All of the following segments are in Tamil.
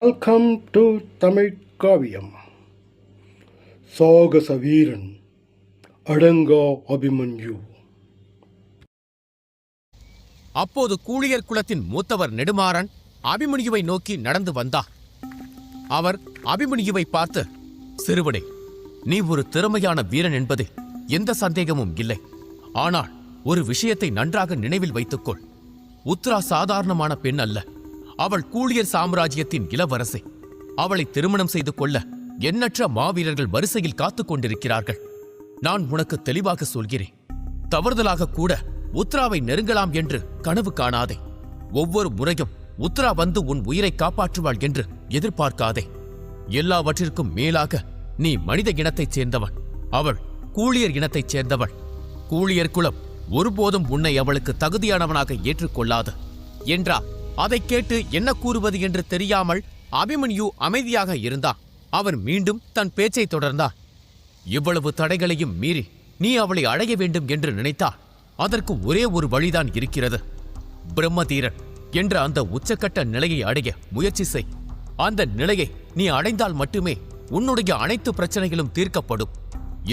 வெல்கம் டு தமிழ் காவியம். சாகச வீரன் அடங்கா அபிமன்யு. அப்போது கூளியர் குலத்தின் மூத்தவர் நெடுமாறன் அபிமன்யுவை நோக்கி நடந்து வந்தார். அவர் அபிமன்யுவை பார்த்து, சிறுவனே, நீ ஒரு திறமையான வீரன் என்பதில் எந்த சந்தேகமும் இல்லை. ஆனால் ஒரு விஷயத்தை நன்றாக நினைவில் வைத்துக்கொள். உத்ரா சாதாரணமான பெண் அல்ல. அவள் கூளியர் சாம்ராஜ்யத்தின் இளவரசி. அவளை திருமணம் செய்து கொள்ள எண்ணற்ற மாவீரர்கள் வரிசையில் காத்துக் கொண்டிருக்கிறார்கள். நான் உனக்கு தெளிவாக சொல்கிறேன், தவறுதலாக கூட உத்ராவை நெருங்கலாம் என்று கனவு காணாதே. ஒவ்வொரு முறையும் உத்ரா வந்து உன் உயிரை காப்பாற்றுவாள் என்று எதிர்பார்க்காதே. எல்லாவற்றிற்கும் மேலாக நீ மனித இனத்தைச் சேர்ந்தவன், அவள் கூளியர் இனத்தைச் சேர்ந்தவள். கூளியர் குலம் ஒருபோதும் உன்னை அவளுக்கு தகுதியானவனாக ஏற்றுக்கொள்ளாது என்றார். அதை கேட்டு என்ன கூறுவது என்று தெரியாமல் அபிமன்யு அமைதியாக இருந்தான். அவர் மீண்டும் தன் பேச்சை தொடர்ந்தார். இவ்வளவு தடைகளையும் மீறி நீ அவளை அடைய வேண்டும் என்று நினைத்தால் அதற்கு ஒரே ஒரு வழிதான் இருக்கிறது. பிரம்மதீரன் என்ற அந்த உச்சக்கட்ட நிலையை அடைய முயற்சி செய். அந்த நிலையை நீ அடைந்தால் மட்டுமே உன்னுடைய அனைத்து பிரச்சனைகளும் தீர்க்கப்படும்.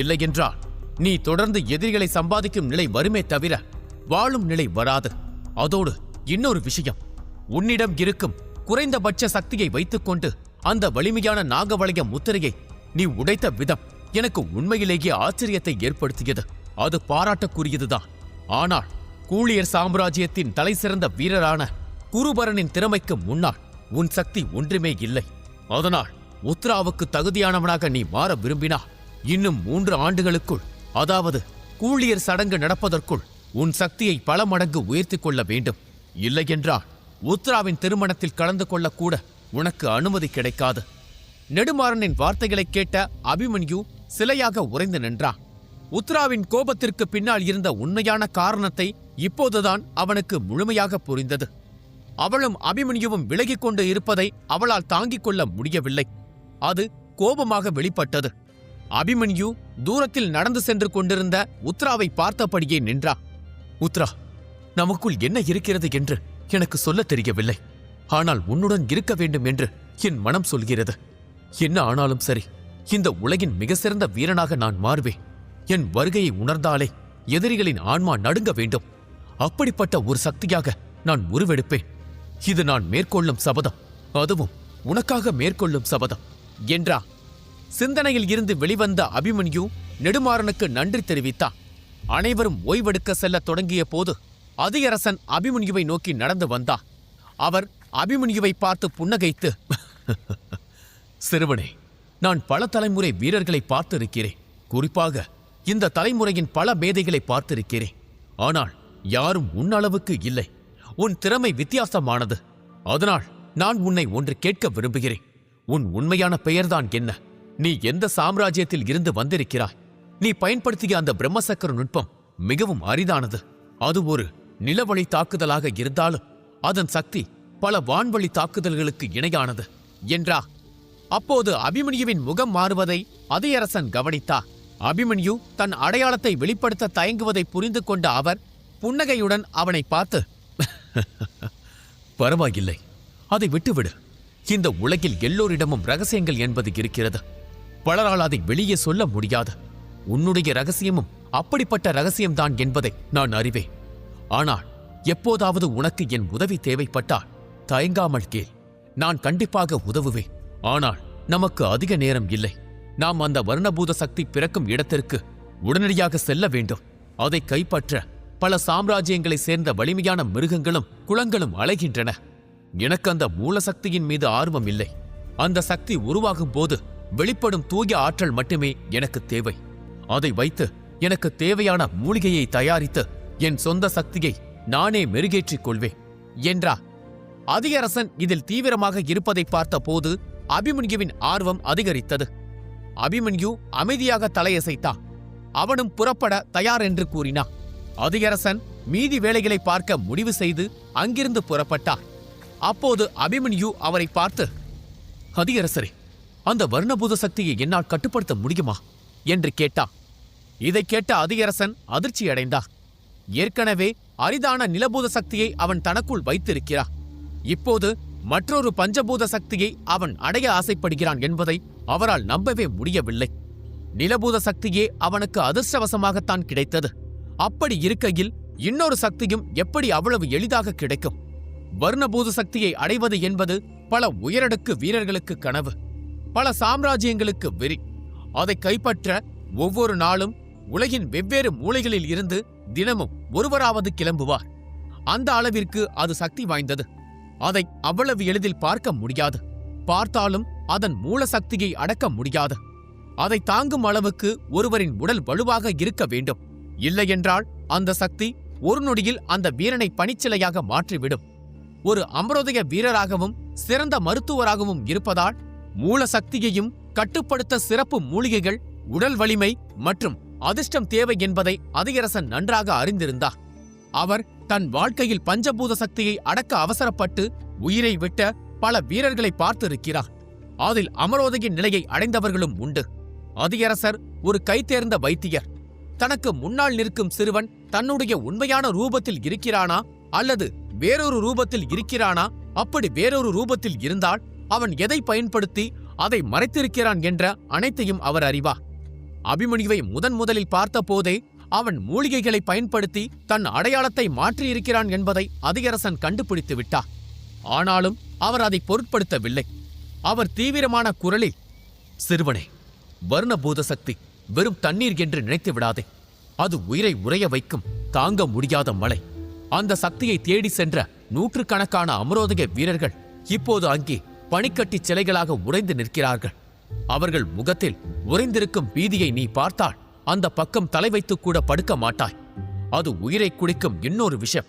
இல்லையென்றால் நீ தொடர்ந்து எதிரிகளை சம்பாதிக்கும் நிலை வருமே தவிர வாழும் நிலை வராது. அதோடு இன்னொரு விஷயம், உன்னிடம் இருக்கும் குறைந்தபட்ச சக்தியை வைத்துக்கொண்டு அந்த வலிமையான நாகவளைய முத்திரையை நீ உடைத்த விதம் எனக்கு உண்மையிலேயே ஆச்சரியத்தை ஏற்படுத்தியது. அது பாராட்டக்குரியதுதான். ஆனால் கூளியர் சாம்ராஜ்யத்தின் தலை சிறந்த வீரரான குருபரனின் திறமைக்கு முன்னால் உன் சக்தி ஒன்றுமே இல்லை. அதனால் உத்ராவுக்கு தகுதியானவனாக நீ மாற விரும்பினா இன்னும் 3 ஆண்டுகளுக்குள், அதாவது கூளியர் சடங்கு நடப்பதற்குள் உன் சக்தியை பல மடங்கு உயர்த்தி கொள்ள வேண்டும். இல்லையென்றால் உத்ராவின் திருமணத்தில் கலந்து கொள்ளக்கூட உனக்கு அனுமதி கிடைக்காது. நெடுமாறனின் வார்த்தைகளை கேட்ட அபிமன்யு சிலையாக உறைந்து நின்றான். உத்ராவின் கோபத்திற்கு பின்னால் இருந்த உண்மையான காரணத்தை இப்போதுதான் அவனுக்கு முழுமையாக புரிந்தது. அவளும் அபிமன்யுவும் விலகிக் கொண்டு இருப்பதை அவளால் தாங்கிக் கொள்ள முடியவில்லை. அது கோபமாக வெளிப்பட்டது. அபிமன்யு தூரத்தில் நடந்து சென்று கொண்டிருந்த உத்ராவை பார்த்தபடியே நின்றா. உத்ரா, நமக்குள் என்ன இருக்கிறது என்று எனக்கு சொல்ல தெரியவில்லை. ஆனால் உன்னுடன் இருக்க வேண்டும் என்று என் மனம் சொல்கிறது. என்ன ஆனாலும் சரி, இந்த உலகின் மிக சிறந்த வீரனாக நான் மாறுவேன். என் வருகையை உணர்ந்தாலே எதிரிகளின் ஆன்மா நடுங்க வேண்டும். அப்படிப்பட்ட ஒரு சக்தியாக நான் உருவெடுப்பேன். இது நான் மேற்கொள்ளும் சபதம், அதுவும் உனக்காக மேற்கொள்ளும் சபதம் என்றா. சிந்தனையில் இருந்து வெளிவந்த அபிமன்யு நெடுமாறனுக்கு நன்றி தெரிவித்தான். அனைவரும் ஓய்வெடுக்க செல்ல தொடங்கிய போது அதியரசன் அபிமன்யுவை நோக்கி நடந்து வந்தார். அவர் அபிமன்யுவை பார்த்து புன்னகைத்து, சிறுவனே, நான் பல தலைமுறை வீரர்களை பார்த்திருக்கிறேன். குறிப்பாக இந்த தலைமுறையின் பல மேதைகளை பார்த்திருக்கிறேன். ஆனால் யாரும் உன்னளவுக்கு இல்லை. உன் திறமை வித்தியாசமானது. அதனால் நான் உன்னை ஒன்று கேட்க விரும்புகிறேன். உன் உண்மையான பெயர்தான் என்ன? நீ எந்த சாம்ராஜ்யத்தில் இருந்து வந்திருக்கிறாய்? நீ பயன்படுத்திய அந்த பிரம்மசக்கர நுட்பம் மிகவும் அரிதானது. அது ஒரு நிலவழி தாக்குதலாக இருந்தாலும் அதன் சக்தி பல வான்வழி தாக்குதல்களுக்கு இணையானது என்றா. அப்போது அபிமன்யுவின் முகம் மாறுவதை அதியரசன் கவனித்தார். அபிமன்யு தன் அடையாளத்தை வெளிப்படுத்த தயங்குவதை புரிந்து கொண்ட அவர் புன்னகையுடன் அவனை பார்த்து, பரவாயில்லை, அதை விட்டுவிடு. இந்த உலகில் எல்லோரிடமும் ரகசியங்கள் என்பது இருக்கிறது. பலரால் அதை வெளியே சொல்ல முடியாது. உன்னுடைய ரகசியமும் அப்படிப்பட்ட ரகசியம்தான் என்பதை நான் அறிவேன். ஆனால் எப்போதாவது உனக்கு என் உதவி தேவைப்பட்டால் தயங்காமல் கேள். நான் கண்டிப்பாக உதவுவேன். ஆனால் நமக்கு அதிக நேரம் இல்லை. நாம் அந்த வர்ணபூத சக்தி பிறக்கும் இடத்திற்கு உடனடியாக செல்ல வேண்டும். அதை கைப்பற்ற பல சாம்ராஜ்யங்களை சேர்ந்த வலிமையான மிருகங்களும் குளங்களும் அலைகின்றன. எனக்கு அந்த மூல சக்தியின் மீது ஆர்வம் இல்லை. அந்த சக்தி உருவாகும் போது வெளிப்படும் தூய ஆற்றல் மட்டுமே எனக்கு தேவை. அதை வைத்து எனக்கு தேவையான மூலிகையை தயாரித்து என் சொந்த சக்தியை நானே மெருகேற்றிக் கொள்வேன் என்றார். அதியரசன் இதில் தீவிரமாக இருப்பதை பார்த்த போது அபிமன்யுவின் ஆர்வம் அதிகரித்தது. அபிமன்யு அமைதியாக தலையசைத்தான். அவனும் புறப்பட தயார் என்று கூறினான். அதியரசன் மீதி வேலைகளை பார்க்க முடிவு செய்து அங்கிருந்து புறப்பட்டார். அப்போது அபிமன்யு அவரை பார்த்து, அதியரசரே, அந்த வர்ணபூத சக்தியை என்னால் கட்டுப்படுத்த முடியுமா என்று கேட்டான். இதை கேட்ட அதியரசன் அதிர்ச்சியடைந்தார். ஏற்கனவே அரிதான நிலபூத சக்தியை அவன் தனக்குள் வைத்திருக்கிறார். இப்போது மற்றொரு பஞ்சபூத சக்தியை அவன் அடைய ஆசைப்படுகிறான் என்பதை அவரால் நம்பவே முடியவில்லை. நிலபூத சக்தியே அவனுக்கு அதிர்ஷ்டவசமாகத்தான் கிடைத்தது. அப்படி இருக்கையில் இன்னொரு சக்தியும் எப்படி அவ்வளவு எளிதாக கிடைக்கும்? வர்ணபூத சக்தியை அடைவது என்பது பல உயரடுக்கு வீரர்களுக்கு கனவு, பல சாம்ராஜ்யங்களுக்கு வெறி. அதை கைப்பற்ற ஒவ்வொரு நாளும் உலகின் வெவ்வேறு மூலைகளில் இருந்து தினமும் ஒருவராவது கிளம்புவார். அந்த அளவிற்கு அது சக்தி வாய்ந்தது. அதை அவ்வளவு எளிதில் பார்க்க முடியாது. பார்த்தாலும் அதன் மூல சக்தியை அடக்க முடியாது. அதை தாங்கும் அளவுக்கு ஒருவரின் உடல் வலுவாக இருக்க வேண்டும். இல்லையென்றால் அந்த சக்தி ஒரு நொடியில் அந்த வீரனை பனிச்சிலையாக மாற்றிவிடும். ஒரு அமரோதய வீரராகவும் சிறந்த மருத்துவராகவும் இருப்பதால் மூல சக்தியையும் கட்டுப்படுத்த சிறப்பு மூலிகைகள், உடல் வலிமை மற்றும் அதிர்ஷ்டம் தேவை என்பதை அதிகரசன் நன்றாக அறிந்திருந்தார். அவர் தன் வாழ்க்கையில் பஞ்சபூத சக்தியை அடக்க அவசரப்பட்டு உயிரை விட்ட பல வீரர்களை பார்த்திருக்கிறார். அதில் அமரோதய நிலையை அடைந்தவர்களும் உண்டு. அதிகரசர் ஒரு கைதேர்ந்த வைத்தியர். தனக்கு முன்னால் நிற்கும் சிறுவன் தன்னுடைய உண்மையான ரூபத்தில் இருக்கிறானா அல்லது வேறொரு ரூபத்தில் இருக்கிறானா? அப்படி வேறொரு ரூபத்தில் இருந்தால் அவன் எதை பயன்படுத்தி அதை மறைத்திருக்கிறான் என்ற அனைத்தையும் அவர் அறிவார். அபிமன்யுவை முதலில் பார்த்த போதே அவன் மூலிகைகளை பயன்படுத்தி தன் அடையாளத்தை மாற்றியிருக்கிறான் என்பதை அதிகரசன் கண்டுபிடித்து விட்டார். ஆனாலும் அவர் அதை பொருட்படுத்தவில்லை. அவர் தீவிரமான குரலில், சிறுவனே, வர்ணபூத சக்தி வெறும் தண்ணீர் என்று நினைத்து விடாதே. அது உயிரை உறைய வைக்கும் தாங்க முடியாத மலை. அந்த சக்தியை தேடி சென்ற நூற்றுக்கணக்கான அமரோதய வீரர்கள் இப்போது அங்கே பனிக்கட்டி சிலைகளாக உறைந்து நிற்கிறார்கள். அவர்கள் முகத்தில் உறைந்திருக்கும் பீதியை நீ பார்த்தால் அந்த பக்கம் தலை வைத்து கூட படுக்க மாட்டாய். அது உயிரை குடிக்கும் இன்னொரு விஷம்.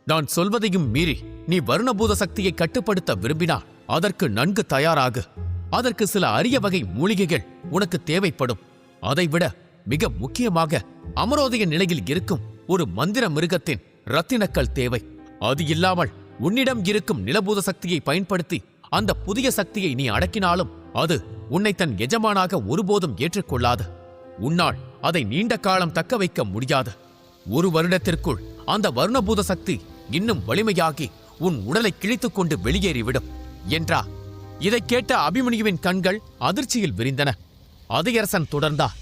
நான் சொல்வதையும் மீறி நீ வர்ணபூத சக்தியை கட்டுப்படுத்த விரும்பினால் அதற்கு நன்கு தயாராகு. அதற்கு சில அரிய வகை மூலிகைகள் உனக்கு தேவைப்படும். அதைவிட மிக முக்கியமாக அமரோதய நிலையில் இருக்கும் ஒரு மந்திர மிருகத்தின் ரத்தினக்கல் தேவை. அது இல்லாமல் உன்னிடம் இருக்கும் நிலபூத சக்தியை பயன்படுத்தி அந்த புதிய சக்தியை நீ அடக்கினாலும் அது உன்னை தன் எஜமானாக ஒருபோதும் ஏற்றுக்கொள்ளாது. உன்னால் அதை நீண்ட காலம் தக்க வைக்க முடியாது. 1 வருடத்திற்குள் அந்த வர்ணபூத சக்தி இன்னும் வலிமையாகி உன் உடலை கிழித்துக் கொண்டு வெளியேறிவிடும் என்றார். இதைக் கேட்ட அபிமன்யுவின் கண்கள் அதிர்ச்சியில் விரிந்தன. அதிகரசன் தொடர்ந்தார்,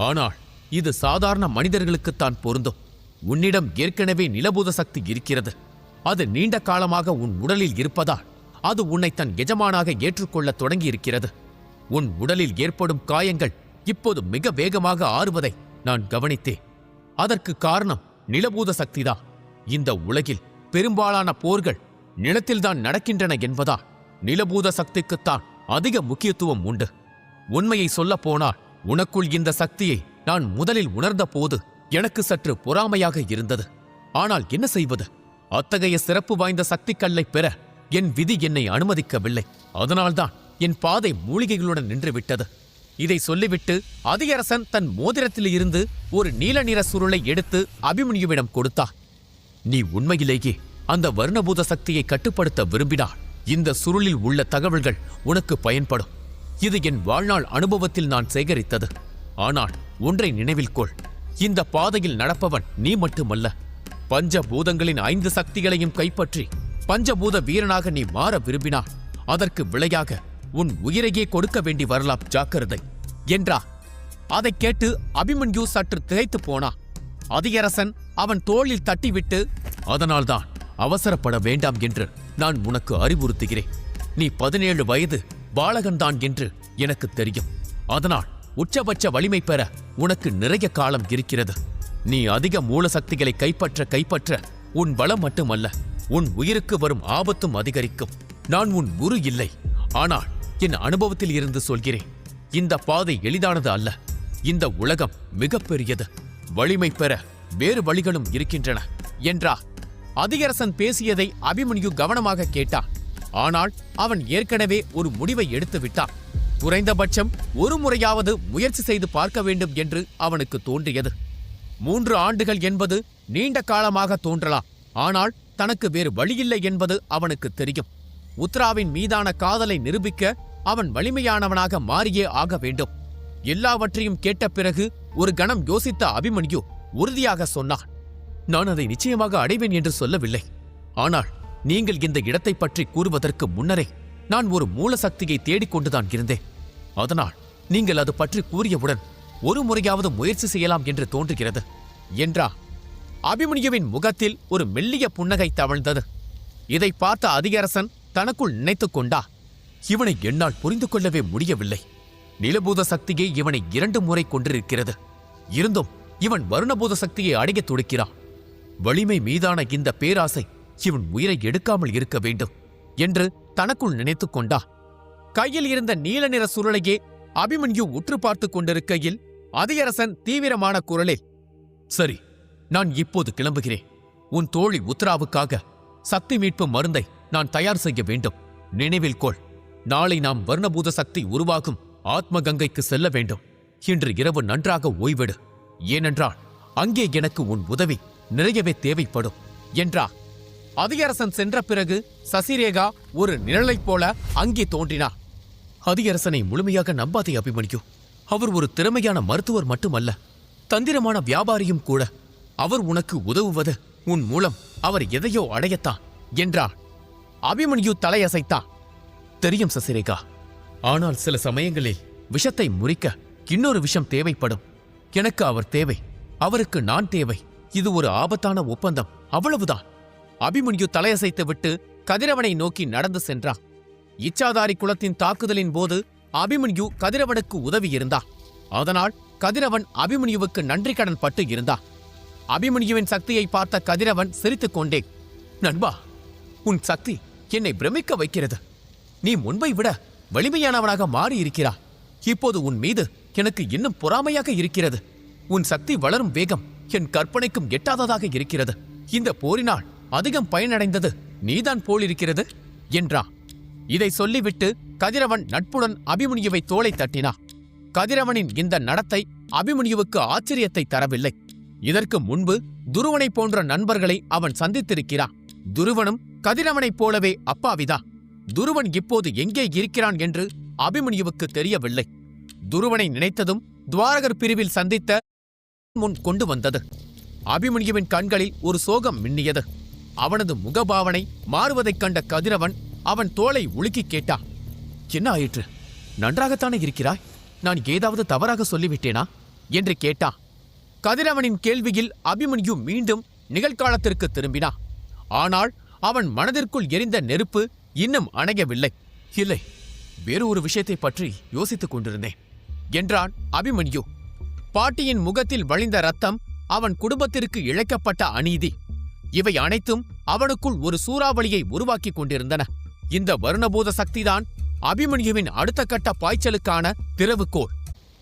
ஆனால் இது சாதாரண மனிதர்களுக்குத்தான் பொருந்தும். உன்னிடம் ஏற்கனவே நிலபூத சக்தி இருக்கிறது. அது நீண்ட காலமாக உன் உடலில் இருப்பதால் அது உன்னை தன் எஜமானாக ஏற்றுக்கொள்ள தொடங்கியிருக்கிறது. உன் உடலில் ஏற்படும் காயங்கள் இப்போது மிக வேகமாக ஆறுவதை நான் கவனித்தேன். அதற்கு காரணம் நிலபூத சக்திதான். இந்த உலகில் பெரும்பாலான போர்கள் நிலத்தில்தான் நடக்கின்றன என்பதால் நிலபூத சக்திக்குத்தான் அதிக முக்கியத்துவம் உண்டு. உண்மையை சொல்லப் போனால் உனக்குள் இந்த சக்தியை நான் முதலில் உணர்ந்த போது எனக்கு சற்று பொறாமையாக இருந்தது. ஆனால் என்ன செய்வது? அத்தகைய சிறப்பு வாய்ந்த சக்தி கல்லை பெற என் விதி என்னை அனுமதிக்கவில்லை. அதனால்தான் என் பாதை மூலிகைகளுடன் நின்றுவிட்டது. இதை சொல்லிவிட்டு அதிகரசன் தன் மோதிரத்திலிருந்து ஒரு நீல நிற சுருளை எடுத்து அபிமன்யுவிடம் கொடுத்தார். நீ உண்மையிலேயே அந்த வர்ணபூத சக்தியை கட்டுப்படுத்த விரும்பினால் இந்த சுருளில் உள்ள தகவல்கள் உனக்கு பயன்படும். இது என் வாழ்நாள் அனுபவத்தில் நான் சேகரித்தது. ஆனால் ஒன்றை நினைவில் கொள், இந்த பாதையில் நடப்பவன் நீ மட்டுமல்ல. பஞ்சபூதங்களின் 5 சக்திகளையும் கைப்பற்றி பஞ்சபூத வீரனாக நீ மாற விரும்பினார். அதற்கு விளையாக உன் உயிரையே கொடுக்க வேண்டி வரலாம், ஜாக்கிரதை என்றார். அதைக் கேட்டு அபிமன்யு சற்று திகைத்து போனான். அதிகரசன் அவன் தோளில் தட்டிவிட்டு, அதனால்தான் அவசரப்பட வேண்டாம் என்று நான் உனக்கு அறிவுறுத்துகிறேன். நீ 17 வயது பாலகன்தான் என்று எனக்கு தெரியும். அதனால் உச்சபட்ச வலிமை பெற உனக்கு நிறைய காலம் இருக்கிறது. நீ அதிக மூல சக்திகளை கைப்பற்ற உன் பலம் மட்டுமல்ல, உன் உயிருக்கு வரும் ஆபத்தும் அதிகரிக்கும். நான் உன் குரு இல்லை, ஆனால் என் அனுபவத்தில் இருந்து சொல்கிறேன். இந்த பாதை எளிதானது அல்ல. இந்த உலகம் மிகப்பெரியது. வலிமை பெற வேறு வழிகளும் இருக்கின்றன என்றார். அதிகரசன் பேசியதை அபிமன்யு கவனமாக கேட்டான். ஆனால் அவன் ஏற்கனவே ஒரு முடிவை எடுத்து விட்டான். குறைந்தபட்சம் ஒரு முறையாவது முயற்சி செய்து பார்க்க வேண்டும் என்று அவனுக்கு தோன்றியது. 3 ஆண்டுகள் என்பது நீண்ட காலமாக தோன்றலாம். ஆனால் தனக்கு வேறு வழியில்லை என்பது அவனுக்கு தெரியும். உத்ராவின் மீதான காதலை நிரூபிக்க அவன் வலிமையானவனாக மாறியே ஆக வேண்டும். எல்லாவற்றையும் கேட்ட பிறகு ஒரு கணம் யோசித்த அபிமன்யு உறுதியாக சொன்னான், நான் அதை நிச்சயமாக அடைவேன் என்று சொல்லவில்லை. ஆனால் நீங்கள் இந்த இடத்தை பற்றி கூறுவதற்கு முன்னரே நான் ஒரு மூல சக்தியை தேடிக்கொண்டுதான் இருந்தேன். அதனால் நீங்கள் அது பற்றி கூறியவுடன் ஒரு முறையாவது முயற்சி செய்யலாம் என்று தோன்றுகிறது என்றா. அபிமன்யுவின் முகத்தில் ஒரு மெல்லிய புன்னகை தவழ்ந்தது. இதை பார்த்த அதிகரசன் தனக்குள் நினைத்துக் கொண்டா, இவனை என்னால் புரிந்து கொள்ளவே முடியவில்லை. நிலபூத சக்தியை இவனை 2 முறை கொண்டிருக்கிறது. இருந்தும் இவன் வருணபூத சக்தியை அடையத் துடிக்கிறான். வலிமை மீதான இந்த பேராசை இவன் உயிரை எடுக்காமல் இருக்க வேண்டும் என்று தனக்குள் நினைத்துக் கொண்டா. கையில் இருந்த நீல நிற சுருளையே அபிமன்யு உற்று பார்த்துக் கொண்டிருக்கையில் அதிகரசன் தீவிரமான குரலில், சரி, நான் இப்போது கிளம்புகிறேன். உன் தோழி உத்ராவுக்காக சக்தி மீட்பு மருந்தை நான் தயார் செய்ய வேண்டும். நினைவில் கொள், நாளை நாம் வர்ணபூத சக்தி உருவாகும் ஆத்ம கங்கைக்கு செல்ல வேண்டும். இன்று இரவு நன்றாக ஓய்வெடு. ஏனென்றால் அங்கே எனக்கு உன் உதவி நிறையவே தேவைப்படும் என்றார். அதிகரசன் சென்ற பிறகு சசிரேகா ஒரு நிழலைப் போல அங்கே தோன்றினார். அதிகரசனை முழுமையாக நம்பாதே அபிமன்யு. அவர் ஒரு திறமையான மருத்துவர் மட்டுமல்ல, தந்திரமான வியாபாரியும் கூட. அவர் உனக்கு உதவுவது உன் மூலம் அவர் எதையோ அடையத்தான் என்றார். அபிமன்யு தலையசைத்தான். தெரியும் சசிரேகா, ஆனால் சில சமயங்களில் விஷத்தை முறிக்க இன்னொரு விஷம் தேவைப்படும். எனக்கு அவர் தேவை, அவருக்கு நான் தேவை. இது ஒரு ஆபத்தான ஒப்பந்தம், அவ்வளவுதான். அபிமன்யு தலையசைத்து விட்டு கதிரவனை நோக்கி நடந்து சென்றான். இச்சாதாரி குலத்தின் தாக்குதலின் போது அபிமன்யு கதிரவனுக்கு உதவி இருந்தார். அதனால் கதிரவன் அபிமன்யுவுக்கு நன்றி கடன் பட்டு இருந்தார். அபிமன்யுவின் சக்தியை பார்த்த கதிரவன் சிரித்துக் கொண்டே, நண்பா, உன் சக்தி என்னை பிரமிக்க வைக்கிறது. நீ முன்பை விட வலிமையானவனாக மாறியிருக்கிறாய். இப்போது உன் மீது எனக்கு இன்னும் பொறாமையாக இருக்கிறது. உன் சக்தி வளரும் வேகம் என் கற்பனைக்கும் எட்டாததாக இருக்கிறது. இந்த போரினால் அதிகம் பயனடைந்தது நீதான் போலிருக்கிறது என்றான். இதை சொல்லிவிட்டு கதிரவன் நட்புடன் அபிமன்யுவை தோளை தட்டினான். கதிரவனின் இந்த நடத்தை அபிமன்யுவுக்கு ஆச்சரியத்தை தரவில்லை. இதற்கு முன்பு துருவனை போன்ற நண்பர்களை அவன் சந்தித்திருக்கிறான். துருவனும் கதிரவனைப் போலவே அப்பாவிதான். துருவன் இப்போது எங்கே இருக்கிறான் என்று அபிமன்யுவுக்கு தெரியவில்லை. துருவனை நினைத்ததும் துவாரகர் பிரிவில் சந்தித்த முன் கொண்டு வந்தது. அபிமன்யுவின் கண்களில் ஒரு சோகம் மின்னியது. அவனது முகபாவனை மாறுவதைக் கண்ட கதிரவன் அவன் தோளை உலுக்கி கேட்டான். என்ன ஆயிற்று? நன்றாகத்தானே இருக்கிறாய்? நான் ஏதாவது தவறாக சொல்லிவிட்டேனா என்று கேட்டான். கதிரவனின் கேள்வியில் அபிமன்யு மீண்டும் நிகழ்காலத்திற்கு திரும்பினான். ஆனால் அவன் மனதிற்குள் எரிந்த நெருப்பு இன்னும் அணையவில்லை. இல்லை, வேறு ஒரு விஷயத்தை பற்றி யோசித்துக் கொண்டிருந்தேன் என்றான் அபிமன்யு. பாட்டியின் முகத்தில் வழிந்த ரத்தம், அவன் குடும்பத்திற்கு இழைக்கப்பட்ட அநீதி, இவை அனைத்தும் அவனுக்குள் ஒரு சூறாவளியை உருவாக்கிக் கொண்டிருந்தன. இந்த வருணபூத சக்திதான் அபிமன்யுவின் அடுத்த கட்ட பாய்ச்சலுக்கான திறவுகோல்.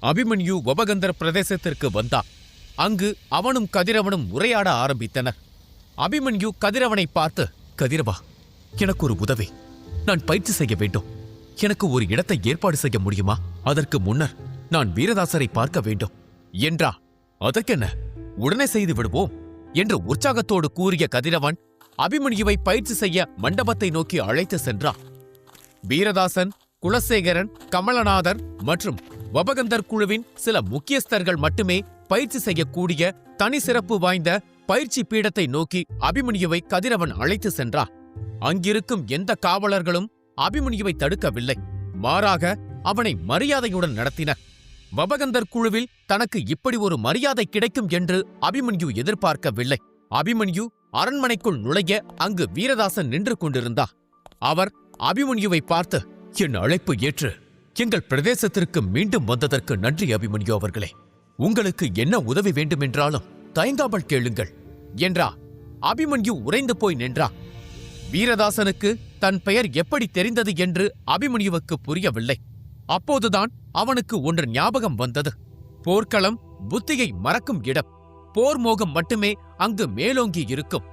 அபிமன்யு உபகந்தர் பிரதேசத்திற்கு வந்தான். அங்கு அவனும் கதிரவனும் உரையாட ஆரம்பித்தனர். அபிமன்யு கதிரவனை பார்த்து, கதிரவா, எனக்கு ஒரு உதவி. நான் பயிற்சி செய்ய வேண்டும். எனக்கு ஒரு இடத்தை ஏற்பாடு செய்ய முடியுமா? அதற்கு முன்னர் நான் வீரதாசரை பார்க்க வேண்டும் என்றா. அதற்கென்ன, உடனே செய்து விடுவோம் என்று உற்சாகத்தோடு கூறிய கதிரவன் அபிமன்யுவை பயிற்சி செய்ய மண்டபத்தை நோக்கி அழைத்து சென்றான். வீரதாசன், குலசேகரன், கமலநாதர் மற்றும் வபகந்தர் குழுவின் சில முக்கியஸ்தர்கள் மட்டுமே பயிற்சி செய்யக்கூடிய தனி சிறப்பு வாய்ந்த பயிற்சி பீடத்தை நோக்கி அபிமன்யுவை கதிரவன் அழைத்து சென்றார். அங்கிருக்கும் எந்த காவலர்களும் அபிமன்யுவை தடுக்கவில்லை. மாறாக அவனை மரியாதையுடன் நடத்தினர். வபகந்தர் குழுவில் தனக்கு இப்படி ஒரு மரியாதை கிடைக்கும் என்று அபிமன்யு எதிர்பார்க்கவில்லை. அபிமன்யு அரண்மனைக்குள் நுழைய அங்கு வீரதாசன் நின்று கொண்டிருந்தார். அவர் அபிமன்யுவை பார்த்து, என் அழைப்பு ஏற்று எங்கள் பிரதேசத்திற்கு மீண்டும் வந்ததற்கு நன்றி அபிமன்யு அவர்களே. உங்களுக்கு என்ன உதவி வேண்டுமென்றாலும் தயங்காமல் கேளுங்கள் என்றா. அபிமன்யு உறைந்து போய் நின்றார். வீரதாசனுக்கு தன் பெயர் எப்படி தெரிந்தது என்று அபிமன்யுவுக்கு புரியவில்லை. அப்போதுதான் அவனுக்கு ஒன்று ஞாபகம் வந்தது. போர்க்களம் புத்தியை மறக்கும் இடம். போர் மோகம் மட்டுமே அங்கு மேலோங்கி இருக்கும்.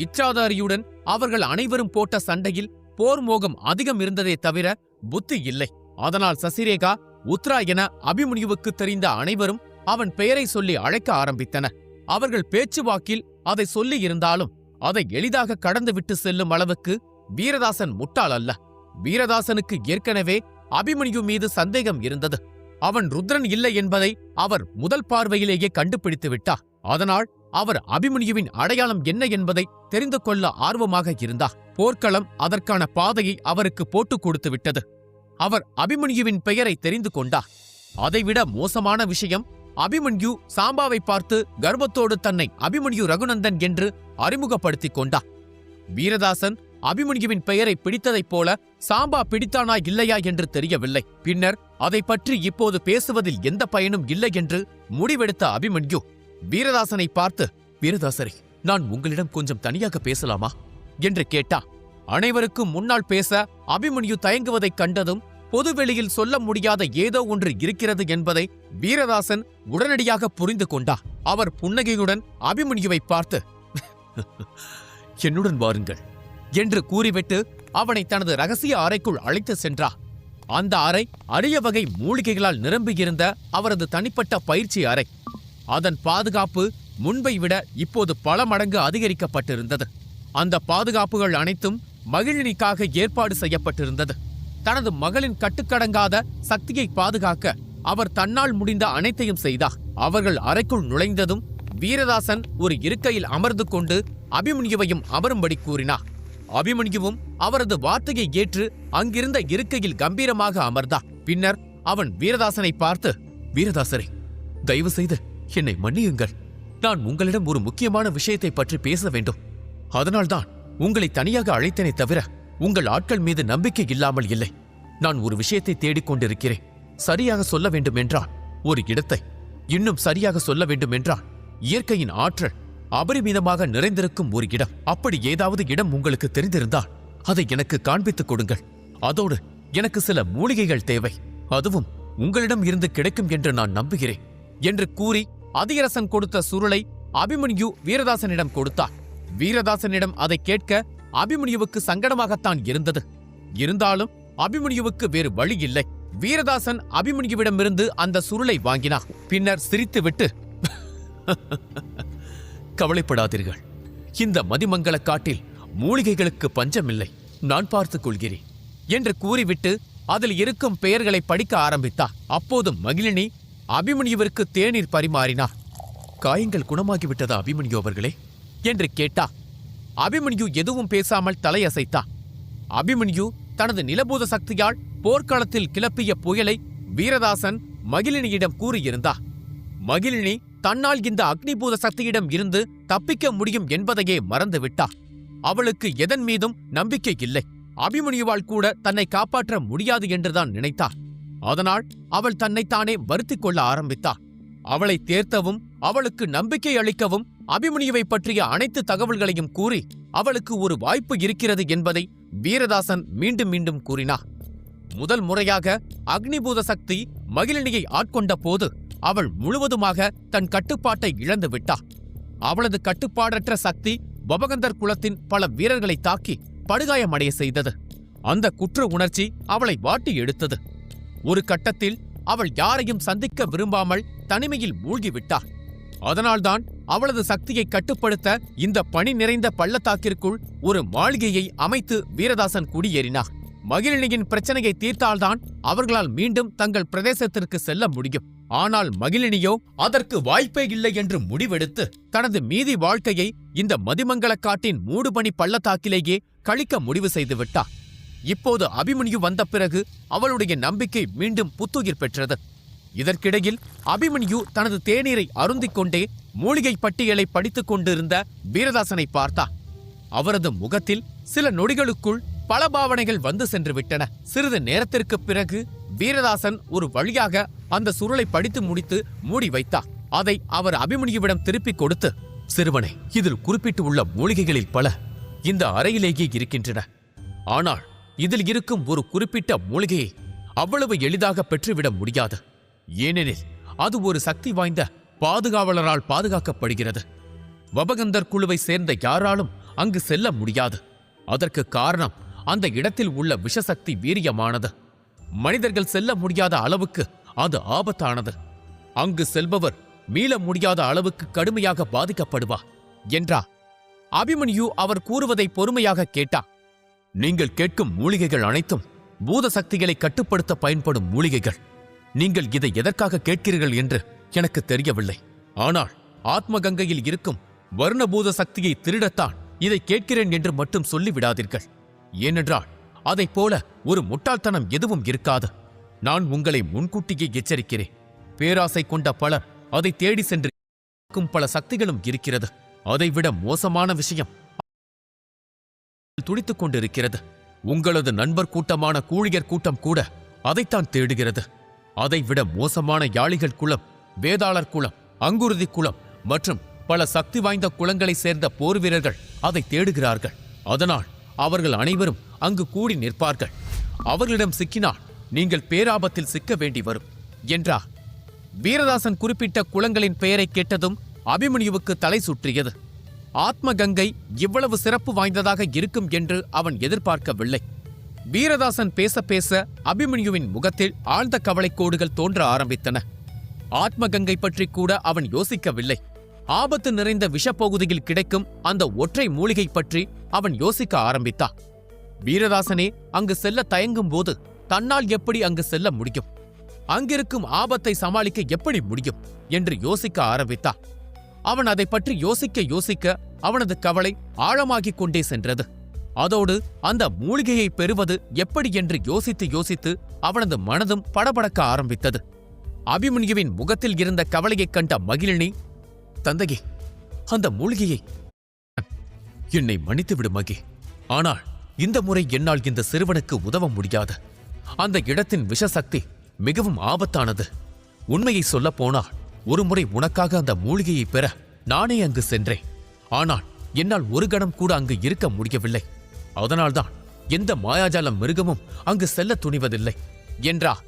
இச்சாதாரியுடன் அவர்கள் அனைவரும் போட்ட சண்டையில் போர் மோகம் அதிகம் இருந்ததே தவிர புத்தி இல்லை. அதனால் சசிரேகா, உத்ரா என அபிமன்யுவுக்கு தெரிந்த அனைவரும் அவன் பெயரை சொல்லி அழைக்க ஆரம்பித்தனர். அவர்கள் பேச்சுவாக்கில் அதை சொல்லி இருந்தாலும் அதை எளிதாக கடந்துவிட்டு செல்லும் அளவுக்கு வீரதாசன் முட்டாள் அல்ல. வீரதாசனுக்கு ஏற்கனவே அபிமன்யு மீது சந்தேகம் இருந்தது. அவன் ருத்ரன் இல்லை என்பதை அவர் முதல் பார்வையிலேயே கண்டுபிடித்து விட்டார். அதனால் அவர் அபிமன்யுவின் அடையாளம் என்ன என்பதை தெரிந்து கொள்ள ஆர்வமாக இருந்தார். போர்க்களம் அதற்கான பாதையை அவருக்கு போட்டுக் கொடுத்து விட்டது. அவர் அபிமன்யுவின் பெயரை தெரிந்து கொண்டார். அதைவிட மோசமான விஷயம், அபிமன்யு சாம்பாவை பார்த்து கர்வத்தோடு தன்னை அபிமன்யு ரகுநந்தன் என்று அறிமுகப்படுத்திக் கொண்டார். வீரதாசன் அபிமன்யுவின் பெயரை பிடித்ததைப் போல சாம்பா பிடித்தானா இல்லையா என்று தெரியவில்லை. பின்னர் அதை பற்றி இப்போது பேசுவதில் எந்த பயனும் இல்லை என்று முடிவெடுத்த அபிமன்யு வீரதாசனை பார்த்து, வீரதாசரே, நான் உங்களிடம் கொஞ்சம் தனியாக பேசலாமா என்று கேட்டார். அனைவருக்கும் முன்னால் பேச அபிமன்யு தயங்குவதைக் கண்டதும் பொதுவெளியில் சொல்ல முடியாத ஏதோ ஒன்று இருக்கிறது என்பதை வீரதாசன் உடனடியாக புரிந்து கொண்டார். அவர் புன்னகையுடன் அபிமன்யுவை பார்த்து, என்னுடன் வாருங்கள் என்று கூறிவிட்டு அவனை தனது ரகசிய அறைக்குள் அழைத்து சென்றார். அந்த அறை அரிய வகை மூலிகைகளால் நிரம்பியிருந்த அவரது தனிப்பட்ட பயிற்சி அறை. அதன் பாதுகாப்பு முன்பை விட இப்போது பல மடங்கு அதிகரிக்கப்பட்டிருந்தது. அந்த பாதுகாப்புகள் அனைத்தும் மகிழினிக்காக ஏற்பாடு செய்யப்பட்டிருந்தது. தனது மகளின் கட்டுக்கடங்காத சக்தியை பாதுகாக்க அவர் தன்னால் முடிந்த அனைத்தையும் செய்தார். அவர்கள் அறைக்குள் நுழைந்ததும் வீரதாசன் ஒரு இருக்கையில் அமர்ந்து கொண்டு அபிமன்யுவையும் அமரும்படி கூறினார். அபிமன்யுவும் அவரது வார்த்தையை ஏற்று அங்கிருந்த இருக்கையில் கம்பீரமாக அமர்ந்தார். பின்னர் அவன் வீரதாசனை பார்த்து, வீரதாசரே, தயவு செய்து என்னை மன்னியுங்கள். நான் உங்களிடம் ஒரு முக்கியமான விஷயத்தை பற்றி பேச வேண்டும். அதனால்தான் உங்களை தனியாக அழைத்தனை தவிர உங்கள் ஆட்கள் மீது நம்பிக்கை இல்லாமல் இல்லை. நான் ஒரு விஷயத்தை தேடிக்கொண்டிருக்கிறேன். சரியாக சொல்ல வேண்டுமென்றால் ஒரு இடத்தை, இன்னும் சரியாக சொல்ல வேண்டுமென்றால் இயற்கையின் ஆற்றல் அபரிமிதமாக நிறைந்திருக்கும் ஒரு இடம். அப்படி ஏதாவது இடம் உங்களுக்கு தெரிந்திருந்தால் அதை எனக்கு காண்பித்துக் கொடுங்கள். அதோடு எனக்கு சில மூலிகைகள் தேவை. அதுவும் உங்களிடம் இருந்து கிடைக்கும் என்று நான் நம்புகிறேன் என்று கூறி அதியரசன் கொடுத்த சுருளை அபிமன்யு வீரதாசனிடம் கொடுத்தார். வீரதாசனிடம் அதை கேட்க அபிமன்யுவுக்கு சங்கடமாகத்தான் இருந்தது. இருந்தாலும் அபிமன்யுவுக்கு வேறு வழி இல்லை. வீரதாசன் அபிமன்யுவிடமிருந்து அந்த சுருளை வாங்கினார். பின்னர் சிரித்துவிட்டு, கவலைப்படாதீர்கள், இந்த மதிமங்கல காட்டில் மூலிகைகளுக்கு பஞ்சமில்லை, நான் பார்த்துக் கொள்கிறேன் என்று கூறிவிட்டு அதில் இருக்கும் பெயர்களை படிக்க ஆரம்பித்தார். அப்போது மகிழினி அபிமன்யுவிற்கு தேநீர் பரிமாறினார். காயங்கள் குணமாகிவிட்டதா அபிமன்யு அவர்களே என்று கேட்டார். அபிமன்யு எதுவும் பேசாமல் தலையசைத்தார். அபிமன்யு தனது நிலபூத சக்தியால் போர்க்களத்தில் கிளப்பிய புயலை வீரதாசன் மகிழினியிடம் கூறியிருந்தார். மகிழினி தன்னால் இந்த அக்னிபூத சக்தியிடம் இருந்து தப்பிக்க முடியும் என்பதையே மறந்துவிட்டார். அவளுக்கு எதன் மீதும் நம்பிக்கை இல்லை. அபிமன்யுவால் கூட தன்னை காப்பாற்ற முடியாது என்றுதான் நினைத்தார். அதனால் அவள் தன்னைத்தானே வருத்திக் கொள்ள ஆரம்பித்தார். அவளை தேர்த்தவும் அவளுக்கு நம்பிக்கை அளிக்கவும் அபிமன்யுவை பற்றிய அனைத்து தகவல்களையும் கூறி அவளுக்கு ஒரு வாய்ப்பு இருக்கிறது என்பதை வீரதாசன் மீண்டும் மீண்டும் கூறினார். முதல் முறையாக அக்னிபூத சக்தி மகிழினியை ஆட்கொண்ட போது அவள் முழுவதுமாக தன் கட்டுப்பாட்டை இழந்து விட்டாள். அவளது கட்டுப்பாடற்ற சக்தி பபகந்தர் குலத்தின் பல வீரர்களை தாக்கி படுகாயமடைய செய்தது. அந்த குற்ற உணர்ச்சி அவளை வாட்டி எடுத்தது. ஒரு கட்டத்தில் அவள் யாரையும் சந்திக்க விரும்பாமல் தனிமையில் மூழ்கிவிட்டாள். அதனால்தான் அவளது சக்தியை கட்டுப்படுத்த இந்த பனி நிறைந்த பள்ளத்தாக்கிற்குள் ஒரு மாளிகையை அமைத்து வீரதாசன் குடியேறினார். மகிழினியின் பிரச்சனையை தீர்த்தால்தான் அவர்களால் மீண்டும் தங்கள் பிரதேசத்திற்கு செல்ல முடியும். ஆனால் மகிழினியோ அதற்கு வாய்ப்பே இல்லை என்று முடிவெடுத்து தனது மீதி வாழ்க்கையை இந்த மதிமங்கல காட்டின் மூடுபனி பள்ளத்தாக்கிலேயே கழிக்க முடிவு செய்துவிட்டார். இப்போது அபிமன்யு வந்த பிறகு அவளுடைய நம்பிக்கை மீண்டும் புத்துயிர் பெற்றது. இதற்கிடையில் அபிமன்யு தனது தேநீரை அருந்திக் கொண்டே மூலிகை பட்டியலை படித்துக் கொண்டிருந்த வீரதாசனை பார்த்தார். அவரது முகத்தில் சில நொடிகளுக்குள் பல பாவனைகள் வந்து சென்று விட்டன. சிறிது நேரத்திற்குப் பிறகு வீரதாசன் ஒரு வழியாக அந்த சுருளை படித்து முடித்து மூடி வைத்தார். அதை அவர் அபிமன்யுவிடம் திருப்பிக் கொடுத்து, சிறுவனே, இதில் குறிப்பிட்டு உள்ள மூலிகைகளில் பல இந்த அறையிலேயே இருக்கின்றன. ஆனால் இதில் இருக்கும் ஒரு குறிப்பிட்ட மூலிகையை அவ்வளவு எளிதாக பெற்றுவிட முடியாது. ஏனெனில் அது ஒரு சக்தி வாய்ந்த பாதுகாவலரால் பாதுகாக்கப்படுகிறது. வபகந்தர் குழுவை சேர்ந்த யாராலும் அங்கு செல்ல முடியாது. அதற்கு காரணம் அந்த இடத்தில் உள்ள விஷசக்தி வீரியமானது. மனிதர்கள் செல்ல முடியாத அளவுக்கு அது ஆபத்தானது. அங்கு செல்பவர் மீள முடியாத அளவுக்கு கடுமையாக பாதிக்கப்படுவார் என்றார். அபிமன்யு அவர் கூறுவதை பொறுமையாக கேட்டார். நீங்கள் கேட்கும் மூலிகைகள் அனைத்தும் பூத சக்திகளை கட்டுப்படுத்த பயன்படும் மூலிகைகள். நீங்கள் இதை எதற்காக கேட்கிறீர்கள் என்று எனக்கு தெரியவில்லை. ஆனால் ஆத்மகங்கையில் இருக்கும் வர்ணபூத சக்தியை திருடத்தான் இதை கேட்கிறேன் என்று மட்டும் சொல்லிவிடாதீர்கள். ஏனென்றால் அதைப் போல ஒரு முட்டாள்தனம் எதுவும் இருக்காது. நான் உங்களை முன்கூட்டியே எச்சரிக்கிறேன். பேராசை கொண்ட பலர் அதை தேடி சென்று பல சக்திகளும் இருக்கிறது. அதைவிட மோசமான விஷயம் துடித்துக் கொண்டிருக்கிறது. உங்களது நண்பர் கூட்டமான கூழியர் கூட்டம் கூட அதைத்தான் தேடுகிறது. அதைவிட மோசமான யாளிகள் குலம், வேதாளர் குலம், அங்குருதி குலம் மற்றும் பல சக்தி வாய்ந்த குலங்களைச் சேர்ந்த போர் வீரர்கள் அதை தேடுகிறார்கள். அதனால் அவர்கள் அனைவரும் அங்கு கூடி நிற்பார்கள். அவர்களிடம் சிக்கினால் நீங்கள் பேராபத்தில் சிக்க வேண்டி வரும் என்றார். வீரதாசன் குறிப்பிட்ட குலங்களின் பெயரை கேட்டதும் அபிமன்யுவுக்கு தலை சுற்றியது. ஆத்மகங்கை இவ்வளவு சிறப்பு வாய்ந்ததாக இருக்கும் என்று அவன் எதிர்பார்க்கவில்லை. வீரதாசன் பேச பேச அபிமன்யுவின் முகத்தில் ஆழ்ந்த கவலைக்கோடுகள் தோன்ற ஆரம்பித்தன. ஆத்மகங்கை பற்றி கூட அவன் யோசிக்கவில்லை. ஆபத்து நிறைந்த விஷப்பகுதியில் கிடைக்கும் அந்த ஒற்றை மூலிகை பற்றி அவன் யோசிக்க ஆரம்பித்தான். வீரதாசனே அங்கு செல்ல தயங்கும் போது தன்னால் எப்படி அங்கு செல்ல முடியும்? அங்கிருக்கும் ஆபத்தை சமாளிக்க எப்படி முடியும் என்று யோசிக்க ஆரம்பித்தான். அவன் அதை பற்றி யோசிக்க யோசிக்க அவனது கவலை ஆழமாகிக் கொண்டே சென்றது. அதோடு அந்த மூலிகையை பெறுவது எப்படி என்று யோசித்து யோசித்து அவனது மனதும் படபடக்க ஆரம்பித்தது. அபிமன்யுவின் முகத்தில் இருந்த கவலையைக் கண்ட மகிழினி, தந்தையே, அந்த மூலிகையை என்னை மன்னித்துவிடு மகி. ஆனால் இந்த முறை என்னால் இந்த சிறுவனுக்கு உதவ முடியாது. அந்த இடத்தின் விஷசக்தி மிகவும் ஆபத்தானது. உண்மையை சொல்லப் போனால் ஒருமுறை உனக்காக அந்த மூலிகையை பெற நானே அங்கு சென்றேன். ஆனால் என்னால் ஒரு கணம் கூட அங்கு இருக்க முடியவில்லை. அதனால்தான் எந்த மாயாஜால மிருகமும் அங்கு செல்ல துணிவதில்லை என்றார்.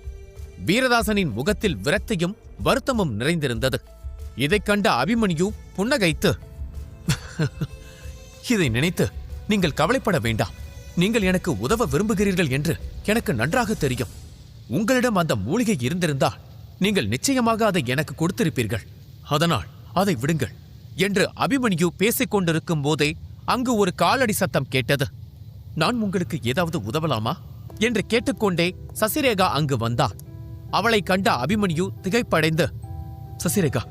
வீரதாசனின் முகத்தில் விரக்தியும் வருத்தமும் நிறைந்திருந்தது. இதைக் கண்ட அபிமன்யு புன்னகைத்து, இதை நினைத்து நீங்கள் கவலைப்பட வேண்டாம். நீங்கள் எனக்கு உதவ விரும்புகிறீர்கள் என்று எனக்கு நன்றாக தெரியும். உங்களிடம் அந்த மூலிகை இருந்திருந்தால் நீங்கள் நிச்சயமாக அதை எனக்கு கொடுத்திருப்பீர்கள். அதனால் அதை விடுங்கள் என்று அபிமன்யு பேசிக் கொண்டிருக்கும் போதே அங்கு ஒரு காலடி சத்தம் கேட்டது. நான் உங்களுக்கு ஏதாவது உதவலாமா என்று கேட்டுக்கொண்டே சசிரேகா அங்கு வந்தாள். அவளை கண்ட அபிமன்யு திகைப்படைந்து, சசிரேகா,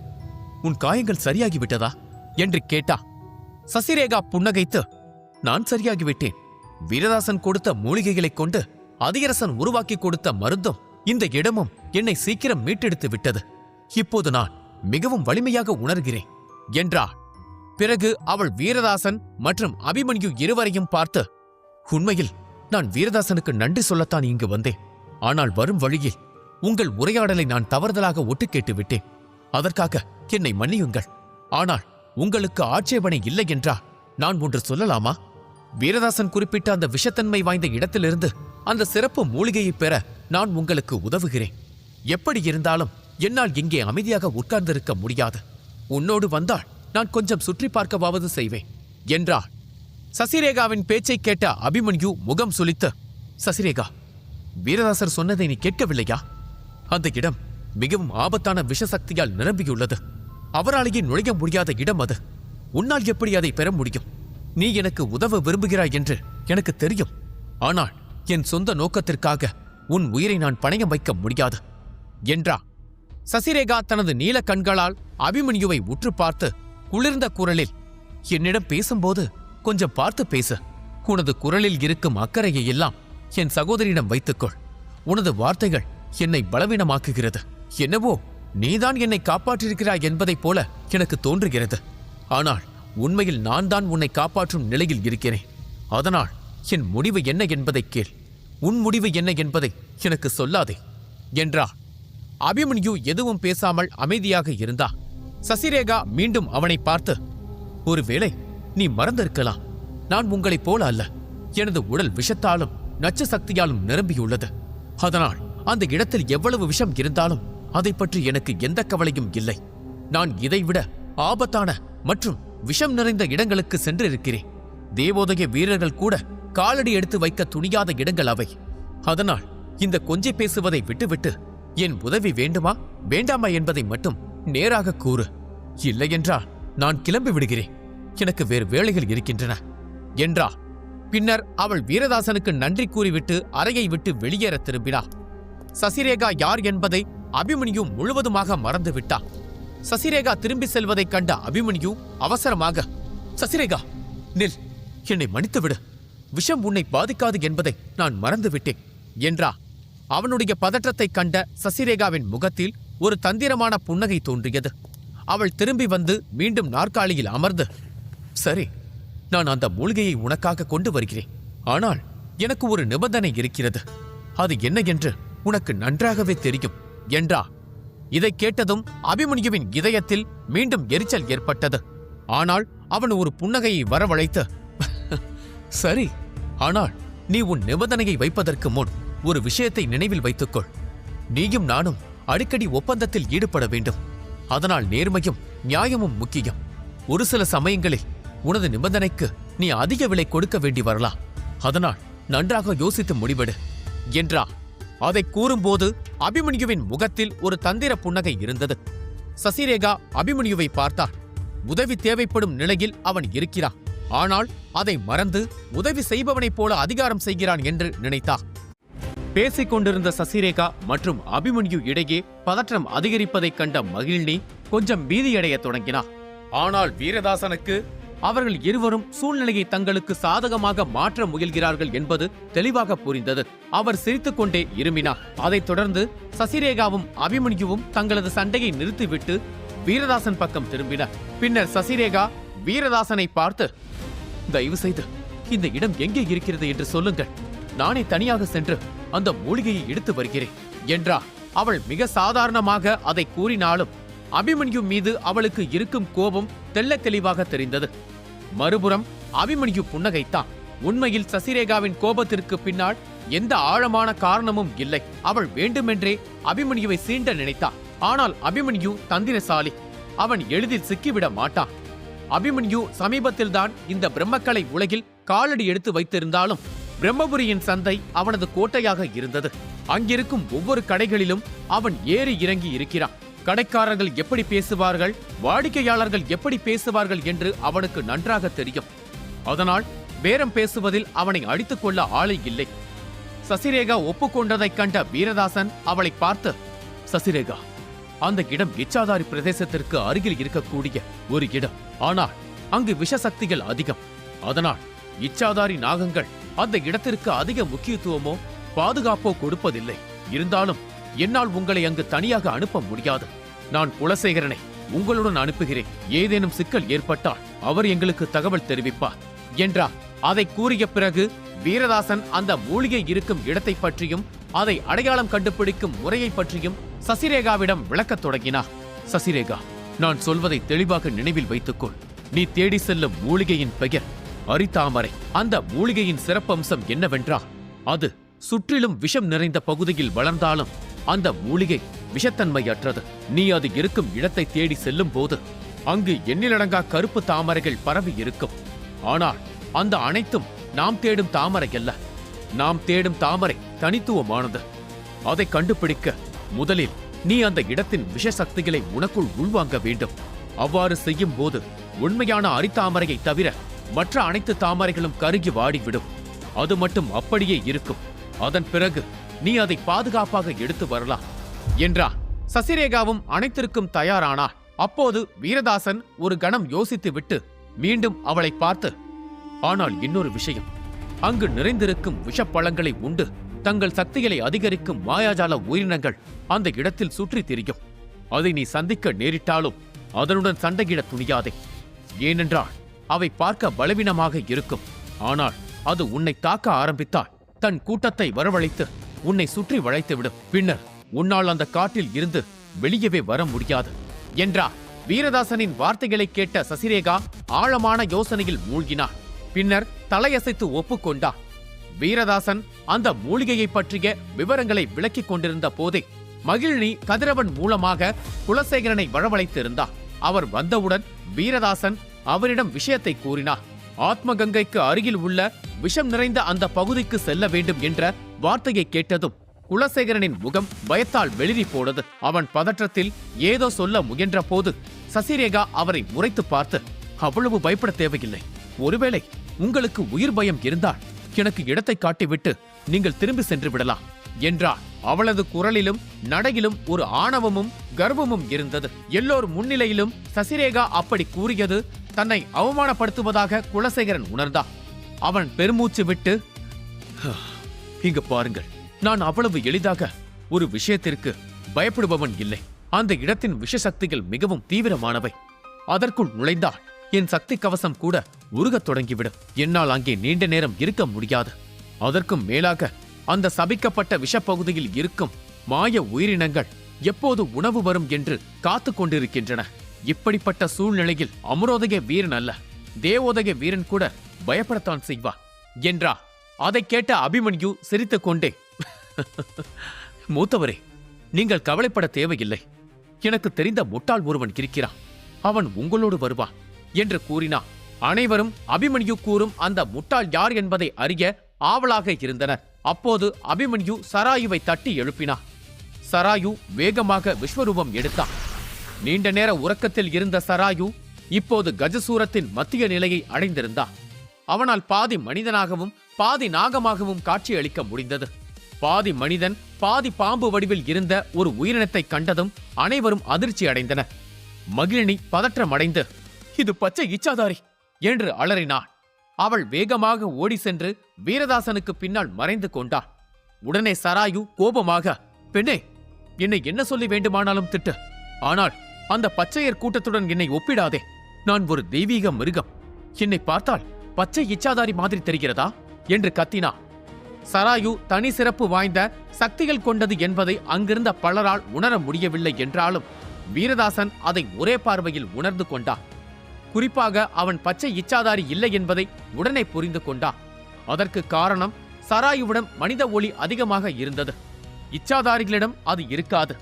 உன் காயங்கள் சரியாகிவிட்டதா என்று கேட்டா. சசிரேகா புன்னகைத்து, நான் சரியாகிவிட்டேன். வீரதாசன் கொடுத்த மூலிகைகளைக் கொண்டு அதிகரசன் உருவாக்கி கொடுத்த மருந்தும் இந்த இடமும் என்னை சீக்கிரம் மீட்டெடுத்து விட்டது. இப்போது நான் மிகவும் வலிமையாக உணர்கிறேன் என்றாள். பிறகு அவள் வீரதாசன் மற்றும் அபிமன்யு இருவரையும் பார்த்து, உண்மையில் நான் வீரதாசனுக்கு நன்றி சொல்லத்தான் இங்கு வந்தேன். ஆனால் வரும் வழியில் உங்கள் உரையாடலை நான் தவறுதலாக ஒட்டு கேட்டு விட்டேன். அதற்காக என்னை மன்னியுங்கள். ஆனால் உங்களுக்கு ஆட்சேபனை இல்லை என்றால் நான் ஒன்று சொல்லலாமா? வீரதாசன் குறிப்பிட்ட அந்த விஷத்தன்மை வாய்ந்த இடத்திலிருந்து அந்த சிறப்பு மூலிகையை பெற நான் உங்களுக்கு உதவுகிறேன். எப்படி இருந்தாலும் என்னால் இங்கே அமைதியாக உட்கார்ந்திருக்க முடியாது. உன்னோடு வந்தால் நான் கொஞ்சம் சுற்றி பார்க்கவாவது செய்வேன் என்றாள். சசிரேகாவின் பேச்சை கேட்ட அபிமன்யு முகம் சுளித்து, சசிரேகா, வீரதாசர் சொன்னதை நீ கேட்கவில்லையா? அந்த இடம் மிகவும் ஆபத்தான விஷசக்தியால் நிரம்பியுள்ளது. அவராலேயே நுழைய முடியாத இடம் அது. உன்னால் எப்படி அதை பெற முடியும்? நீ எனக்கு உதவ விரும்புகிறாய் என்று எனக்கு தெரியும். ஆனால் என் சொந்த நோக்கத்திற்காக உன் உயிரை நான் பணயம் வைக்க முடியாது என்றா. சசிரேகா தனது நீல கண்களால் அபிமன்யுவை உற்று பார்த்து குளிர்ந்த குரலில், என்னிடம் பேசும்போது கொஞ்சம் பார்த்து பேசு. உனது குரலில் இருக்கும் அக்கறையை எல்லாம் என் சகோதரியிடம் வைத்துக்கொள். உனது வார்த்தைகள் என்னை பலவீனமாக்குகிறது. என்னவோ நீதான் என்னை காப்பாற்றியிருக்கிறாய் என்பதைப் போல எனக்கு தோன்றுகிறது. ஆனால் உண்மையில் நான் தான் உன்னை காப்பாற்றும் நிலையில் இருக்கிறேன். அதனால் என் முடிவு என்ன என்பதை கேள். உன் முடிவு என்ன என்பதை எனக்கு சொல்லாதே என்றா. அபிமன்யு எதுவும் பேசாமல் அமைதியாக இருந்தா. சசிரேகா மீண்டும் அவனை பார்த்து, ஒருவேளை நீ மறந்திருக்கலாம். நான் உங்களைப் போல அல்ல. எனது உடல் விஷத்தாலும் நச்சு சக்தியாலும் நிரம்பியுள்ளது. அதனால் அந்த இடத்தில் எவ்வளவு விஷம் இருந்தாலும் அதை பற்றி எனக்கு எந்த கவலையும் இல்லை. நான் இதைவிட ஆபத்தான மற்றும் விஷம் நிறைந்த இடங்களுக்கு சென்றிருக்கிறேன். தேவோதய வீரர்கள் கூட காலடி எடுத்து வைக்க துணியாத இடங்கள் அவை. அதனால் இந்த கொஞ்சி பேசுவதை விட்டுவிட்டு என் உதவி வேண்டுமா வேண்டாமா என்பதை மட்டும் நேராக கூறு. இல்லையென்றால் நான் கிளம்பி விடுகிறேன். எனக்கு வேறு வேலைகள் இருக்கின்றன என்றா. பின்னர் அவள் வீரதாசனுக்கு நன்றி கூறிவிட்டு அறையை விட்டு வெளியேற திரும்பினாள். சசிரேகா யார் என்பதை அபிமன்யு முழுவதுமாக மறந்துவிட்டாள். சசிரேகா திரும்பி செல்வதைக் கண்ட அபிமன்யு அவசரமாக, சசிரேகா நில், என்னை மன்னித்துவிடு, விஷம் உன்னை பாதிக்காது என்பதை நான் மறந்துவிட்டேன் என்றா. அவனுடைய பதற்றத்தைக் கண்ட சசிரேகாவின் முகத்தில் ஒரு தந்திரமான புன்னகை தோன்றியது. அவள் திரும்பி வந்து மீண்டும் நாற்காலியில் அமர்ந்து, சரி, நான் அந்த மூலிகையை உனக்காக கொண்டு வருகிறேன். ஆனால் எனக்கு ஒரு நிபந்தனை இருக்கிறது. அது என்ன என்று உனக்கு நன்றாகவே தெரியும் என்றா. இதைக் கேட்டதும் அபிமன்யுவின் இதயத்தில் மீண்டும் எரிச்சல் ஏற்பட்டது. ஆனால் அவன் ஒரு புன்னகையை வரவழைத்து, சரி, ஆனால் நீ உன் நிபந்தனையை வைப்பதற்கு முன் ஒரு விஷயத்தை நினைவில் வைத்துக்கொள். நீயும் நானும் அடிக்கடி ஒப்பந்தத்தில் ஈடுபட வேண்டும். அதனால் நேர்மையும் நியாயமும் முக்கியம். ஒரு சில சமயங்களில் உனது நிபந்தனைக்கு நீ அதிக விலை கொடுக்க வேண்டி வரலாம். அதனால் நன்றாக யோசித்து முடிவெடு என்றா. அதை கூறும்போது அபிமன்யுவின் முகத்தில் ஒரு தந்திர புன்னகை இருந்தது. சசிரேகா அபிமன்யுவை பார்த்தாள். உதவி தேவைப்படும் நிலையில் அவன் இருக்கிறான். ஆனால் அதை மறந்து உதவி செய்பவனைப் போல அதிகாரம் செய்கிறான் என்று நினைத்தார். பேசிக் கொண்டிருந்த சசிரேகா மற்றும் அபிமன்யு இடையே பதற்றம் அதிகரிப்பதைக் கண்ட மகிழ்நி கொஞ்சம் பீதியடையத் தொடங்கினார். ஆனால் வீரதாசனுக்கு அவர்கள் இருவரும் சூழ்நிலையை தங்களுக்கு சாதகமாக மாற்ற முயல்கிறார்கள் என்பது தெளிவாக புரிந்தது. அவர் சிரித்துக்கொண்டே இருமினார். அதைத் தொடர்ந்து சசிரேகாவும் அபிமன்யுவும் தங்களது சண்டையை நிறுத்திவிட்டு வீரதாசன் பக்கம் திரும்பினர். பின்னர் சசிரேகா வீரதாசனை பார்த்து, தயவு செய்து இந்த இடம் எங்கே இருக்கிறது என்று சொல்லுங்கள். நானே தனியாக சென்று அந்த மூலிகையை எடுத்து வருகிறேன் என்றா. அவள் மிக சாதாரணமாக அதை கூறினாலும் அபிமன்யு மீது அவளுக்கு இருக்கும் கோபம் தெள்ளத் தெளிவாக தெரிந்தது. மறுபுறம் அபிமன்யு புன்னகைத்தான். உண்மையில் சசிரேகாவின் கோபத்திற்கு பின்னால் எந்த ஆழமான காரணமும் இல்லை. அவள் வேண்டுமென்றே அபிமன்யுவை சீண்ட நினைத்தாள். ஆனால் அபிமன்யு தந்திரசாலி. அவன் எளிதில் சிக்கிவிட மாட்டான். அபிமன்யு சமீபத்தில்தான் இந்த பிரம்மக்கலை உலகில் காலடி எடுத்து வைத்திருந்தாலும் பிரம்மபுரியின் சந்தை அவனது கோட்டையாக இருந்தது. அங்கிருக்கும் ஒவ்வொரு கடைகளிலும் அவன் ஏறி இறங்கி இருக்கிறான். கடைக்காரர்கள் எப்படி பேசுவார்கள், வாடிக்கையாளர்கள் எப்படி பேசுவார்கள் என்று அவனுக்கு நன்றாக தெரியும். அதனால் பேரம் பேசுவதில் அவனை அடித்துக் கொள்ள ஆளே இல்லை. சசிரேகா ஒப்புக்கொண்டதைக் கண்ட வீரதாசன் அவளை பார்த்து, சசிரேகா, அந்த இடம் இச்சாதாரி பிரதேசத்திற்கு அருகில் இருக்கக்கூடிய ஒரு இடம். ஆனால் அங்கு விஷசக்திகள் அதிகம். அதனால் இச்சாதாரி நாகங்கள் அந்த இடத்திற்கு அதிக முக்கியத்துவமோ பாதுகாப்போ கொடுப்பதில்லை. இருந்தாலும் என்னால் உங்களை அங்கு தனியாக அனுப்ப முடியாது. நான் குலசேகரனை உங்களுடன் அனுப்புகிறேன். ஏதேனும் சிக்கல் ஏற்பட்டால் அவர் எங்களுக்கு தகவல் தெரிவிப்பார் என்றார். அதை கூறிய பிறகு வீரதாசன் அந்த மூலிகை இருக்கும் இடத்தை பற்றியும் அதை அடையாளம் கண்டுபிடிக்கும் முறையை பற்றியும் சசிரேகாவிடம் விளக்கத் தொடங்கினார். சசிரேகா, நான் சொல்வதை தெளிவாக நினைவில் வைத்துக்கொள். நீ தேடி செல்லும் மூலிகையின் பெயர் அரிதாமரை. அந்த மூலிகையின் சிறப்பம்சம் என்னவென்றால், அது சுற்றிலும் விஷம் நிறைந்த பகுதியில் வளர்ந்தாலும் அந்த மூலிகை விஷத்தன்மையற்றது. நீ அது இருக்கும் இடத்தை தேடி செல்லும் போது அங்கு எண்ணிலடங்கா கருப்பு தாமரைகள் பரவி இருக்கும். ஆனால் அந்த அனைத்தும் நாம் தேடும் தாமரை அல்ல. நாம் தேடும் தாமரை தனித்துவமானது. அதை கண்டுபிடிக்க முதலில் நீ அந்த இடத்தின் விஷசக்திகளை உனக்குள் உள்வாங்க வேண்டும். அவ்வாறு செய்யும் போது உண்மையான அரிதாமரையை தவிர மற்ற அனைத்து தாமரைகளும் கருகி வாடிவிடும். அது மட்டும் அப்படியே இருக்கும். அதன் பிறகு நீ அதை பாதுகாப்பாக எடுத்து வரலாம் என்றார். சசிரேகாவும் அனைத்திற்கும் தயாரானார். அப்போது வீரதாசன் ஒரு கணம் யோசித்துவிட்டு மீண்டும் அவளை பார்த்து, ஆனால் இன்னொரு விஷயம், அங்கு நிறைந்திருக்கும் விஷப்பழங்களை உண்டு தங்கள் சக்திகளை அதிகரிக்கும் மாயாஜால உயிரினங்கள் அந்த இடத்தில் சுற்றி திரியும். அதை நீ சந்திக்க நேரிட்டாலும் அதனுடன் சண்டையிட துணியாதே. ஏனென்றால் அவை பார்க்க பலவீனமாக இருக்கும். ஆனால் அது உன்னை தாக்க ஆரம்பித்தால் தன் கூட்டத்தை வரவழைத்து உன்னை சுற்றி வளைத்துவிடும். பின்னர் உன்னால் அந்த காட்டில் இருந்து வெளியவே வர முடியாது என்றார். வீரதாசனின் வார்த்தைகளை கேட்ட சசிரேகா ஆழமான யோசனையில் மூழ்கினார். பின்னர் தலையசைத்து ஒப்புக்கொண்டார். வீரதாசன் அந்த மூலிகையை பற்றிய விவரங்களை விளக்கிக் கொண்டிருந்த போதே மகிழ்நி கதிரவன் மூலமாக குலசேகரனை வரவழைத்திருந்தார். அவர் வந்தவுடன் வீரதாசன் அவரிடம் விஷயத்தை கூறினார். ஆத்மகங்கைக்கு அருகில் உள்ள விஷம் நிறைந்த அந்த பகுதிக்கு செல்ல வேண்டும் என்ற வார்த்தையை கேட்டதும் குலசேகரனின் முகம் பயத்தால் வெளிரி போனது. அவன் பதற்றத்தில் ஏதோ சொல்ல முயன்ற போது சசிரேகா அவரை முறைத்து பார்த்து, அவ்வளவு பயப்பட தேவையில்லை. ஒருவேளை உங்களுக்கு உயிர் பயம் இருந்தால் எனக்கு இடத்தை காட்டிவிட்டு நீங்கள் திரும்பி சென்று விடலாம் என்றார். அவளது குரலிலும் நடையிலும் ஒரு ஆணவமும் கர்வமும் இருந்தது. எல்லோர் முன்னிலையிலும் சசிரேகா அப்படி கூறியது தன்னை அவமானப்படுத்துவதாக குலசேகரன் உணர்ந்தான். அவன் பெருமூச்சு விட்டு, இங்க பாருங்கள், நான் அவ்வளவு எளிதாக ஒரு விஷயத்திற்கு பயப்படுபவன் இல்லை. அந்த இடத்தின் விஷசக்திகள் மிகவும் தீவிரமானவை. அதற்குள் நுழைந்தால் என் சக்தி கவசம் கூட உருகத் தொடங்கிவிடும். என்னால் அங்கே நீண்ட நேரம் இருக்க முடியாது. அதற்கும் மேலாக அந்த சபிக்கப்பட்ட விஷப்பகுதியில் இருக்கும் மாய உயிரினங்கள் எப்போது உணவு வரும் என்று காத்து கொண்டிருக்கின்றன. இப்படிப்பட்ட சூழ்நிலையில் அமரோதய வீரன் அல்ல, தேவோதய வீரன் கூட பயப்படத்தான் செய்வார் என்றார். அதை கேட்ட அபிமன்யு சிரித்துக் கொண்டே, மூத்தவரே, நீங்கள் கவலைப்பட தேவையில்லை. எனக்கு தெரிந்த முட்டாள் ஒருவன் இருக்கிறான். அவன் உங்களோடு வருவான் என்று கூறினான். அனைவரும் அபிமன்யு கூறும் அந்த முட்டாள் யார் என்பதை அறிய ஆவலாக இருந்தனர். அப்போது அபிமன்யு சராயுவை தட்டி எழுப்பினார். சராயு வேகமாக விஸ்வரூபம் எடுத்தான். நீண்ட நேர உறக்கத்தில் இருந்த சராயு இப்போது கஜசூரத்தின் மத்திய நிலையை அடைந்திருந்தான். அவனால் பாதி மனிதனாகவும் பாதி நாகமாகவும் காட்சியளிக்க முடிந்தது. பாதி மனிதன் பாதி பாம்பு வடிவில் இருந்த ஒரு உயிரினத்தை கண்டதும் அனைவரும் அதிர்ச்சி அடைந்தனர். மகிழினி பதற்றமடைந்து, இது பச்சை இச்சாதாரி என்று அலறினாள். அவள் வேகமாக ஓடி சென்று வீரதாசனுக்கு பின்னால் மறைந்து கொண்டாள். உடனே சராயு கோபமாக, பெண்ணே, என்னை என்ன சொல்லி வேண்டுமானாலும் திட்டு, ஆனால் அந்த பச்சையர் கூட்டத்துடன் என்னை ஒப்பிடாதே. நான் ஒரு தெய்வீக மிருகம். என்னை பார்த்தால் பச்சை இச்சாதாரி மாதிரி தெரிகிறதா என்று கத்தினான். சராயு தனி சிறப்பு வாய்ந்த சக்திகள் கொண்டது என்பதை அங்கிருந்த பலரால் உணர முடியவில்லை என்றாலும் வீரதாசன் அதை ஒரே பார்வையில் உணர்ந்து கொண்டான். குறிப்பாக அவன் பச்சை இச்சாதாரி இல்லை என்பதை உடனே புரிந்து கொண்டான். அதற்கு காரணம் சராயுவிடம் மனித ஒளி அதிகமாக இருந்தது. இச்சாதாரிகளிடம் அது இருக்காது.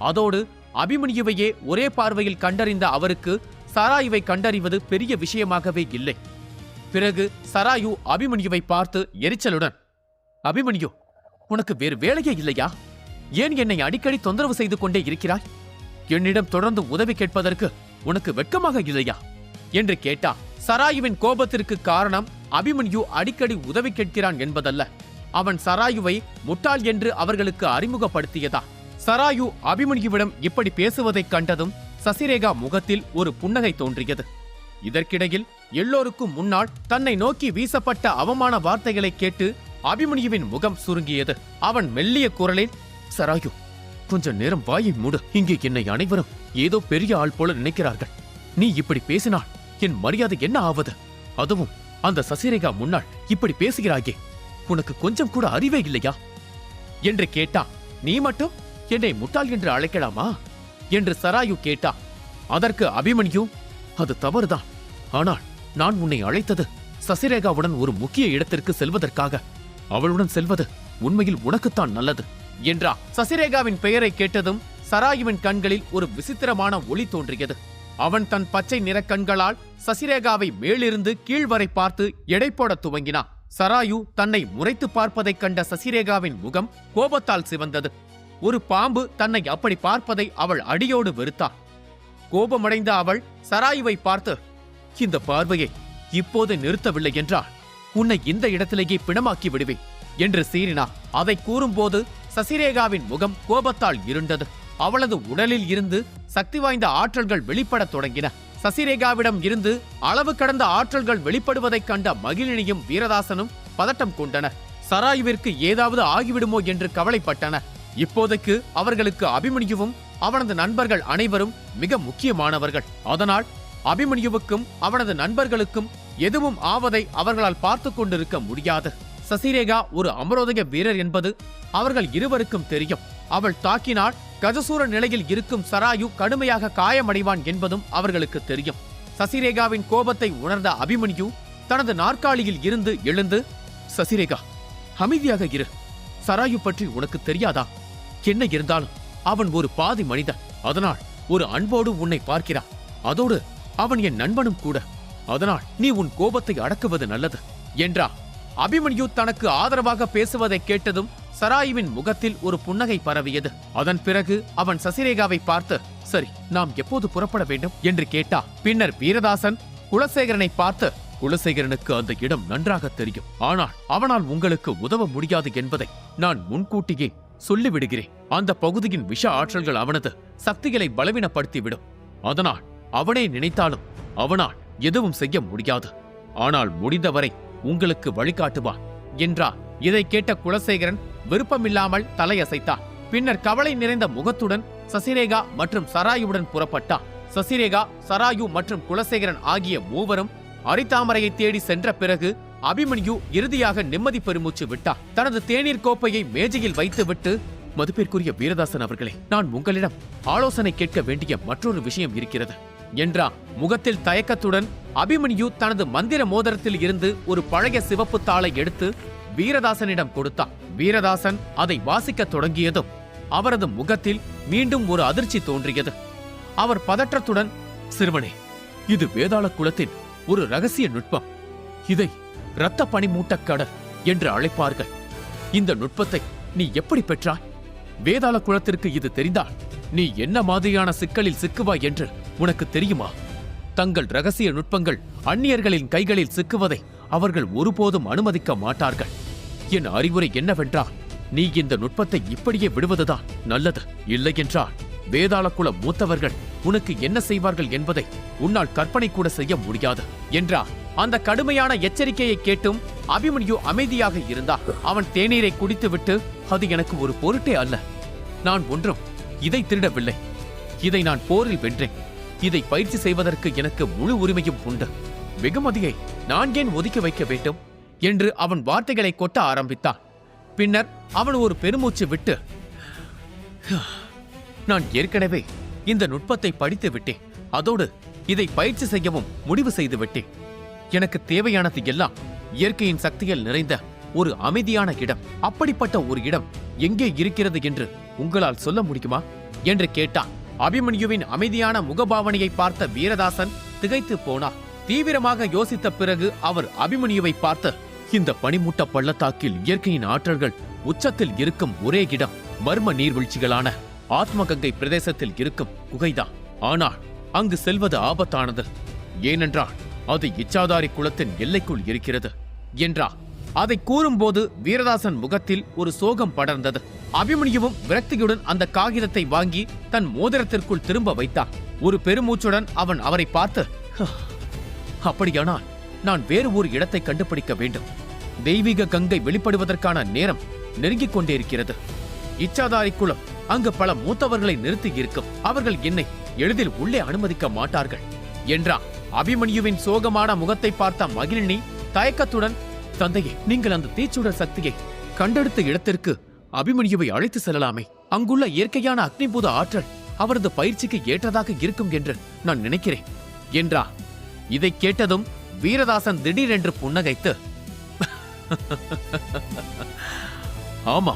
அதோடு அபிமன்யுவையே ஒரே பார்வையில் கண்டறிந்த அவருக்கு சராயுவை கண்டறிவது பெரிய விஷயமாகவே இல்லை. பிறகு சராயு அபிமன்யுவை பார்த்து எரிச்சலுடன், அபிமன்யு, உனக்கு வேறு வேலையே இல்லையா? ஏன் என்னை அடிக்கடி தொந்தரவு செய்து கொண்டே இருக்கிறாய்? என்னிடம் தொடர்ந்து உதவி கேட்பதற்கு உனக்கு வெட்கமாக இல்லையா என்று கேட்டான். சராயுவின் கோபத்திற்கு காரணம் அபிமன்யு அடிக்கடி உதவி கேட்கிறான் என்பதல்ல, அவன் சராயுவை முட்டாள் என்று அவர்களுக்கு அறிமுகப்படுத்தியதா. சராயு அபிமன்யுவிடம் இப்படி பேசுவதைக் கண்டதும் சசிரேகா முகத்தில் ஒரு புன்னகை தோன்றியது. இதற்கிடையில் எல்லோருக்கும் முன்னால் தன்னை நோக்கி வீசப்பட்ட அவமான வார்த்தைகளை கேட்டு அபிமன்யுவின் முகம் சுருங்கியது. அவன் மெல்லிய குரலில், சராயு, கொஞ்ச நேரம் வாயை மூடு. இங்கே என்னை அனைவரும் ஏதோ பெரிய ஆள் போல நினைக்கிறார்கள். நீ இப்படி பேசினால் என் மரியாதை என்ன ஆவது? அதுவும் அந்த சசிரேகா முன்னால் இப்படி பேசுகிறாயே, உனக்கு கொஞ்சம் கூட அறிவே இல்லையா என்று கேட்டான். நீ மட்டும் என்னை முட்டாள் என்று அழைக்கலாமா என்று சராயு கேட்டா. அதற்கு அபிமன்யு, அது தவறுதான். ஆனால் நான் உன்னை அழைத்தது சசிரேகாவுடன் ஒரு முக்கிய இடத்திற்கு செல்வதற்காக. அவளுடன் செல்வது உண்மையில் உனக்குத்தான் நல்லது என்றா. சசிரேகாவின் பெயரை கேட்டதும் சராயுவின் கண்களில் ஒரு விசித்திரமான ஒளி தோன்றியது. அவன் தன் பச்சை நிற கண்களால் சசிரேகாவை மேலிருந்து கீழ் வரை பார்த்து எடை போட துவங்கினான். சராயு தன்னை முறைத்து பார்ப்பதைக் கண்ட சசிரேகாவின் முகம் கோபத்தால் சிவந்தது. ஒரு பாம்பு தன்னை அப்படி பார்ப்பதை அவள் அடியோடு வெறுத்தாள். கோபமடைந்த அவள் சராயுவை பார்த்து, இந்த பார்வையை இப்போது நிறுத்தவில்லை என்றால் உன்னை இந்த இடத்திலேயே பிணமாக்கி விடுவேன் என்று சீறினார். அதை கூறும்போது சசிரேகாவின் முகம் கோபத்தால் இருண்டது. அவளது உடலில் இருந்து சக்தி வாய்ந்த ஆற்றல்கள் வெளிப்படத் தொடங்கின. சசிரேகாவிடம் இருந்து அளவு கடந்த ஆற்றல்கள் வெளிப்படுவதைக் கண்ட மகிழினியும் வீரதாசனும் பதட்டம் கொண்டனர். சராயுவிற்கு ஏதாவது ஆகிவிடுமோ என்று கவலைப்பட்டனர். இப்போதைக்கு அவர்களுக்கு அபிமன்யுவும் அவனது நண்பர்கள் அனைவரும் மிக முக்கியமானவர்கள். அதனால் அபிமன்யுவுக்கும் அவனது நண்பர்களுக்கும் எதுவும் ஆவதை அவர்களால் பார்த்து கொண்டிருக்க முடியாது. சசிரேகா ஒரு அமரோதய வீரர் என்பது அவர்கள் இருவருக்கும் தெரியும். அவள் தாக்கினால் கஜசூர நிலையில் இருக்கும் சராயு கடுமையாக காயமடைவான் என்பதும் அவர்களுக்கு தெரியும். சசிரேகாவின் கோபத்தை உணர்ந்த அபிமன்யு தனது நாற்காலியில் இருந்து எழுந்து, சசிரேகா, அமைதியாக இரு. சராயு பற்றி உனக்கு தெரியாதா? என்ன இருந்தாலும் அவன் ஒரு பாதி மனிதன். அதனால் ஒரு அன்போடு உன்னை பார்க்கிறான். அதோடு அவன் என் நண்பனும் கூட. அதனால் நீ உன் கோபத்தை அடக்குவது நல்லது என்றா. அபிமன்யு தனக்கு ஆதரவாக பேசுவதை கேட்டதும் சராயுவின் முகத்தில் ஒரு புன்னகை பரவியது. அதன் பிறகு அவன் சசிரேகாவை பார்த்து, சரி, நாம் எப்போது புறப்பட வேண்டும் என்று கேட்டா. பின்னர் வீரதாசன் குலசேகரனை பார்த்து, குலசேகரனுக்கு அந்த இடம் நன்றாக தெரியும். ஆனால் அவனால் உங்களுக்கு உதவ முடியாது என்பதை நான் முன்கூட்டியே சொல்லிவிடுகிறேன். அந்த பகுதியின் விஷ ஆற்றல்கள் அவனது சக்திகளை பலவீனப்படுத்திவிடும். அதனால் அவனே நினைத்தாலும் அவனால் எதுவும் செய்ய முடியாது. ஆனால் முடிந்தவரை உங்களுக்கு வழிகாட்டுவான் என்றார். இதை கேட்ட குலசேகரன் விருப்பமில்லாமல் தலையசைத்தார். பின்னர் கவலை நிறைந்த முகத்துடன் சசிரேகா மற்றும் சராயுடன் புறப்பட்டார். சசிரேகா, சராயு மற்றும் குலசேகரன் ஆகிய மூவரும் அரிதாமரையை தேடி சென்ற பிறகு அபிமன்யு இறுதியாக நிம்மதி பெருமூச்சு விட்டார். தனது தேநீர் கோப்பையை மேஜையில் வைத்துவிட்டு, மதிப்பிற்குரிய வீரதாசன் அவர்களே, நான் உங்களிடம் ஆலோசனை கேட்க வேண்டிய மற்றொரு விஷயம் இருக்கிறது என்றார். முகத்தில் தயக்கத்துடன் அபிமன்யு தனது மந்திர மோதிரத்தில் இருந்து ஒரு பழைய சிவப்பு தாளை எடுத்து வீரதாசனிடம் கொடுத்தார். வீரதாசன் அதை வாசிக்கத் தொடங்கியதும் அவரது முகத்தில் மீண்டும் ஒரு அதிர்ச்சி தோன்றியது. அவர் பதற்றத்துடன், சிறுவனே, இது வேதாள குலத்தின் ஒரு ரகசிய நுட்பம். இதை இரத்த பனிமூட்டக் கடல் என்று அழைப்பார்கள். இந்த நுட்பத்தை நீ எப்படி பெற்றாய்? வேதாள குலத்திற்கு இது தெரிந்தால் நீ என்ன மாதிரியான சிக்கலில் சிக்குவாய் என்று உனக்கு தெரியுமா? தங்கள் ரகசிய நுட்பங்கள் அந்நியர்களின் கைகளில் சிக்குவதை அவர்கள் ஒருபோதும் அனுமதிக்க மாட்டார்கள். என் அறிவுரை என்னவென்றால், நீ இந்த நுட்பத்தை இப்படியே விடுவதுதான் நல்லது. இல்லையென்றால் வேதாள குல மூத்தவர்கள் உனக்கு என்ன செய்வார்கள் என்பதை உன்னால் கற்பனை கூட செய்ய முடியாது என்றார். அந்த கடுமையான எச்சரிக்கையை கேட்டும் அபிமன்யு அமைதியாக இருந்தார். அவன் தேநீரை குடித்துவிட்டு, அது எனக்கு ஒரு பொருட்டே அல்ல. நான் ஒன்றும் இதை திருடவில்லை. இதை நான் போரில் வென்றேன். இதை பயிற்சி செய்வதற்கு எனக்கு முழு உரிமையும் உண்டு. வெகுமதியை நான் ஏன் ஒதுக்கி வைக்க வேண்டும் என்று அவன் வார்த்தைகளை கொட்ட ஆரம்பித்தான். பின்னர் அவன் ஒரு பெருமூச்சு விட்டு, நான் ஏற்கனவே இந்த நுட்பத்தை படித்து விட்டேன். அதோடு இதை பயிற்சி செய்யவும் முடிவு செய்து விட்டேன். எனக்கு தேவையானது எல்லாம் இயற்கையின் சக்தியில் நிறைந்த ஒரு அமைதியான இடம். அப்படிப்பட்ட ஒரு இடம் எங்கே இருக்கிறது என்று உங்களால் சொல்ல முடியுமா என்று கேட்டான். அபிமன்யுவின் அமைதியான முகபாவனையை பார்த்த வீரதாசன் திகைத்து போனார். தீவிரமாக யோசித்த பிறகு அவர் அபிமன்யுவை பார்த்து, இந்த பனிமூட்ட பள்ளத்தாக்கில் இயற்கையின் ஆற்றல்கள் உச்சத்தில் இருக்கும் ஒரே இடம் மர்ம நீர்வீழ்ச்சிகளான ஆத்மகங்கை பிரதேசத்தில் இருக்கும் குகைதான். ஆனால் அங்கு செல்வது ஆபத்தானது. ஏனென்றால் அது இச்சாதாரி குலத்தின் எல்லைக்குள் இருக்கிறது என்றார். அதை கூறும்போது வீரதாசன் முகத்தில் ஒரு சோகம் படர்ந்தது. அபிமன்யுவும் விரக்தியுடன் அந்த காகிதத்தை வாங்கி தன் மோதிரத்திற்குள் திரும்ப வைத்தார். ஒரு பெருமூச்சுடன் அவன் அவரை பார்த்து, அப்படியானால் நான் வேறு ஒரு இடத்தை கண்டுபிடிக்க வேண்டும். தெய்வீக கங்கை வெளிப்படுவதற்கான நேரம் நெருங்கிக் கொண்டே இருக்கிறது. இச்சாதாரி குலம் அங்கு பல மூத்தவர்களை நிறுத்தி இருக்கும். அவர்கள் என்னை எளிதில் உள்ளே அனுமதிக்க மாட்டார்கள் என்றார். அபிமன்யுவின் சோகமான முகத்தை பார்த்த மகிழினி தயக்கத்துடன், தந்தையே, நீங்கள் அந்த தீச்சுடர் சக்தியை கண்டெடுத்த இடத்திற்கு அபிமன்யுவை அழைத்து செல்லலாமே. அங்குள்ள இயற்கையான அக்னிபூத ஆற்றல் அவரது பயிற்சிக்கு ஏற்றதாக இருக்கும் என்று நான் நினைக்கிறேன் என்றார். இதை கேட்டதும் வீரதாசன் திடீரென்று புன்னகைத்து, ஆமா,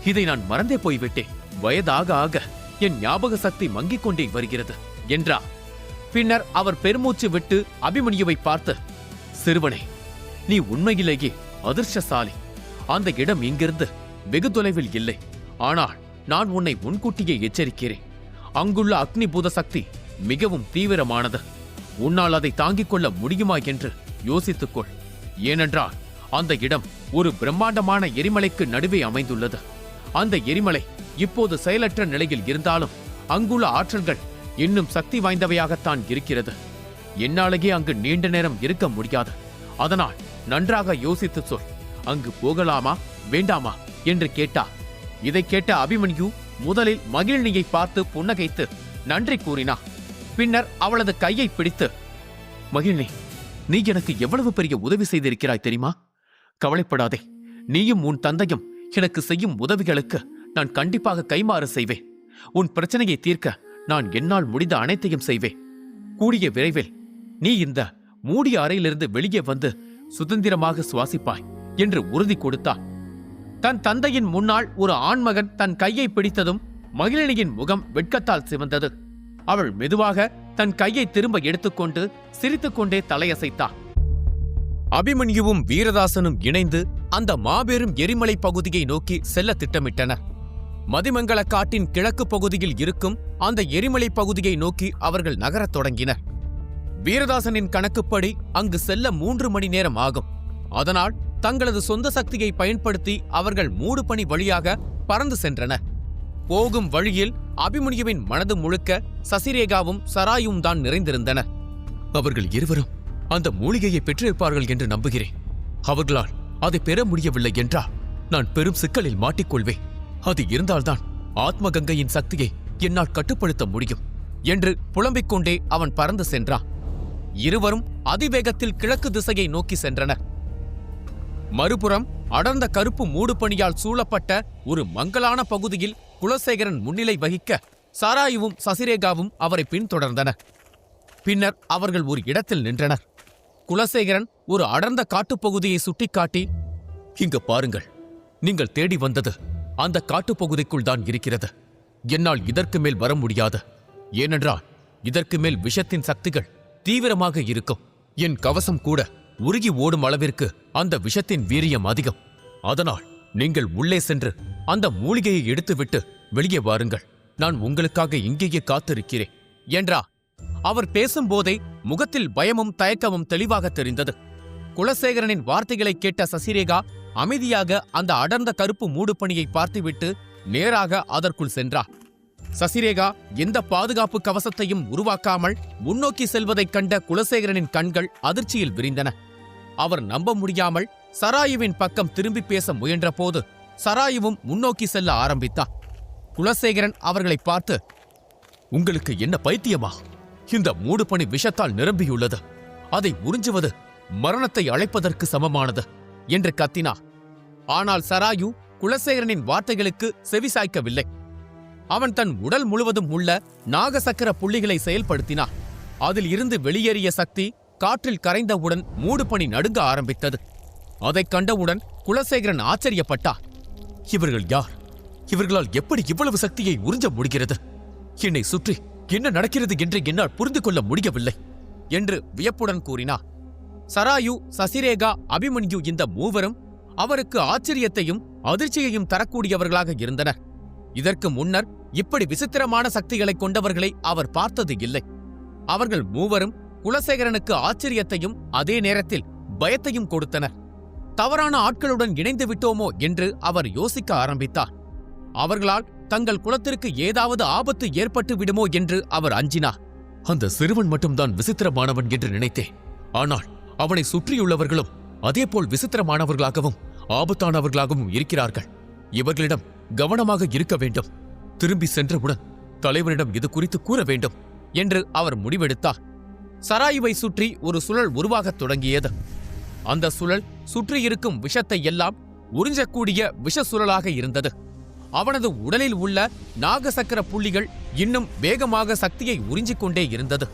இதை நான் மறந்தே போய்விட்டேன். வயதாக ஆக என் ஞாபக சக்தி மங்கிக் கொண்டே வருகிறது என்றார். பின்னர் அவர் பெருமூச்சு விட்டு அபிமன்யுவை பார்த்து, சிறுவனே, நீ உண்மையிலேயே அதிர்ஷ்டசாலி. அந்த இடம் இங்கிருந்து வெகு தொலைவில் இல்லை. ஆனால் நான் உன்னை முன்கூட்டியே எச்சரிக்கிறேன். அங்குள்ள அக்னிபூத சக்தி மிகவும் தீவிரமானது. உன்னால் அதை தாங்கிக் கொள்ள முடியுமா என்று யோசித்துக்கொள். ஏனென்றால் அந்த இடம் ஒரு பிரம்மாண்டமான எரிமலைக்கு நடுவே அமைந்துள்ளது. அந்த எரிமலை இப்போது செயலற்ற நிலையில் இருந்தாலும் அங்குள்ள ஆற்றல்கள் இன்னும் சக்தி வாய்ந்தவையாகத்தான் இருக்கிறது. என்னாலேயே அங்கு நீண்ட நேரம் இருக்க முடியாது. அதனால் நன்றாக யோசித்து சொல். அங்கு போகலாமா வேண்டாமா என்று கேட்டார். இதை கேட்ட அபிமன்யு முதலில் மகிழினியை பார்த்து புன்னகைத்து நன்றி கூறினார். பின்னர் அவளது கையை பிடித்து, மகிழினி, நீ எனக்கு எவ்வளவு பெரிய உதவி செய்திருக்கிறாய் தெரியுமா? கவலைப்படாதே. நீயும் உன் தந்தையும் எனக்கு செய்யும் உதவிகளுக்கு நான் கண்டிப்பாக கைமாறு செய்வேன். உன் பிரச்சனையை தீர்க்க நான் என்னால் முடிந்த அனைத்தையும் செய்வேன். கூடிய விரைவில் நீ இந்த மூடிய அறையிலிருந்து வெளியே வந்து சுதந்திரமாக சுவாசிப்பாய் என்று உறுதி கொடுத்தார். தன் தந்தையின் முன்னால் ஒரு ஆண்மகன் தன் கையை பிடித்ததும் மகிழினியின் முகம் வெட்கத்தால் சிவந்தது. அவள் மெதுவாக தன் கையை திரும்ப எடுத்துக்கொண்டு சிரித்துக்கொண்டே தலையசைத்தாள். அபிமன்யுவும் வீரதாசனும் இணைந்து அந்த மாபெரும் எரிமலை பகுதியை நோக்கி செல்ல திட்டமிட்டனர். மதிமங்கல காட்டின் கிழக்கு பகுதியில் இருக்கும் அந்த எரிமலை பகுதியை நோக்கி அவர்கள் நகரத் தொடங்கினர். வீரதாசனின் கணக்குப்படி அங்கு செல்ல 3 மணி நேரம் ஆகும். அதனால் தங்களது சொந்த சக்தியை பயன்படுத்தி அவர்கள் மூடுபனி வழியாக பறந்து சென்றனர். போகும் வழியில் அபிமன்யுவின் மனது முழுக்க சசிரேகாவும் சராயும் தான் நிறைந்திருந்தனர். அவர்கள் இருவரும் அந்த மூலிகையை பெற்றிருப்பார்கள் என்று நம்புகிறேன். அவர்களால் அதை பெற முடியவில்லை என்றால் நான் பெரும் சிக்கலில் மாட்டிக்கொள்வேன். அது இருந்தால்தான் ஆத்மகங்கையின் சக்தியை என்னால் கட்டுப்படுத்த முடியும் என்று புலம்பிக் கொண்டே அவன் பறந்து சென்றான். இருவரும் அதிவேகத்தில் கிழக்கு திசையை நோக்கி சென்றனர். மறுபுறம் அடர்ந்த கருப்பு மூடுபனியால் சூழப்பட்ட ஒரு மங்கலான பகுதியில் குலசேகரன் முன்னிலை வகிக்க சராயுவும் சசிரேகாவும் அவரை பின்தொடர்ந்தனர். பின்னர் அவர்கள் ஒரு இடத்தில் நின்றனர். குலசேகரன் ஒரு அடர்ந்த காட்டுப்பகுதியை சுட்டிக்காட்டி, இங்கு பாருங்கள், நீங்கள் தேடி வந்தது அந்த காட்டுப்பகுதிக்குள் தான் இருக்கிறது. என்னால் இதற்கு மேல் வர முடியாது. ஏனென்றால் இதற்கு மேல் விஷத்தின் சக்திகள் தீவிரமாக இருக்கும். என் கவசம் கூட உருகி ஓடும் அளவிற்கு அந்த விஷத்தின் வீரியம் அதிகம். அதனால் நீங்கள் உள்ளே சென்று அந்த மூலிகையை எடுத்துவிட்டு வெளியே வாருங்கள். நான் உங்களுக்காக இங்கேயே காத்திருக்கிறேன் என்றார். அவர் பேசும்போதே முகத்தில் பயமும் தயக்கமும் தெளிவாக தெரிந்தது. குலசேகரனின் வார்த்தைகளை கேட்ட சசிரேகா அமைதியாக அந்த அடர்ந்த கருப்பு மூடுபனியை பார்த்துவிட்டு நேராக அதற்குள் சென்றார். சசிரேகா எந்த பாதுகாப்பு கவசத்தையும் உருவாக்காமல் முன்னோக்கி செல்வதைக் கண்ட குலசேகரனின் கண்கள் அதிர்ச்சியில் விரிந்தன. அவர் நம்ப முடியாமல் சராயுவின் பக்கம் திரும்பி பேச முயன்றபோது சராயுவும் முன்னோக்கி செல்ல ஆரம்பித்தார். குலசேகரன் அவர்களை பார்த்து, உங்களுக்கு என்ன பைத்தியமா? இந்த மூடுபனி விஷத்தால் நிரம்பியுள்ளது. அதை உறிஞ்சுவது மரணத்தை அழைப்பதற்கு சமமானது என்று கத்தினார். ஆனால் சராயு குலசேகரனின் வார்த்தைகளுக்கு செவிசாய்க்கவில்லை. அவன் தன் உடல் முழுவதும் உள்ள நாகசக்கர புள்ளிகளை செயல்படுத்தினான். அதில் இருந்து வெளியேறிய சக்தி காற்றில் கரைந்தவுடன் மூடுபனி நடுங்க ஆரம்பித்தது. அதைக் கண்டவுடன் குலசேகரன் ஆச்சரியப்பட்டார். இவர்கள் யார்? இவர்களால் எப்படி இவ்வளவு சக்தியை உறிஞ்ச முடிகிறது? என்னை சுற்றி என்ன நடக்கிறது என்று என்னால் புரிந்து கொள்ள முடியவில்லை என்று வியப்புடன் கூறினார். சராயு, சசிரேகா, அபிமன்யு இந்த மூவரும் அவருக்கு ஆச்சரியத்தையும் அதிர்ச்சியையும் தரக்கூடியவர்களாக இருந்தனர். இதற்கு முன்னர் இப்படி விசித்திரமான சக்திகளை கொண்டவர்களை அவர் பார்த்தது இல்லை. அவர்கள் மூவரும் குலசேகரனுக்கு ஆச்சரியத்தையும் அதே நேரத்தில் பயத்தையும் கொடுத்தனர். தவறான ஆட்களுடன் இணைந்து விட்டோமோ என்று அவர் யோசிக்க ஆரம்பித்தார். அவர்களால் தங்கள் குலத்திற்கு ஏதாவது ஆபத்து ஏற்பட்டு விடுமோ என்று அவர் அஞ்சினார். அந்த சிறுவன் மட்டும்தான் விசித்திரமானவன் என்று நினைத்தேன். ஆனால் அவனை சுற்றியுள்ளவர்களும் அதேபோல் விசித்திரமானவர்களாகவும் ஆபத்தானவர்களாகவும் இருக்கிறார்கள். இவர்களிடம் கவனமாக இருக்க வேண்டும். திரும்பி சென்றவுடன் தலைவரிடம் இது குறித்து கூற வேண்டும் என்று அவர் முடிவெடுத்தார். சராயுவை சுற்றி ஒரு சுழல் உருவாகத் தொடங்கியது. அந்த சுழல் சுற்றியிருக்கும் விஷத்தை எல்லாம் உறிஞ்சக்கூடிய விஷ சுழலாக இருந்தது. அவனது உடலில் உள்ள நாகசக்கர புள்ளிகள் இன்னும் வேகமாக சக்தியை உறிஞ்சிக் கொண்டே இருந்தது.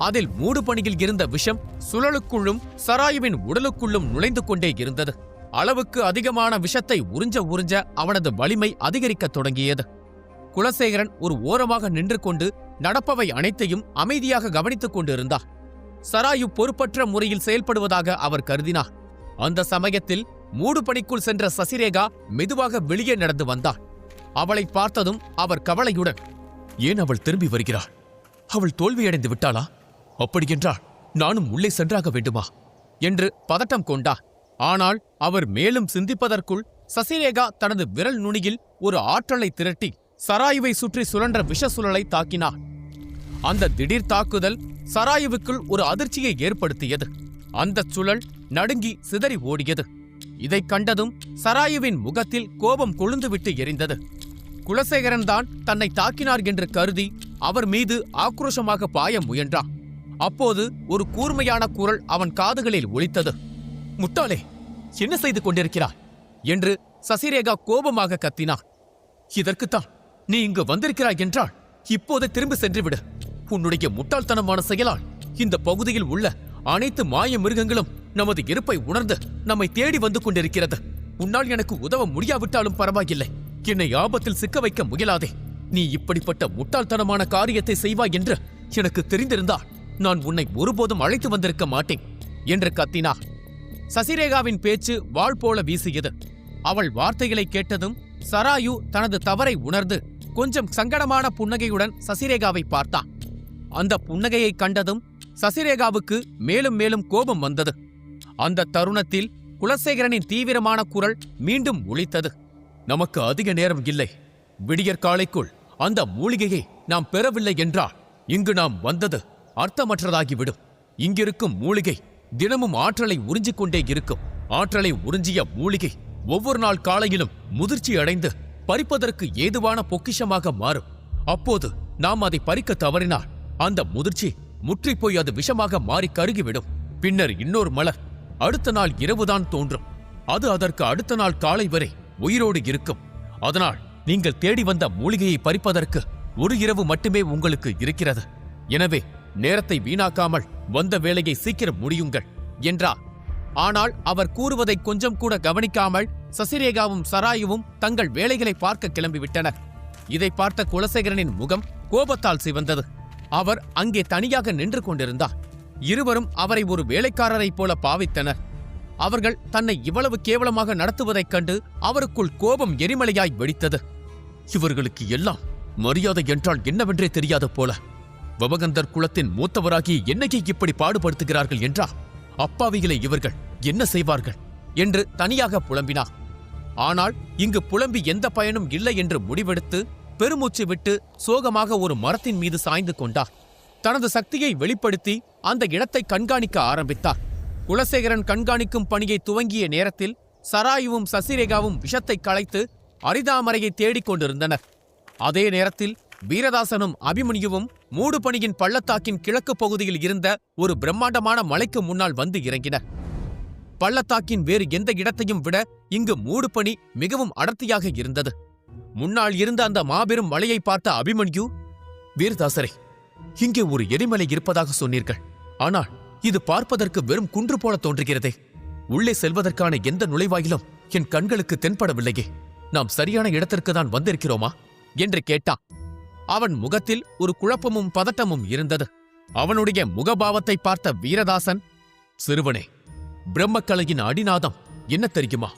அதில் மூடுபனியில் இருந்த விஷம் சுழலுக்குள்ளும் சராயுவின் உடலுக்குள்ளும் நுழைந்து கொண்டே இருந்தது. அளவுக்கு அதிகமான விஷத்தை உறிஞ்ச அவனது வலிமை அதிகரிக்கத் தொடங்கியது. குலசேகரன் ஒரு ஓரமாக நின்று கொண்டு நடப்பவை அனைத்தையும் அமைதியாக கவனித்துக் கொண்டிருந்தார். சராயு பொறுப்பற்ற முறையில் செயல்படுவதாக அவர் கருதினார். அந்த சமயத்தில் மூடுபனிக்குள் சென்ற சசிரேகா மெதுவாக வெளியே நடந்து வந்தாள். அவளை பார்த்ததும் அவர் கவலையுடன், ஏன் அவள் திரும்பி வருகிறாள்? அவள் தோல்வியடைந்து விட்டாளா? அப்படியென்றால் நானும் உள்ளே சென்றாக வேண்டுமா என்று பதட்டம் கொண்டார். ஆனால் அவர் மேலும் சிந்திப்பதற்குள் சசிரேகா தனது விரல் நுனியில் ஒரு ஆற்றலை திரட்டி சராயுவை சுற்றி சுழன்ற விஷ சுழலை தாக்கினார். அந்த திடீர் தாக்குதல் சராயுவுக்குள் ஒரு அதிர்ச்சியை ஏற்படுத்தியது. அந்த சுழல் நடுங்கி சிதறி ஓடியது. இதைக் கண்டதும் சராயுவின் முகத்தில் கோபம் கொழுந்துவிட்டு எரிந்தது. குலசேகரன் தான் தன்னை தாக்கினார் என்று கருதி அவர் மீது ஆக்ரோஷமாக பாய முயன்றான். அப்போது ஒரு கூர்மையான குரல் அவன் காதுகளில் ஒலித்தது. முட்டாளே, என்ன செய்து கொண்டிருக்கிறாய் என்று சசிரேகா கோபமாக கத்தினார். இதற்குத்தான் நீ இங்கு வந்திருக்கிறாய் என்றால் இப்போது திரும்பி சென்றுவிடு. உன்னுடைய முட்டாள்தனமான செயலால் இந்த பகுதியில் உள்ள அனைத்து மாய மிருகங்களும் நமது இருப்பை உணர்ந்து நம்மை தேடி வந்து கொண்டிருக்கிறது. உன்னால் எனக்கு உதவ முடியாவிட்டாலும் பரவாயில்லை. என்னை ஆபத்தில் சிக்க வைக்க முயலாதே. நீ இப்படிப்பட்ட முட்டாள்தனமான காரியத்தை செய்வாய் என்று எனக்கு தெரிந்திருந்தால் நான் உன்னை ஒருபோதும் அழைத்து வந்திருக்க மாட்டேன் என்று கத்தினார். சசிரேகாவின் பேச்சு வாள் போல வீசியது. அவள் வார்த்தைகளை கேட்டதும் சராயு தனது தவறை உணர்ந்து கொஞ்சம் சங்கடமான புன்னகையுடன் சசிரேகாவை பார்த்தான். அந்த புன்னகையை கண்டதும் சசிரேகாவுக்கு மேலும் மேலும் கோபம் வந்தது. அந்த தருணத்தில் குலசேகரனின் தீவிரமான குரல் மீண்டும் ஒலித்தது. நமக்கு அதிக நேரம் இல்லை. விடியற்காலைக்குள் அந்த மூலிகையை நாம் பெறவில்லை என்றால் இங்கு நாம் வந்தது அர்த்தமற்றதாகிவிடும். இங்கிருக்கும் மூலிகை தினமும் ஆற்றலை உறிஞ்சிக் கொண்டே இருக்கும். ஆற்றலை உறிஞ்சிய மூலிகை ஒவ்வொரு நாள் காலையிலும் முதிர்ச்சி அடைந்து பறிப்பதற்கு ஏதுவான பொக்கிஷமாக மாறும். அப்போது நாம் அதை பறிக்க தவறினால் அந்த முதிர்ச்சி முற்றிப்போய் அது விஷமாக மாறி கருகிவிடும். பின்னர் இன்னொரு மலர் அடுத்த நாள் இரவுதான் தோன்றும். அது அதற்கு அடுத்த நாள் காலை வரை உயிரோடு இருக்கும். அதனால் நீங்கள் தேடி வந்த மூலிகையை பறிப்பதற்கு ஒரு இரவு மட்டுமே உங்களுக்கு இருக்கிறது. எனவே நேரத்தை வீணாக்காமல் வந்த வேலையை சீக்கிரம் முடியுங்கள் என்றார். ஆனால் அவர் கூறுவதை கொஞ்சம் கூட கவனிக்காமல் சசிரேகாவும் சராயுவும் தங்கள் வேலைகளை பார்க்க கிளம்பிவிட்டனர். இதை பார்த்த குலசேகரனின் முகம் கோபத்தால் சிவந்தது. அவர் அங்கே தனியாக நின்று கொண்டிருந்தார். இருவரும் அவரை ஒரு வேலைக்காரரைப் போல பாவித்தனர். அவர்கள் தன்னை இவ்வளவு கேவலமாக நடத்துவதைக் கண்டு அவருக்குள் கோபம் எரிமலையாய் வெடித்தது. இவர்களுக்கு எல்லாம் மரியாதை என்றால் என்னவென்றே தெரியாத போல வபகந்தர் குலத்தின் மூத்தவராகிய என்னையே இப்படி பாடுபடுத்துகிறார்கள் என்றா அப்பாவிகளை இவர்கள் என்ன செய்வார்கள் என்று தனியாக புலம்பினார். ஆனால் இங்கு புலம்பி எந்த பயனும் இல்லை என்று முடிவெடுத்து பெருமூச்சு விட்டு சோகமாக ஒரு மரத்தின் மீது சாய்ந்து கொண்டார். தனது சக்தியை வெளிப்படுத்தி அந்த இடத்தை கண்காணிக்க ஆரம்பித்தார். குலசேகரன் கண்காணிக்கும் பணியை துவங்கிய நேரத்தில் சராயுவும் சசிரேகாவும் விஷத்தை களைத்து அரிதாமரையை தேடிக் கொண்டிருந்தனர். அதே நேரத்தில் வீரதாசனும் அபிமன்யுவும் மூடுபனியின் பள்ளத்தாக்கின் கிழக்கு பகுதியில் இருந்த ஒரு பிரம்மாண்டமான மலைக்கு முன்னால் வந்து இறங்கினர். பள்ளத்தாக்கின் வேறு எந்த இடத்தையும் விட இங்கு மூடுபனி மிகவும் அடர்த்தியாக இருந்தது. முன்னால் இருந்த அந்த மாபெரும் மலையை பார்த்த அபிமன்யு, வீரதாசரே, இங்கே ஒரு எரிமலை இருப்பதாக சொன்னீர்கள். ஆனால் இது பார்ப்பதற்கு வெறும் குன்று போல தோன்றுகிறதே. உள்ளே செல்வதற்கான எந்த நுழைவாயிலும் என் கண்களுக்கு தென்படவில்லையே. நாம் சரியான இடத்திற்கு தான் வந்திருக்கிறோமா என்று கேட்டான். அவன் முகத்தில் ஒரு குழப்பமும் பதட்டமும் இருந்தது. அவனுடைய முகபாவத்தை பார்த்த வீரதாசன், சிறுவனே, பிரம்மக்கலையின் அடிநாதம் என்ன தெரியுமா?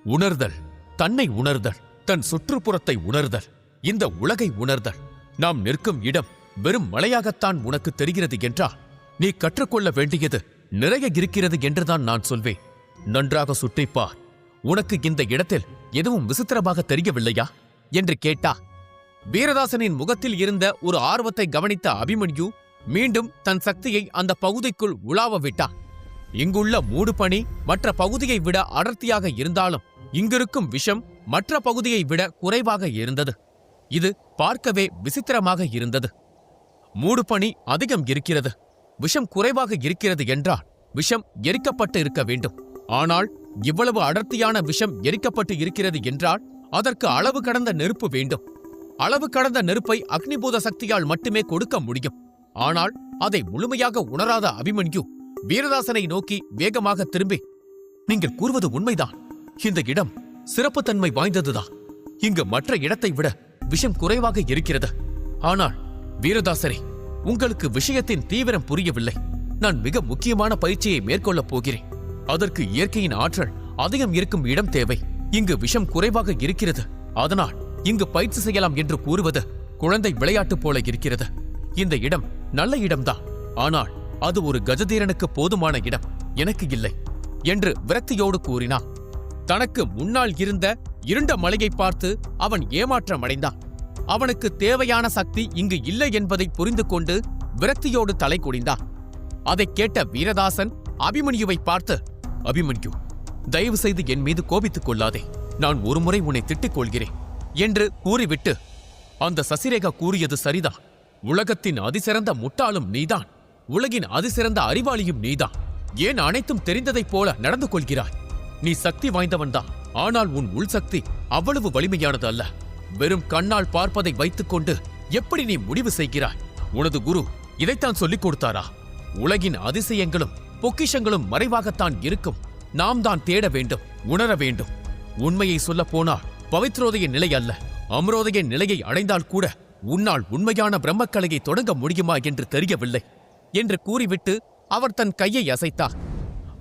உணர்தல், தன்னை உணர்தல், தன் சுற்றுப்புறத்தை உணர்தல், இந்த உலகை உணர்தல். நாம் நிற்கும் இடம் வெறும் மலையாகத்தான் உனக்கு தெரிகிறது என்றால் நீ கற்றுக்கொள்ள வேண்டியது நிறைய இருக்கிறது என்றுதான் நான் சொல்வேன். நன்றாக சுற்றிப்பார். உனக்கு இந்த இடத்தில் எதுவும் விசித்திரமாக தெரியவில்லையா என்று கேட்டா. வீரதாசனின் முகத்தில் இருந்த ஒரு ஆர்வத்தை கவனித்த அபிமன்யு மீண்டும் தன் சக்தியை அந்த பகுதிக்குள் உலாவ விட்டார். இங்குள்ள மூடுபனி மற்ற பகுதியை விட அடர்த்தியாக இருந்தாலும் இங்கிருக்கும் விஷம் மற்ற பகுதியை விட குறைவாக இருந்தது. இது பார்க்கவே விசித்திரமாக இருந்தது. மூடுபனி அதிகம் இருக்கிறது, விஷம் குறைவாக இருக்கிறது என்றால் விஷம் எரிக்கப்பட்டு இருக்க வேண்டும். ஆனால் இவ்வளவு அடர்த்தியான விஷம் எரிக்கப்பட்டு இருக்கிறது என்றால் அதற்கு அளவு கடந்த நெருப்பு வேண்டும். அளவு கடந்த நெருப்பை அக்னிபூத சக்தியால் மட்டுமே கொடுக்க முடியும். ஆனால் அதை முழுமையாக உணராத அபிமன்யு வீரதாசனை நோக்கி வேகமாக திரும்பி, நீங்கள் கூறுவது உண்மைதான். இந்த இடம் சிறப்புத்தன்மை வாய்ந்ததுதான். இங்கு மற்ற இடத்தை விட விஷம் குறைவாக இருக்கிறது. ஆனால் வீரதாசரே, உங்களுக்கு விஷயத்தின் தீவிரம் புரியவில்லை. நான் மிக முக்கியமான பயிற்சியை மேற்கொள்ளப் போகிறேன். அதற்கு இயற்கையின் ஆற்றல் அதிகம் இருக்கும் இடம் தேவை. இங்கு விஷம் குறைவாக இருக்கிறது. அதனால் இங்கு பயிற்சி செய்யலாம் என்று கூறுவது குழந்தை விளையாட்டு போல இருக்கிறது. இந்த இடம் நல்ல இடம்தான். ஆனால் அது ஒரு கஜதீரனுக்கு போதுமான இடம், எனக்கு இல்லை என்று விரக்தியோடு கூறினான். தனக்கு முன்னால் இருந்த இருண்ட மலையை பார்த்து அவன் ஏமாற்றமடைந்தான். அவனுக்கு தேவையான சக்தி இங்கு இல்லை என்பதை புரிந்து கொண்டு விரக்தியோடு தலை குனிந்தான். அதைக் கேட்ட வீரதாசன் அபிமன்யுவை பார்த்து, அபிமன்யு, தயவு செய்து என் மீது கோபித்துக் கொள்ளாதே. நான் ஒருமுறை உன்னை திட்டிக் கொள்கிறேன் என்று கூறிவிட்டு, அந்த சசிரேகா கூறியது சரிதான். உலகத்தின் அதிசிறந்த முட்டாளும் நீதான், உலகின் அதிசிறந்த அறிவாளியும் நீதான். ஏன் அனைத்தும் தெரிந்ததைப் போல நடந்து கொள்கிறாய்? நீ சக்தி வாய்ந்தவன்தான். ஆனால் உன் உள்சக்தி அவ்வளவு வலிமையானது அல்ல. வெறும் கண்ணால் பார்ப்பதை வைத்துக்கொண்டு எப்படி நீ முடிவு செய்கிறாய்? உனது குரு இதைத்தான் சொல்லிக் கொடுத்தாரா? உலகின் அதிசயங்களும் பொக்கிஷங்களும் மறைவாகத்தான் இருக்கும். நாம் தான் தேட வேண்டும், உணர வேண்டும். உண்மையை சொல்ல போனால் பவித்ரோதய நிலை அல்ல, அம்ரோதய நிலையை அடைந்தால் கூட உன்னால் உண்மையான பிரம்மக்கலையை தொடங்க முடியுமா என்று தெரியவில்லை என்று கூறிவிட்டு அவர் தன் கையை அசைத்தார்.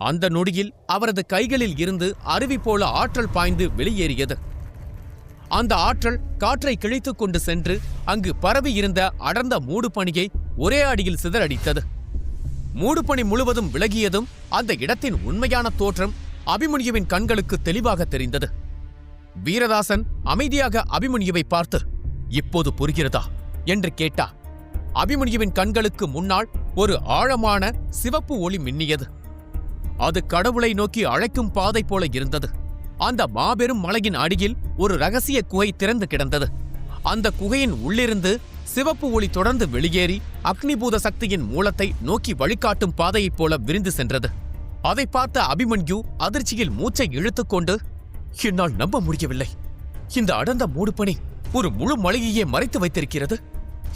அந்த நொடியில் அவரது கைகளில் இருந்து அருவி போல ஆற்றல் பாய்ந்து வெளியேறியது. அந்த ஆற்றல் காற்றை கிழித்துக் கொண்டு சென்று அங்கு பரவி இருந்த அடர்ந்த மூடுபனியை ஒரே அடியில் சிதறடித்தது. மூடுபனி முழுவதும் விலகியதும் அந்த இடத்தின் உண்மையான தோற்றம் அபிமன்யுவின் கண்களுக்கு தெளிவாக தெரிந்தது. வீரதாசன் அமைதியாக அபிமன்யுவை பார்த்து, இப்போது புரிகிறதா என்று கேட்டார். அபிமன்யுவின் கண்களுக்கு முன்னால் ஒரு ஆழமான சிவப்பு ஒளி மின்னியது. அது கடவுளை நோக்கி அழைக்கும் பாதை போல இருந்தது. அந்த மாபெரும் மலையின் அடியில் ஒரு ரகசிய குகை திறந்து கிடந்தது. அந்த குகையின் உள்ளிருந்து சிவப்பு ஒளி தொடர்ந்து வெளியேறி அக்னிபூத சக்தியின் மூலத்தை நோக்கி வழிகாட்டும் பாதையைப் போல விரிந்து சென்றது. அதை பார்த்த அபிமன்யு அதிர்ச்சியில் மூச்சை இழுத்துக்கொண்டு, என்னால் நம்ப முடியவில்லை. இந்த அடர்ந்த மூடுபனி ஒரு முழு மலையையே மறைத்து வைத்திருக்கிறது.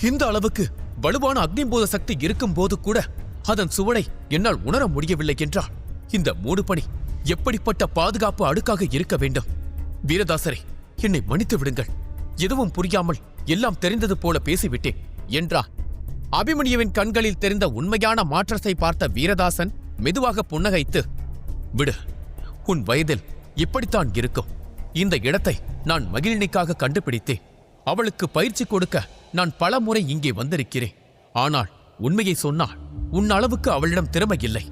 இந்த அளவுக்கு வலுவான அக்னிபூத சக்தி இருக்கும் போது கூட அதன் சுவடை என்னால் உணர முடியவில்லை என்றால் இந்த மூடுபனி எப்படிப்பட்ட பாதுகாப்பு அடுக்காக இருக்க வேண்டும்? வீரதாசரே, என்னை மன்னித்து விடுங்கள். எதுவும் புரியாமல் எல்லாம் தெரிந்தது போல பேசிவிட்டேன் என்றார். அபிமன்யுவின் கண்களில் தெரிந்த உண்மையான மாற்றத்தை பார்த்த வீரதாசன் மெதுவாக புன்னகைத்து, விடு, உன் வயதில் இப்படித்தான் இருக்கும். இந்த இடத்தை நான் மகிழினிக்காக கண்டுபிடித்தேன். அவளுக்கு பயிற்சி கொடுக்க நான் பல முறை இங்கே வந்திருக்கிறேன். ஆனால் உண்மையை சொன்னால் உன் அளவுக்கு அவளிடம் திறமை இல்லை.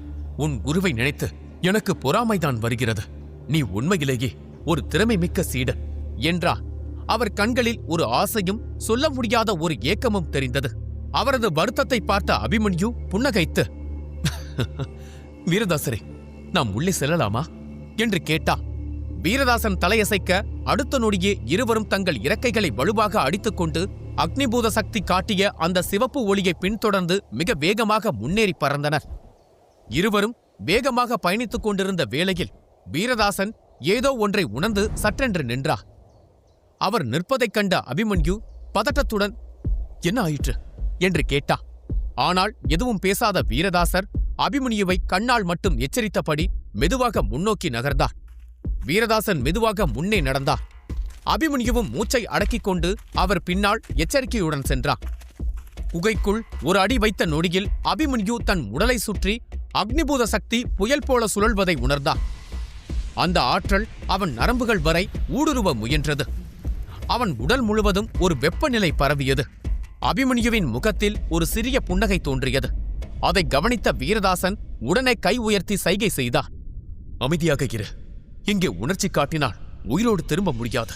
உன் குருவை நினைத்து எனக்கு பொறாமைதான் வருகிறது. நீ உண்மையிலேயே ஒரு திறமை மிக்க சீடன் என்றார். அவர் கண்களில் ஒரு ஆசையும் சொல்ல முடியாத ஒரு ஏக்கமும் தெரிந்தது. அவரது வருத்தத்தை பார்த்த அபிமன்யு புன்னகைத்து, வீரதாசரே, நாம் உள்ளே செல்லலாமா என்று கேட்டா. வீரதாசன் தலையசைக்க அடுத்த நொடியே இருவரும் தங்கள் இறக்கைகளை வலுவாக அடித்துக்கொண்டு அக்னிபூத சக்தி காட்டிய அந்த சிவப்பு ஒளியை பின்தொடர்ந்து மிக வேகமாக முன்னேறி பறந்தனர். இருவரும் வேகமாக பயணித்துக் கொண்டிருந்த வேளையில் வீரதாசன் ஏதோ ஒன்றை உணர்ந்து சற்றென்று நின்றார். அவர் நிற்பதைக் கண்ட அபிமன்யு பதட்டத்துடன், என்ன ஆயிற்று என்று கேட்டா. ஆனால் எதுவும் பேசாத வீரதாசர் அபிமன்யுவை கண்ணால் மட்டும் எச்சரித்தபடி மெதுவாக முன்னோக்கி நகர்ந்தார். வீரதாசன் மெதுவாக முன்னே நடந்தார். அபிமன்யுவும் மூச்சை அடக்கிக் கொண்டு அவர் பின்னால் எச்சரிக்கையுடன் சென்றார். குகைக்குள் ஒரு அடி வைத்த நொடியில் அபிமன்யு தன் உடலை சுற்றி அக்னிபூத சக்தி புயல் போல சுழல்வதை உணர்ந்தார். அந்த ஆற்றல் அவன் நரம்புகள் வரை ஊடுருவ முயன்றது. அவன் உடல் முழுவதும் ஒரு வெப்பநிலை பரவியது. அபிமன்யுவின் முகத்தில் ஒரு சிறிய புன்னகை தோன்றியது. அதை கவனித்த வீரதாசன் உடனே கை உயர்த்தி சைகை செய்தார். அமைதியாக இரு. இங்கே உணர்ச்சி காட்டினால் உயிரோடு திரும்ப முடியாது.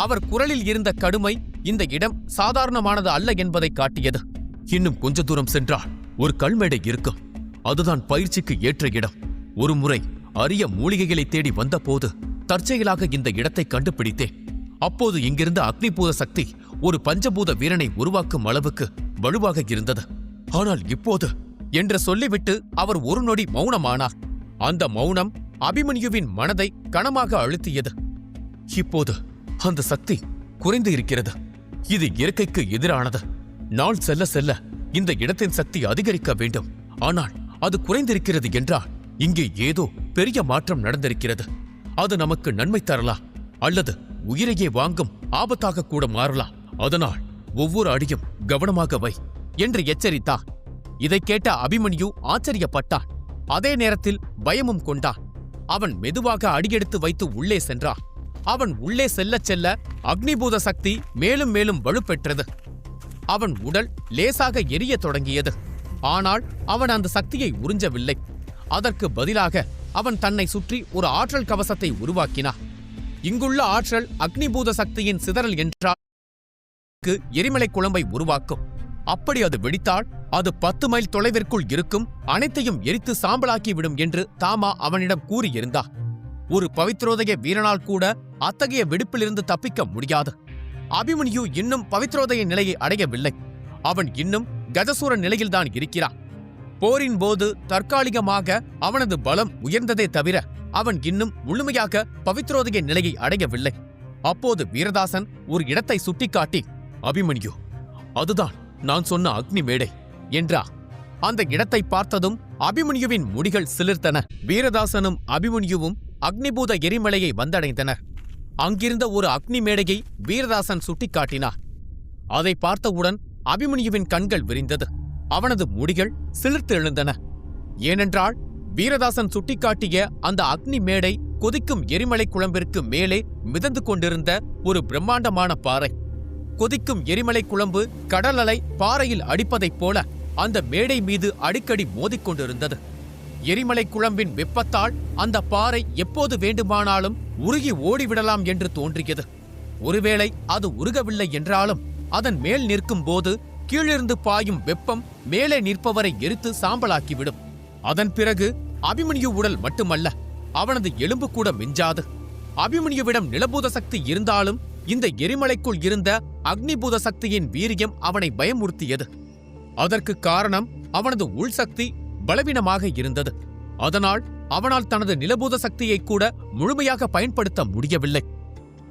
அவர் குரலில் இருந்த கடுமை இந்த இடம் சாதாரணமானது அல்ல என்பதை காட்டியது. இன்னும் கொஞ்ச தூரம் சென்றால் ஒரு கல்மேடை இருக்கும். அதுதான் பயிற்சிக்கு ஏற்ற இடம். ஒரு முறை அரிய மூலிகைகளை தேடி வந்தபோது தற்செயலாக இந்த இடத்தை கண்டுபிடித்தேன். அப்போது இங்கிருந்த அக்னிபூத சக்தி ஒரு பஞ்சபூத வீரனை உருவாக்கும் அளவுக்கு வலுவாக இருந்தது. ஆனால் இப்போது என்று சொல்லிவிட்டு அவர் ஒரு நொடி மௌனமானார். அந்த மௌனம் அபிமன்யுவின் மனதை கனமாக அழுத்தியது. இப்போது அந்த சக்தி குறைந்து இருக்கிறது. இது இயற்கைக்கு எதிரானது. நாள் செல்ல செல்ல இந்த இடத்தின் சக்தி அதிகரிக்க வேண்டும். ஆனால் அது குறைந்திருக்கிறது என்றால் இங்கே ஏதோ பெரிய மாற்றம் நடந்திருக்கிறது. அது நமக்கு நன்மை தரலாம், அல்லது உயிரையே வாங்கும் ஆபத்தாக கூட மாறலாம். அதனால் ஒவ்வொரு அடியும் கவனமாக வை என்று எச்சரித்தார். இதை கேட்ட அபிமன்யு ஆச்சரியப்பட்டான். அதே நேரத்தில் பயமும் கொண்டான். அவன் மெதுவாக அடியெடுத்து வைத்து உள்ளே சென்றான். அவன் உள்ளே செல்லச் செல்ல அக்னிபூத சக்தி மேலும் மேலும் வலுப்பெற்றது. அவன் உடல் லேசாக எரிய தொடங்கியது. ஆனால் அவன் அந்த சக்தியை உறிஞ்சவில்லை. அதற்கு பதிலாக அவன் தன்னை சுற்றி ஒரு ஆற்றல் கவசத்தை உருவாக்கினான். இங்குள்ள ஆற்றல் அக்னிபூத சக்தியின் சிதறல் என்றால் எரிமலை குழம்பை உருவாக்கும். அப்படி அது வெடித்தால் அது 10 மைல் தொலைவிற்குள் இருக்கும் அனைத்தையும் எரித்து சாம்பலாக்கிவிடும் என்று தாமா அவனிடம் கூறியிருந்தார். ஒரு பவித்ரோதய வீரனால் கூட அத்தகைய வெடிப்பிலிருந்து தப்பிக்க முடியாது. அபிமன்யு இன்னும் பவித்ரோதய நிலையை அடையவில்லை. அவன் இன்னும் கஜசூர நிலையில்தான் இருக்கிறான். போரின் போது தற்காலிகமாக அவனது பலம் உயர்ந்ததே தவிர அவன் இன்னும் முழுமையாக பவித்ரோதய நிலையை அடையவில்லை. அப்போது வீரதாசன் ஒரு இடத்தை சுட்டிக்காட்டி, அபிமன்யு, அதுதான் நான் சொன்ன அக்னி மேடை என்றார். அந்த இடத்தை பார்த்ததும் அபிமன்யுவின் முடிகள் சிலிர்த்தன. வீரதாசனும் அபிமன்யுவும் அக்னிபூத எரிமலையை வந்தடைந்தனர். அங்கிருந்த ஒரு அக்னி மேடையை வீரதாசன் சுட்டிக்காட்டினார். அதை பார்த்தவுடன் அபிமன்யுவின் கண்கள் விரிந்தது. அவனது முடிகள் சிலிர்த்து எழுந்தன. ஏனென்றால் வீரதாசன் சுட்டிக்காட்டிய அந்த அக்னி மேடை கொதிக்கும் எரிமலை குழம்பிற்கு மேலே மிதந்து கொண்டிருந்த ஒரு பிரம்மாண்டமான பாறை. கொதிக்கும் எரிமலை குழம்பு கடல் அலை பாறையில் அடிப்பதைப் போல அந்த மேடை மீது அடிக்கடி மோதிக்கொண்டிருந்தது. எரிமலை குழம்பின் வெப்பத்தால் அந்த பாறை எப்போது வேண்டுமானாலும் உருகி ஓடிவிடலாம் என்று தோன்றியது. ஒருவேளை அது உருகவில்லை என்றாலும் அதன் மேல் நிற்கும் போது கீழிருந்து பாயும் வெப்பம் மேலே நிற்பவரை எரித்து சாம்பலாக்கிவிடும். அதன் பிறகு அபிமன்யு உடல் மட்டுமல்ல, அவனது எலும்பு கூட மிஞ்சாது. அபிமன்யுவிடம் நிலபூத சக்தி இருந்தாலும் இந்த எரிமலைக்குள் இருந்த அக்னிபூத சக்தியின் வீரியம் அவனை பயமுறுத்தியது. அதற்கு காரணம் அவனது உள்சக்தி பலவீனமாக இருந்தது. அதனால் அவனால் தனது நிலபூத சக்தியை கூட முழுமையாக பயன்படுத்த முடியவில்லை.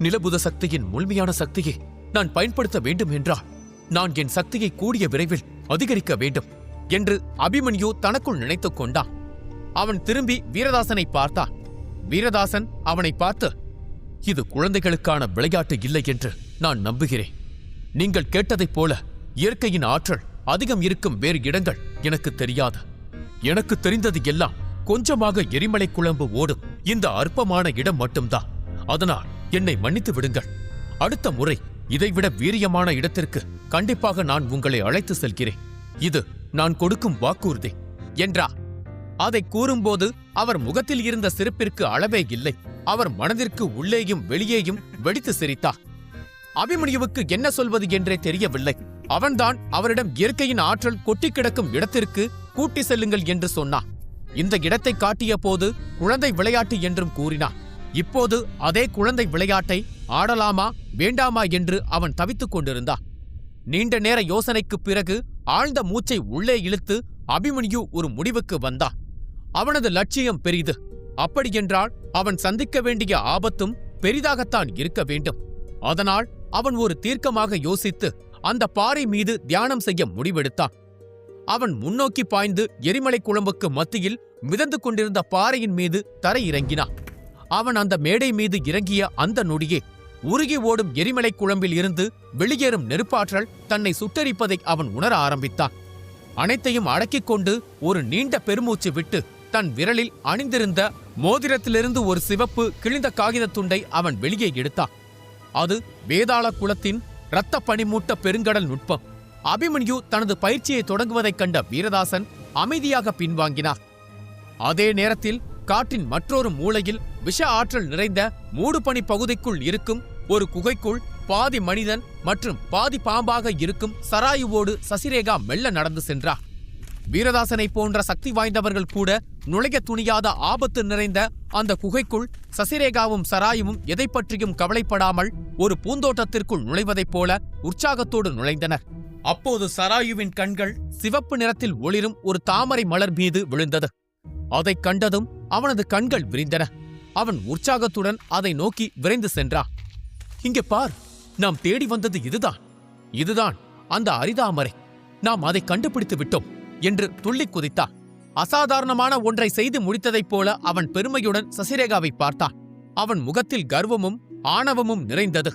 நிலபூத சக்தியின் முழுமையான சக்தியை நான் பயன்படுத்த வேண்டும் என்றால் நான் என் சக்தியை கூடிய விரைவில் அதிகரிக்க வேண்டும் என்று அபிமன்யு தனக்குள் நினைத்துக் கொண்டான். அவன் திரும்பி வீரதாசனை பார்த்தான். வீரதாசன் அவனை பார்த்து, இது குழந்தைகளுக்கான விளையாட்டு இல்லை என்று நான் நம்புகிறேன். நீங்கள் கேட்டதைப் போல இயற்கையின் ஆற்றல் அதிகம் இருக்கும் வேறு இடங்கள் எனக்கு தெரியாது. எனக்கு தெரிந்தது எல்லாம் கொஞ்சமாக எரிமலை குழம்பு ஓடும் இந்த அற்பமான இடம் மட்டும்தான். அதனால் என்னை மன்னித்து விடுங்கள். அடுத்த முறை இதைவிட வீரியமான இடத்திற்கு கண்டிப்பாக நான் உங்களை அழைத்து செல்கிறேன். இது நான் கொடுக்கும் வாக்குறுதி என்றார். அதை கூறும்போது அவர் முகத்தில் இருந்த சிரிப்பிற்கு அளவே இல்லை. அவர் மனதிற்கு உள்ளேயும் வெளியேயும் வெடித்து சிரித்தார். அபிமன்யுவுக்கு என்ன சொல்வது என்றே தெரியவில்லை. அவன்தான் அவரிடம் இயற்கையின் ஆற்றல் கொட்டி கிடக்கும் இடத்திற்கு கூட்டி செல்லுங்கள் என்று சொன்னான். இந்த இடத்தை காட்டிய போது குழந்தை விளையாட்டு என்றும் கூறினான். இப்போது அதே குழந்தை விளையாட்டை ஆடலாமா வேண்டாமா என்று அவன் தவித்துக் கொண்டிருந்தான். நீண்ட நேர யோசனைக்குப் பிறகு ஆழ்ந்த மூச்சை உள்ளே இழுத்து அபிமன்யு ஒரு முடிவுக்கு வந்தான். அவனது லட்சியம் பெரிது. அப்படியென்றால் அவன் சந்திக்க வேண்டிய ஆபத்தும் பெரிதாகத்தான் இருக்க வேண்டும். அதனால் அவன் ஒரு தீர்க்கமாக யோசித்து அந்த பாறை மீது தியானம் செய்ய முடிவெடுத்தான். அவன் முன்னோக்கி பாய்ந்து எரிமலை குழம்புக்கு மத்தியில் மிதந்து கொண்டிருந்த பாறையின் மீது தரையிறங்கினான். அவன் அந்த மேடை மீது இறங்கிய அந்த நொடியே உருகி ஓடும் எரிமலை குழம்பில் இருந்து வெளியேறும் நெருப்பாற்றல் தன்னை சுட்டரிப்பதை அவன் உணர ஆரம்பித்தான். அனைத்தையும் அடக்கிக் கொண்டு ஒரு நீண்ட பெருமூச்சு விட்டு தன் விரலில் அணிந்திருந்த மோதிரத்திலிருந்து ஒரு சிவப்பு கிழிந்த காகிதத் துண்டை அவன் வெளியே எடுத்தான். அது வேதாள குலத்தின் இரத்த பனிமூட்ட பெருங்கடல் நுட்பம். அபிமன்யு தனது பயிற்சியை தொடங்குவதைக் கண்ட வீரதாசன் அமைதியாக பின்வாங்கினார். அதே நேரத்தில் காட்டின் மற்றொரு மூலையில் விஷ ஆற்றல் நிறைந்த மூடுபனி பகுதிக்குள் இருக்கும் ஒரு குகைக்குள் பாதி மனிதன் மற்றும் பாதி பாம்பாக இருக்கும் சராயுவோடு சசிரேகா மெல்ல நடந்து சென்றார். வீரதாசனை போன்ற சக்தி வாய்ந்தவர்கள் கூட நுழைய துணியாத ஆபத்து நிறைந்த அந்த குகைக்குள் சசிரேகாவும் சராயுவும் எதை பற்றியும் கவலைப்படாமல் ஒரு பூந்தோட்டத்திற்குள் நுழைவதைப் போல உற்சாகத்தோடு நுழைந்தனர். அப்போது சராயுவின் கண்கள் சிவப்பு நிறத்தில் ஒளிரும் ஒரு தாமரை மலர் மீது விழுந்தது. அதைக் கண்டதும் அவனது கண்கள் விரிந்தன. அவன் உற்சாகத்துடன் அதை நோக்கி விரைந்து சென்றான். இங்கே பார், நாம் தேடி வந்தது இதுதான் அந்த அரிதாமரை. நாம் அதை கண்டுபிடித்து விட்டோம் என்று துள்ளி குதித்தான். அசாதாரணமான ஒன்றை செய்து முடித்ததைப் போல அவன் பெருமையுடன் சசிரேகாவை பார்த்தான். அவன் முகத்தில் கர்வமும் ஆணவமும் நிறைந்தது.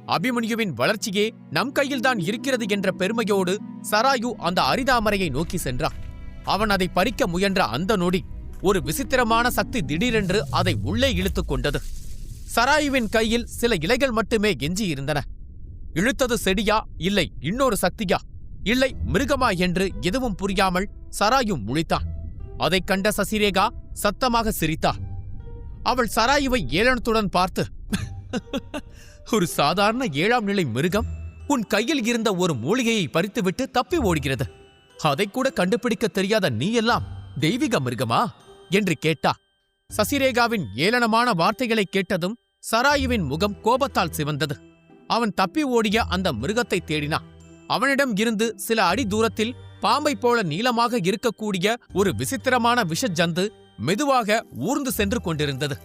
அபிமன்யுவின் வளர்ச்சியே நம் கையில்தான் இருக்கிறது என்ற பெருமையோடு சராயு அந்த அரிதாமரையை நோக்கி சென்றான். அவன் அதை பறிக்க முயன்ற அந்த நொடி ஒரு விசித்திரமான சக்தி திடீரென்று அதை உள்ளே இழுத்துக் கொண்டது. சராயுவின் கையில் சில இலைகள் மட்டுமே எஞ்சி இருந்தன. இழுத்தது செடியா, இல்லை இன்னொரு சக்தியா, இல்லை மிருகமா என்று எதுவும் புரியாமல் சராயு முழித்தான். அதைக் கண்ட சசிரேகா சத்தமாக சிரித்தாள். அவள் சராயுவை ஏளனத்துடன் பார்த்து, ஒரு சாதாரண 7ஆம் நிலை மிருகம் உன் கையில் இருந்த ஒரு மூலிகையை பறித்துவிட்டு தப்பி ஓடுகிறது. அதைக்கூட கண்டுபிடிக்க தெரியாத நீ எல்லாம் தெய்வீக மிருகமா என்று கேட்டா. சசிரேகாவின் ஏளனமான வார்த்தைகளை கேட்டதும் சராயுவின் முகம் கோபத்தால் சிவந்தது. அவன் தப்பி ஓடிய அந்த மிருகத்தை தேடினான். அவனிடம் இருந்து சில அடி தூரத்தில் பாம்பை போல நீளமாக இருக்கக்கூடிய ஒரு விசித்திரமான விஷ ஜந்து மெதுவாக ஊர்ந்து சென்று கொண்டிருந்தது.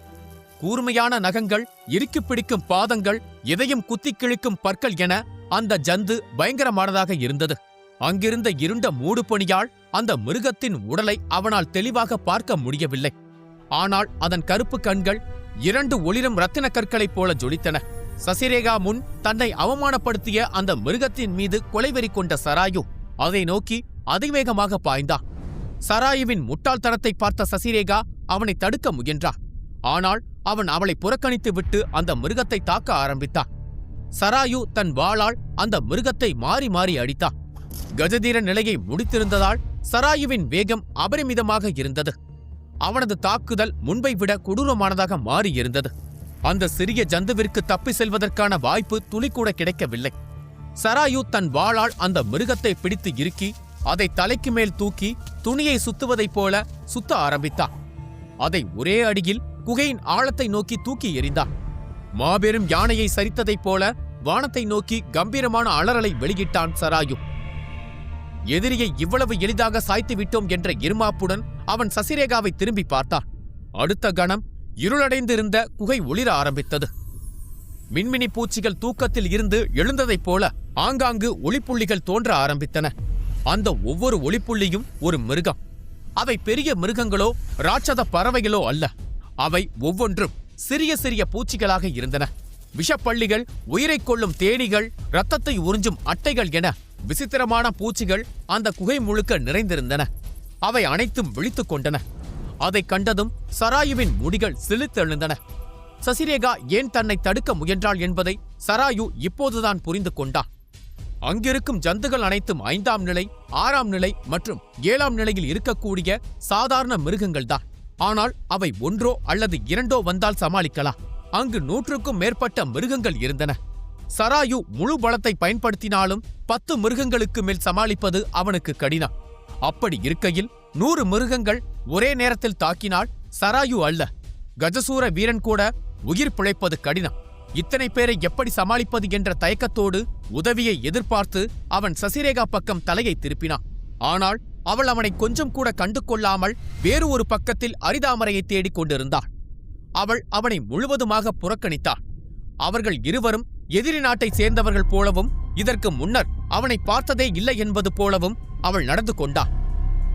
கூர்மையான நகங்கள், இறுக்கி பிடிக்கும் பாதங்கள், எதையும் குத்தி கிழிக்கும் பற்கள் என அந்த ஜந்து பயங்கரமானதாக இருந்தது. அங்கிருந்த இருண்ட மூடுபனியால் அந்த மிருகத்தின் உடலை அவனால் தெளிவாக பார்க்க முடியவில்லை. ஆனால் அதன் கருப்பு கண்கள் 2 ஒளிரும் இரத்தின கற்களைப் போல ஜொலித்தன. சசிரேகா முன் தன்னை அவமானப்படுத்திய அந்த மிருகத்தின் மீது கொலைவெறி கொண்ட சராயு அதை நோக்கி அதிவேகமாக பாய்ந்தான். சராயுவின் முட்டாள்தனத்தை பார்த்த சசிரேகா அவனை தடுக்க முயன்றார். ஆனால் அவன் அவளை புறக்கணித்து விட்டு அந்த மிருகத்தை தாக்க ஆரம்பித்தான். சராயு தன் வாளால் அந்த மிருகத்தை மாறி மாறி அடித்தான். கஜதீர நிலையை முடித்திருந்ததால் சராயுவின் வேகம் அபரிமிதமாக இருந்தது. அவனது தாக்குதல் முன்பை விட கொடூரமானதாக மாறியிருந்தது. அந்த சிறிய ஜந்துவிற்கு தப்பி செல்வதற்கான வாய்ப்பு துளிக்கூட கிடைக்கவில்லை. சராயு தன் வாளால் அந்த மிருகத்தை பிடித்து இறுக்கி அதை தலைக்கு மேல் தூக்கி துணியை சுத்துவதைப் போல சுத்த ஆரம்பித்தான். அதை ஒரே அடியில் குகையின் ஆழத்தை நோக்கி தூக்கி எறிந்தான். மாபெரும் யானையை சரித்ததைப் போல வானத்தை நோக்கி கம்பீரமான அலறலை வெளியிட்டான் சராயு. எதிரியை இவ்வளவு எளிதாக சாய்த்து விட்டோம் என்ற இருமாப்புடன் அவன் சசிரேகாவை திரும்பி பார்த்தான். அடுத்த கணம் இருளடைந்திருந்த குகை ஒளிர ஆரம்பித்தது. மின்மினி பூச்சிகள் தூக்கத்தில் இருந்து எழுந்ததைப் போல ஆங்காங்கு ஒளிப்புள்ளிகள் தோன்ற ஆரம்பித்தன. அந்த ஒவ்வொரு ஒளிப்புள்ளியும் ஒரு மிருகம். அவை பெரிய மிருகங்களோ ராட்சத பறவைகளோ அல்ல. அவை ஒவ்வொன்றும் சிறிய சிறிய பூச்சிகளாக இருந்தன. விஷப்பள்ளிகள், உயிரைக் கொள்ளும் தேனீகள், இரத்தத்தை உறிஞ்சும் அட்டைகள் என விசித்திரமான பூச்சிகள் அந்த குகை முழுக்க நிறைந்திருந்தன. அவை அனைத்தும் விழித்துக் கொண்டன. அதைக் கண்டதும் சராயுவின் முடிகள் சிலிர்த்தெழுந்தன. சசிரேகா ஏன் தன்னை தடுக்க முயன்றாள் என்பதை சராயு இப்போதுதான் புரிந்து கொண்டான். அங்கிருக்கும் ஜந்துகள் அனைத்தும் 5ஆம் நிலை, 6ஆம் நிலை மற்றும் 7ஆம் நிலையில் இருக்கக்கூடிய சாதாரண மிருகங்கள்தான். ஆனால் அவை ஒன்றோ அல்லது இரண்டோ வந்தால் சமாளிக்கலாம். அங்கு 100க்கும் மேற்பட்ட மிருகங்கள் இருந்தன. சராயு முழு பலத்தை பயன்படுத்தினாலும் 10 மிருகங்களுக்கு மேல் சமாளிப்பது அவனுக்கு கடினம். அப்படி இருக்கையில் 100 மிருகங்கள் ஒரே நேரத்தில் தாக்கினால் சராயு அல்ல, கஜசூர வீரன் கூட உயிர் பிழைப்பது கடினம். இத்தனை பேரை எப்படி சமாளிப்பது என்ற தயக்கத்தோடு உதவியை எதிர்பார்த்து அவன் சசிரேகா பக்கம் தலையை திருப்பினான். ஆனால் அவள் அவனை கொஞ்சம் கூட கண்டு கொள்ளாமல் வேறு ஒரு பக்கத்தில் அரிதாமரையை தேடிக் கொண்டிருந்தாள். அவள் அவனை முழுவதுமாக புறக்கணித்தாள். அவர்கள் இருவரும் எதிரி நாட்டை சேர்ந்தவர்கள் போலவும் இதற்கு முன்னர் அவனை பார்த்ததே இல்லை என்பது போலவும் அவள் நடந்து கொண்டாள்.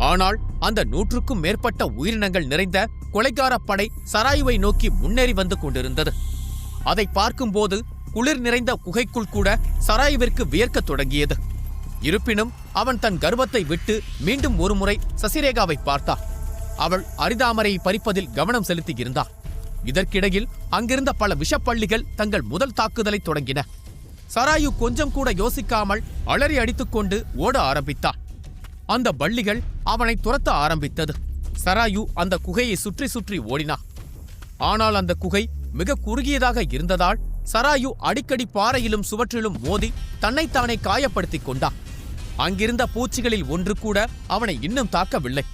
ஆனால் அந்த 100க்கும் மேற்பட்ட உயிரினங்கள் நிறைந்த கொலைகாரப் படை சராயுவை நோக்கி முன்னேறி வந்து கொண்டிருந்தது. அதை பார்க்கும்போது குளிர் நிறைந்த குகைக்குள் கூட சராயுவிற்கு வியர்க்கத் தொடங்கியது. இருப்பினும் அவன் தன் கர்வத்தை விட்டு மீண்டும் ஒருமுறை சசிரேகாவை பார்த்தான். அவள் அரிதாமரையை பறிப்பதில் கவனம் செலுத்தியிருந்தாள். இதற்கிடையில் அங்கிருந்த பல விஷப்பள்ளிகள் தங்கள் முதல் தாக்குதலை தொடங்கின. சராயு கொஞ்சம் கூட யோசிக்காமல் அலறி அடித்துக்கொண்டு ஓட ஆரம்பித்தான். அந்த பள்ளிகள் அவனை துரத்த ஆரம்பித்தது. சராயு அந்த குகையை சுற்றி சுற்றி ஓடினான். ஆனால் அந்த குகை மிக குறுகியதாக இருந்ததால் சராயு அடிக்கடி பாறையிலும் சுவற்றிலும் மோதி தன்னைத்தானே காயப்படுத்திக் கொண்டான். அங்கிருந்த பூச்சிகளில் ஒன்று கூட அவனை இன்னும் தாக்கவில்லை.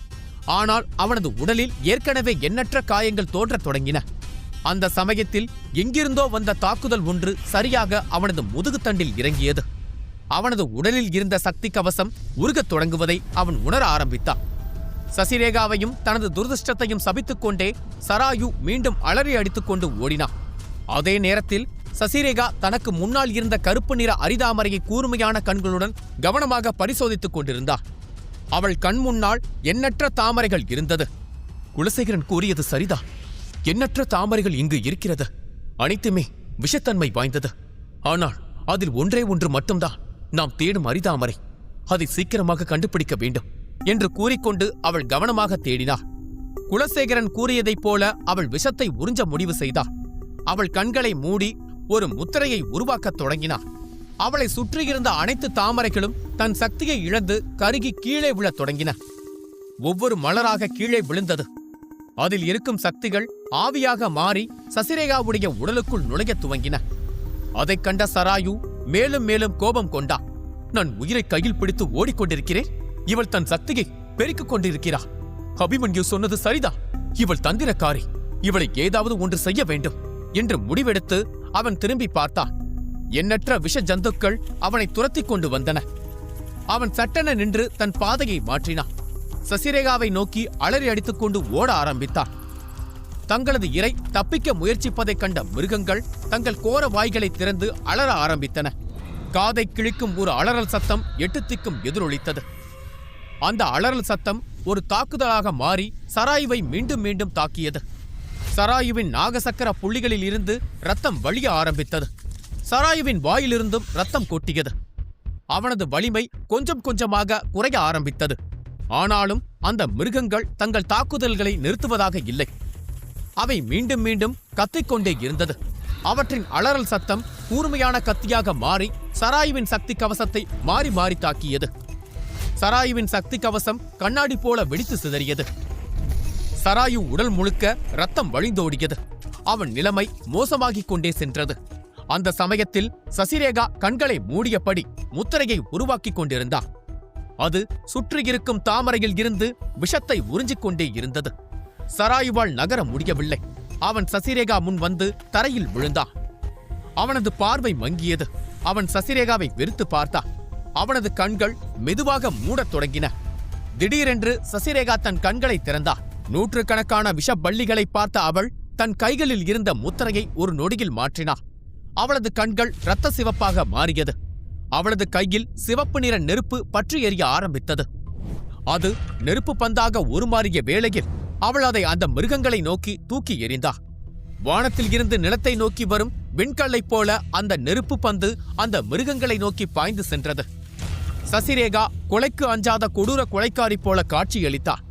ஆனால் அவனது உடலில் ஏற்கனவே எண்ணற்ற காயங்கள் தோன்றத் தொடங்கின. அந்த சமயத்தில் எங்கிருந்தோ வந்த தாக்குதல் ஒன்று சரியாக அவனது முதுகுத்தண்டில் இறங்கியது. அவனது உடலில் இருந்த சக்தி கவசம் உருகத் தொடங்குவதை அவன் உணர ஆரம்பித்தான். சசிரேகாவையும் தனது துரதிருஷ்டத்தையும் சபித்துக் கொண்டே சராயு மீண்டும் அலறி அடித்துக்கொண்டு ஓடினான். அதே நேரத்தில் சசிரேகா தனக்கு முன்னால் இருந்த கருப்பு நிற அரிதாமரையை கூர்மையான கண்களுடன் கவனமாக பரிசோதித்துக் கொண்டிருந்தாள். அவள் கண் முன்னால் எண்ணற்ற தாமரைகள் இருந்தது. குலசேகரன் கூறியது சரிதான். எண்ணற்ற தாமரைகள் இங்கு இருக்கிறது. அனைத்துமே விஷத்தன்மை வாய்ந்தது. ஆனால் அதில் ஒன்றே ஒன்று மட்டும்தான் நாம் தேடும் அரிதாமரை. அதை சீக்கிரமாக கண்டுபிடிக்க வேண்டும் என்று கூறிக்கொண்டு அவள் கவனமாக தேடினாள். குலசேகரன் கூறியதைப் போல அவள் விஷத்தை உறிஞ்ச முடிவு செய்தாள். அவள் கண்களை மூடி ஒரு முத்திரையை உருவாக்கத் தொடங்கினாள். அவளை சுற்றியிருந்த அனைத்து தாமரைகளும் தன் சக்தியை இழந்து கருகி கீழே விழத் தொடங்கின. ஒவ்வொரு மலராக கீழே விழுந்தது. அதில் இருக்கும் சக்திகள் ஆவியாக மாறி சசிரேகாவுடைய உடலுக்குள் நுழையத் துவங்கின. அதைக் கண்ட சராயு மேலும் மேலும் கோபம் கொண்டா. நான் உயிரை கையில் பிடித்து ஓடிக்கொண்டிருக்கிறேன். இவள் தன் சக்தியை பெருக்கிக் கொண்டிருக்கிறாள். அபிமன்யு சொன்னது சரிதான். இவள் தந்திரக்காரி. இவளை ஏதாவது ஒன்று செய்ய வேண்டும் என்று முடிவெடுத்து அவன் திரும்பி பார்த்தான். எண்ணற்ற விஷ ஜந்துக்கள் அவனை துரத்திக் கொண்டு வந்தன. அவன் சட்டென நின்று தன் பாதையை மாற்றினான். சசிரேகாவை நோக்கி அலறி அடித்துக்கொண்டு ஓட ஆரம்பித்தான். தங்களது இரை தப்பிக்க முயற்சிப்பதைக் கண்ட மிருகங்கள் தங்கள் கோர வாய்களை திறந்து அலற ஆரம்பித்தன. காதை கிழிக்கும் ஒரு அலறல் சத்தம் 8 திக்கும் எதிரொலித்தது. அந்த அலறல் சத்தம் ஒரு தாக்குதலாக மாறி சராயுவை மீண்டும் மீண்டும் தாக்கியது. சராயுவின் நாகசக்கர புள்ளிகளில் இருந்து ரத்தம் வழிய ஆரம்பித்தது. சராயுவின் வாயிலிருந்தும் ரத்தம் கொட்டியது. அவனது வலிமை கொஞ்சம் கொஞ்சமாக குறைய ஆரம்பித்தது. ஆனாலும் அந்த மிருகங்கள் தங்கள் தாக்குதல்களை நிறுத்துவதாக இல்லை. அவை மீண்டும் மீண்டும் கத்திக்கொண்டே இருந்தது. அவற்றின் அலறல் சத்தம் கூர்மையான கத்தியாக மாறி சராயுவின் சக்தி கவசத்தை மாறி மாறி தாக்கியது. சராயுவின் சக்தி கவசம் கண்ணாடி போல வெடித்து சிதறியது. சராயு உடல் முழுக்க ரத்தம் வழிந்தோடியது. அவன் நிலைமை மோசமாகிக் கொண்டே சென்றது. அந்த சமயத்தில் சசிரேகா கண்களை மூடியபடி முத்திரையை உருவாக்கிக் கொண்டிருந்தார். அது சுற்றியிருக்கும் தாமரையில் இருந்து விஷத்தை உறிஞ்சிக் கொண்டே இருந்தது. சராயுவால் நகர முடியவில்லை. அவன் சசிரேகா முன் வந்து தரையில் விழுந்தான். அவனது பார்வை மங்கியது. அவன் சசிரேகாவை வெறுத்து பார்த்தான். அவனது கண்கள் மெதுவாக மூடத் தொடங்கின. திடீரென்று சசிரேகா தன் கண்களை திறந்தாள். நூற்றுக்கணக்கான விஷப்பள்ளிகளை பார்த்த அவள் தன் கைகளில் இருந்த முத்திரையை ஒரு நொடியில் மாற்றினாள். அவளது கண்கள் இரத்த சிவப்பாக மாறியது. அவளது கையில் சிவப்பு நிற நெருப்பு பற்றி எரிய ஆரம்பித்தது. அது நெருப்பு பந்தாக உருமாறிய வேளையில் அவள் அதை அந்த மிருகங்களை நோக்கி தூக்கி எறிந்தாள். வானத்தில் இருந்து நிலத்தை நோக்கி வரும் விண்கல்லைப் போல அந்த நெருப்பு பந்து அந்த மிருகங்களை நோக்கி பாய்ந்து சென்றது. சசிரேகா கொலைக்கு அஞ்சாத கொடூர கொலைக்காரி போல காட்சியளித்தார்.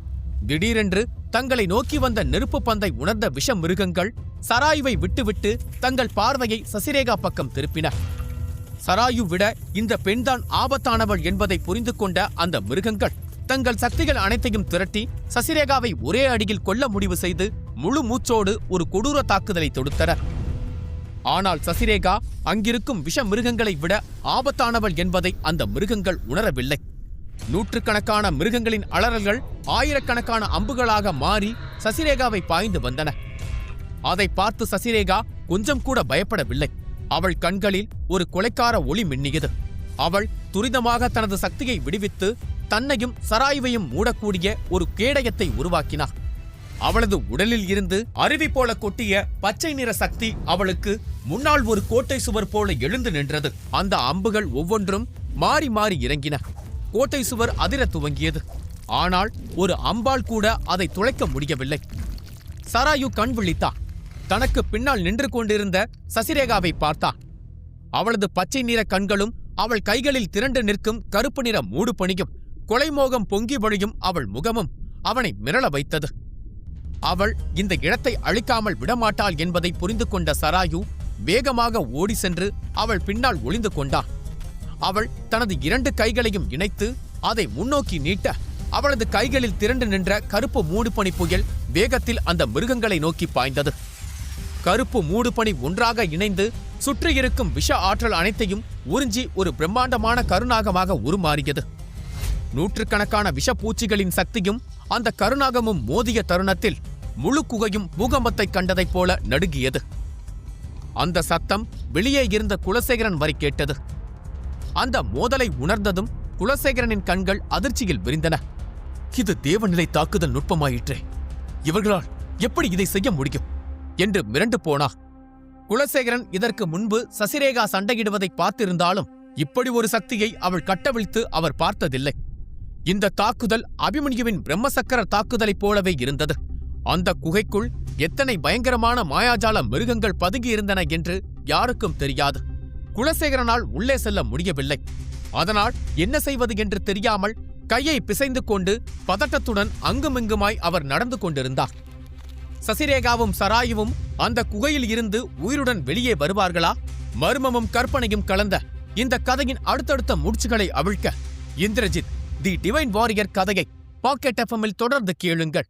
திடீரென்று தங்களை நோக்கி வந்த நெருப்பு பந்தை உணர்ந்த விஷ மிருகங்கள் சராயுவை விட்டுவிட்டு தங்கள் பார்வையை சசிரேகா பக்கம் திருப்பின. சராயு விட இந்த பெண்தான் ஆபத்தானவள் என்பதை புரிந்து கொண்ட அந்த மிருகங்கள் தங்கள் சக்திகள் அனைத்தையும் திரட்டி சசிரேகாவை ஒரே அடியில் கொல்ல முடிவு செய்து முழு மூச்சோடு ஒரு கொடூர தாக்குதலை தொடுத்தனர். ஆனால் சசிரேகா அங்கிருக்கும் விஷ மிருகங்களை விட ஆபத்தானவள் என்பதை அந்த மிருகங்கள் உணரவில்லை. நூற்றுக்கணக்கான மிருகங்களின் அலறல்கள் ஆயிரக்கணக்கான அம்புகளாக மாறி சசிரேகாவை பாய்ந்து வந்தன. அதை பார்த்து சசிரேகா கொஞ்சம் கூட பயப்படவில்லை. அவள் கண்களில் ஒரு கொலைக்கார ஒளி மின்னியது. அவள் துரிதமாக தனது சக்தியை விடுவித்து தன்னையும் சராயுவையும் மூடக்கூடிய ஒரு கேடயத்தை உருவாக்கினார். அவளது உடலில் இருந்து அருவி போல கொட்டிய பச்சை நிற சக்தி அவளுக்கு முன்னால் ஒரு கோட்டை சுவர் போல எழுந்து நின்றது. அந்த அம்புகள் ஒவ்வொன்றும் மாறி மாறி இறங்கின. கோட்டை சுவர் அதிர துவங்கியது. ஆனால் ஒரு அம்பால் கூட அதை துளைக்க முடியவில்லை. சராயு கண் விழித்தான். தனக்கு பின்னால் நின்று கொண்டிருந்த சசிரேகாவை பார்த்தான். அவளது பச்சை நிற கண்களும் அவள் கைகளில் திரண்டு நிற்கும் கருப்பு நிற மூடு பணியும் கொலைமோகம் பொங்கி வழியும் அவள் முகமும் அவனை மிரள வைத்தது. அவள் இந்த இடத்தை அழிக்காமல் விடமாட்டாள் என்பதை புரிந்து கொண்ட சராயு வேகமாக ஓடி சென்று அவள் பின்னால் ஒளிந்து கொண்டாள். அவள் தனது 2 கைகளையும் இணைத்து அதை முன்னோக்கி நீட்ட அவளது கைகளில் திரண்டு நின்ற கருப்பு மூடுபனி புயல் வேகத்தில் அந்த மிருகங்களை நோக்கி பாய்ந்தது. கருப்பு மூடுபனி ஒன்றாக இணைந்து சுற்றியிருக்கும் விஷ ஆற்றல் அனைத்தையும் உறிஞ்சி ஒரு பிரம்மாண்டமான கருநாகமாக உருமாறியது. நூற்றுக்கணக்கான விஷப்பூச்சிகளின் சக்தியும் அந்த கருநாகமும் மோதிய தருணத்தில் முழு குகையும் பூகம்பத்தை கண்டதைப் போல நடுங்கியது. அந்த சத்தம் வெளியே இருந்த குலசேகரன் வரை கேட்டது. அந்த மோதலை உணர்ந்ததும் குலசேகரனின் கண்கள் அதிர்ச்சியில் விரிந்தன. இது தேவநிலை தாக்குதல் நுட்பமாயிற்றே, இவர்களால் எப்படி இதை செய்ய முடியும் என்று மிரண்டு போனா. குலசேகரன் இதற்கு முன்பு சசிரேகா சண்டையிடுவதை பார்த்திருந்தாலும் இப்படி ஒரு சக்தியை அவள் கட்டவிழ்த்து அவர் பார்த்ததில்லை. இந்த தாக்குதல் அபிமன்யுவின் பிரம்மசக்கர தாக்குதலைப் போலவே இருந்தது. அந்த குகைக்குள் எத்தனை பயங்கரமான மாயாஜால மிருகங்கள் பதுங்கியிருந்தன என்று யாருக்கும் தெரியாது. குலசேகரனால் உள்ளே செல்ல முடியவில்லை. அதனால் என்ன செய்வது என்று தெரியாமல் கையை பிசைந்து கொண்டு பதட்டத்துடன் அங்குமிங்குமாய் அவர் நடந்து கொண்டிருந்தார். சசிரேகாவும் சராயுவும் அந்த குகையில் இருந்து உயிருடன் வெளியே வருவார்களா? மர்மமும் கற்பனையும் கலந்த இந்த கதையின் அடுத்தடுத்த முடிச்சுகளை அவிழ்க்க இந்திரஜித் தி டிவைன் வாரியர் கதையை பாக்கெட் எஃப்எம்மில் தொடர்ந்து கேளுங்கள்.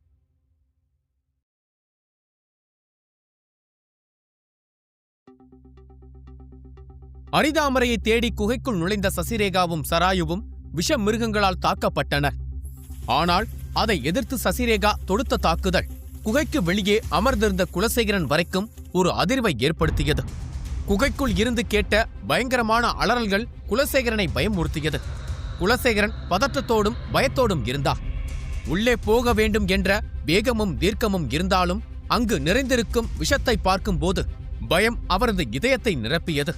அரிதாமரையை தேடி குகைக்குள் நுழைந்த சசிரேகாவும் சராயுவும் விஷ மிருகங்களால் தாக்கப்பட்டனர். ஆனால் அதை எதிர்த்து சசிரேகா தொடுத்த தாக்குதல் குகைக்கு வெளியே அமர்ந்திருந்த குலசேகரன் வரைக்கும் ஒரு அதிர்வை ஏற்படுத்தியது. குகைக்குள் இருந்து கேட்ட பயங்கரமான அலறல்கள் குலசேகரனை பயமுறுத்தியது. குலசேகரன் பதற்றத்தோடும் பயத்தோடும் இருந்தார். உள்ளே போக வேண்டும் என்ற வேகமும் தீர்க்கமும் இருந்தாலும் அங்கு நிறைந்திருக்கும் விஷத்தை பார்க்கும்போது பயம் அவரது இதயத்தை நிரப்பியது.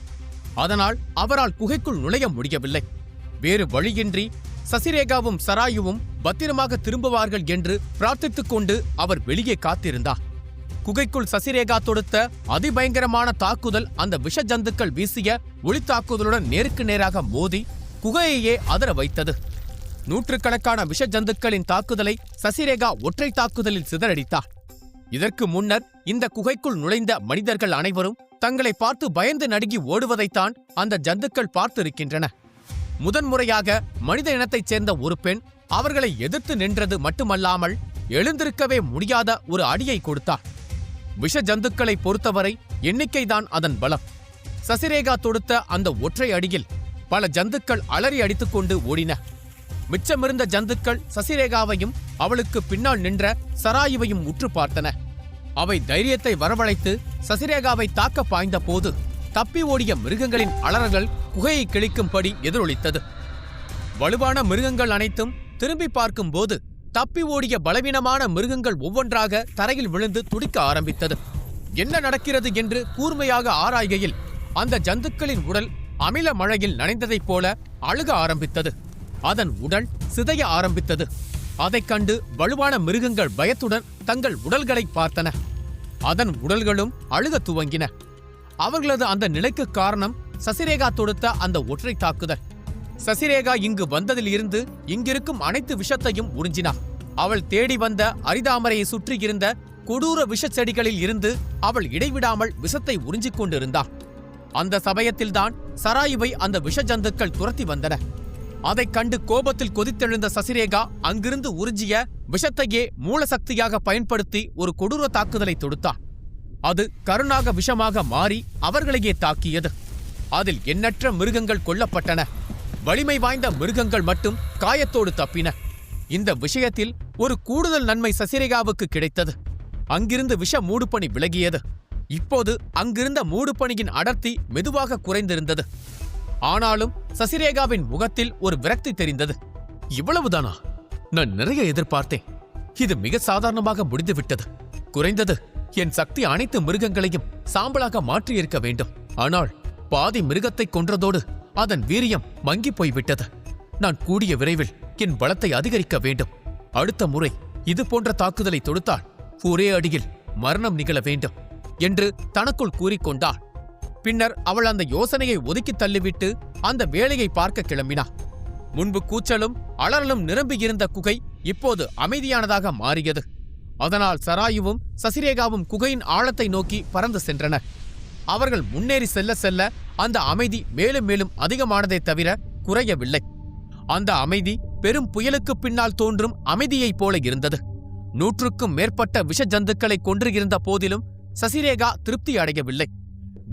அதனால் அவரால் குகைக்குள் நுழைய முடியவில்லை. வேறு வழியின்றி சசிரேகாவும் சராயுவும் பத்திரமாக திரும்புவார்கள் என்று பிரார்த்தித்துக் கொண்டு அவர் வெளியே காத்திருந்தார். குகைக்குள் சசிரேகா தொடுத்த அதிபயங்கரமான தாக்குதல் அந்த விஷ ஜந்துக்கள் வீசிய ஒளித்தாக்குதலுடன் நேருக்கு நேராக மோதி குகையையே அதர வைத்தது. நூற்றுக்கணக்கான விஷ ஜந்துக்களின் தாக்குதலை சசிரேகா ஒற்றை தாக்குதலில் சிதறடித்தார். இதற்கு முன்னர் இந்த குகைக்குள் நுழைந்த மனிதர்கள் அனைவரும் தங்களை பார்த்து பயந்து நடுங்கி ஓடுவதைத்தான் அந்த ஜந்துக்கள் பார்த்திருக்கின்றன. முதன்முறையாக மனித இனத்தைச் சேர்ந்த ஒரு பெண் அவர்களை எதிர்த்து நின்றது மட்டுமல்லாமல் எழுந்திருக்கவே முடியாத ஒரு அடியை கொடுத்தார். விஷ ஜந்துக்களை பொறுத்தவரை எண்ணிக்கைதான் அதன் பலம். சசிரேகா தொடுத்த அந்த ஒற்றை அடியில் பல ஜந்துக்கள் அலறி அடித்துக்கொண்டு ஓடின. மிச்சமிருந்த ஜந்துக்கள் சசிரேகாவையும் அவளுக்கு பின்னால் நின்ற சராயுவையும் உற்று பார்த்தன. அவை தைரியத்தை வரவழைத்து சசிரேகாவை தாக்க பாய்ந்த போது தப்பி ஓடிய மிருகங்களின் அலறல்கள் குகையை கிழிக்கும்படி எதிரொலித்தது. வலுவான மிருகங்கள் அனைத்தும் திரும்பி பார்க்கும் போது தப்பி ஓடிய பலவீனமான மிருகங்கள் ஒவ்வொன்றாக தரையில் விழுந்து துடிக்க ஆரம்பித்தது. என்ன நடக்கிறது என்று கூர்மையாக ஆராய்கையில் அந்த ஜந்துக்களின் உடல் அமில மழையில் நனைந்ததைப் போல அழுக ஆரம்பித்தது. அதன் உடல் சிதைய ஆரம்பித்தது. அதைக் கண்டு வலுவான மிருகங்கள் பயத்துடன் தங்கள் உடல்களை பார்த்தன. அதன் உடல்களும் அழுக துவங்கின. அவர்களது அந்த நிலைக்கு காரணம் சசிரேகா தொடுத்த அந்த ஒற்றை தாக்குதல். சசிரேகா இங்கு வந்ததில் இருந்து இங்கிருக்கும் அனைத்து விஷத்தையும் உறிஞ்சினார். அவள் தேடி வந்த அரிதாமரையை சுற்றி இருந்த கொடூர விஷ செடிகளில் இருந்து அவள் இடைவிடாமல் விஷத்தை உறிஞ்சிக் கொண்டிருந்தாள். அந்த சமயத்தில்தான் சராயுவை அந்த விஷ ஜந்துக்கள் துரத்தி வந்தன. அதைக் கண்டு கோபத்தில் கொதித்தெழுந்த சசிரேகா அங்கிருந்து உறிஞ்சிய விஷத்தையே மூலசக்தியாக பயன்படுத்தி ஒரு கொடூர தாக்குதலை தொடுத்தார். அது கருணாக விஷமாக மாறி அவர்களையே தாக்கியது. அதில் எண்ணற்ற மிருகங்கள் கொல்லப்பட்டன. வலிமை வாய்ந்த மிருகங்கள் மட்டும் காயத்தோடு தப்பின. இந்த விஷயத்தில் ஒரு கூடுதல் நன்மை சசிரேகாவுக்கு கிடைத்தது. அங்கிருந்து விஷ மூடுபனி விலகியது. இப்போது அங்கிருந்த மூடுபனியின் அடர்த்தி மெதுவாக குறைந்திருந்தது. ஆனாலும் சசிரேகாவின் முகத்தில் ஒரு விரக்தி தெரிந்தது. இவ்வளவுதானா? நான் நிறைய எதிர்பார்த்தேன். இது மிக சாதாரணமாக முடிந்துவிட்டது. குறைந்தது என் சக்தி அனைத்து மிருகங்களையும் சாம்பலாக மாற்றியிருக்க வேண்டும். ஆனால் பாதி மிருகத்தை கொன்றதோடு அதன் வீரியம் மங்கி போய்விட்டது. நான் கூடிய விரைவில் என் பலத்தை அதிகரிக்க வேண்டும். அடுத்த முறை இது போன்ற தாக்குதலை தொடுத்தால் ஒரே அடியில் மரணம் நிகழ வேண்டும் என்று தனக்குள் கூறிக்கொண்டாள். பின்னர் அவள் அந்த யோசனையை ஒதுக்கி தள்ளிவிட்டு அந்த வேலையை பார்க்க கிளம்பினாள். முன்பு கூச்சலும் அலறலும் நிரம்பியிருந்த குகை இப்போது அமைதியானதாக மாறியது. அதனால் சராயுவும் சசிரேகாவும் குகையின் ஆழத்தை நோக்கி பறந்து சென்றனர். அவர்கள் முன்னேறி செல்ல செல்ல அந்த அமைதி மேலும் மேலும் அதிகமானதை தவிர குறையவில்லை. அந்த அமைதி பெரும் புயலுக்கு பின்னால் தோன்றும் அமைதியைப் போல இருந்தது. 100க்கும் மேற்பட்ட விஷ ஜந்துக்களை கொன்றிருந்த போதிலும் சசிரேகா திருப்தி அடையவில்லை.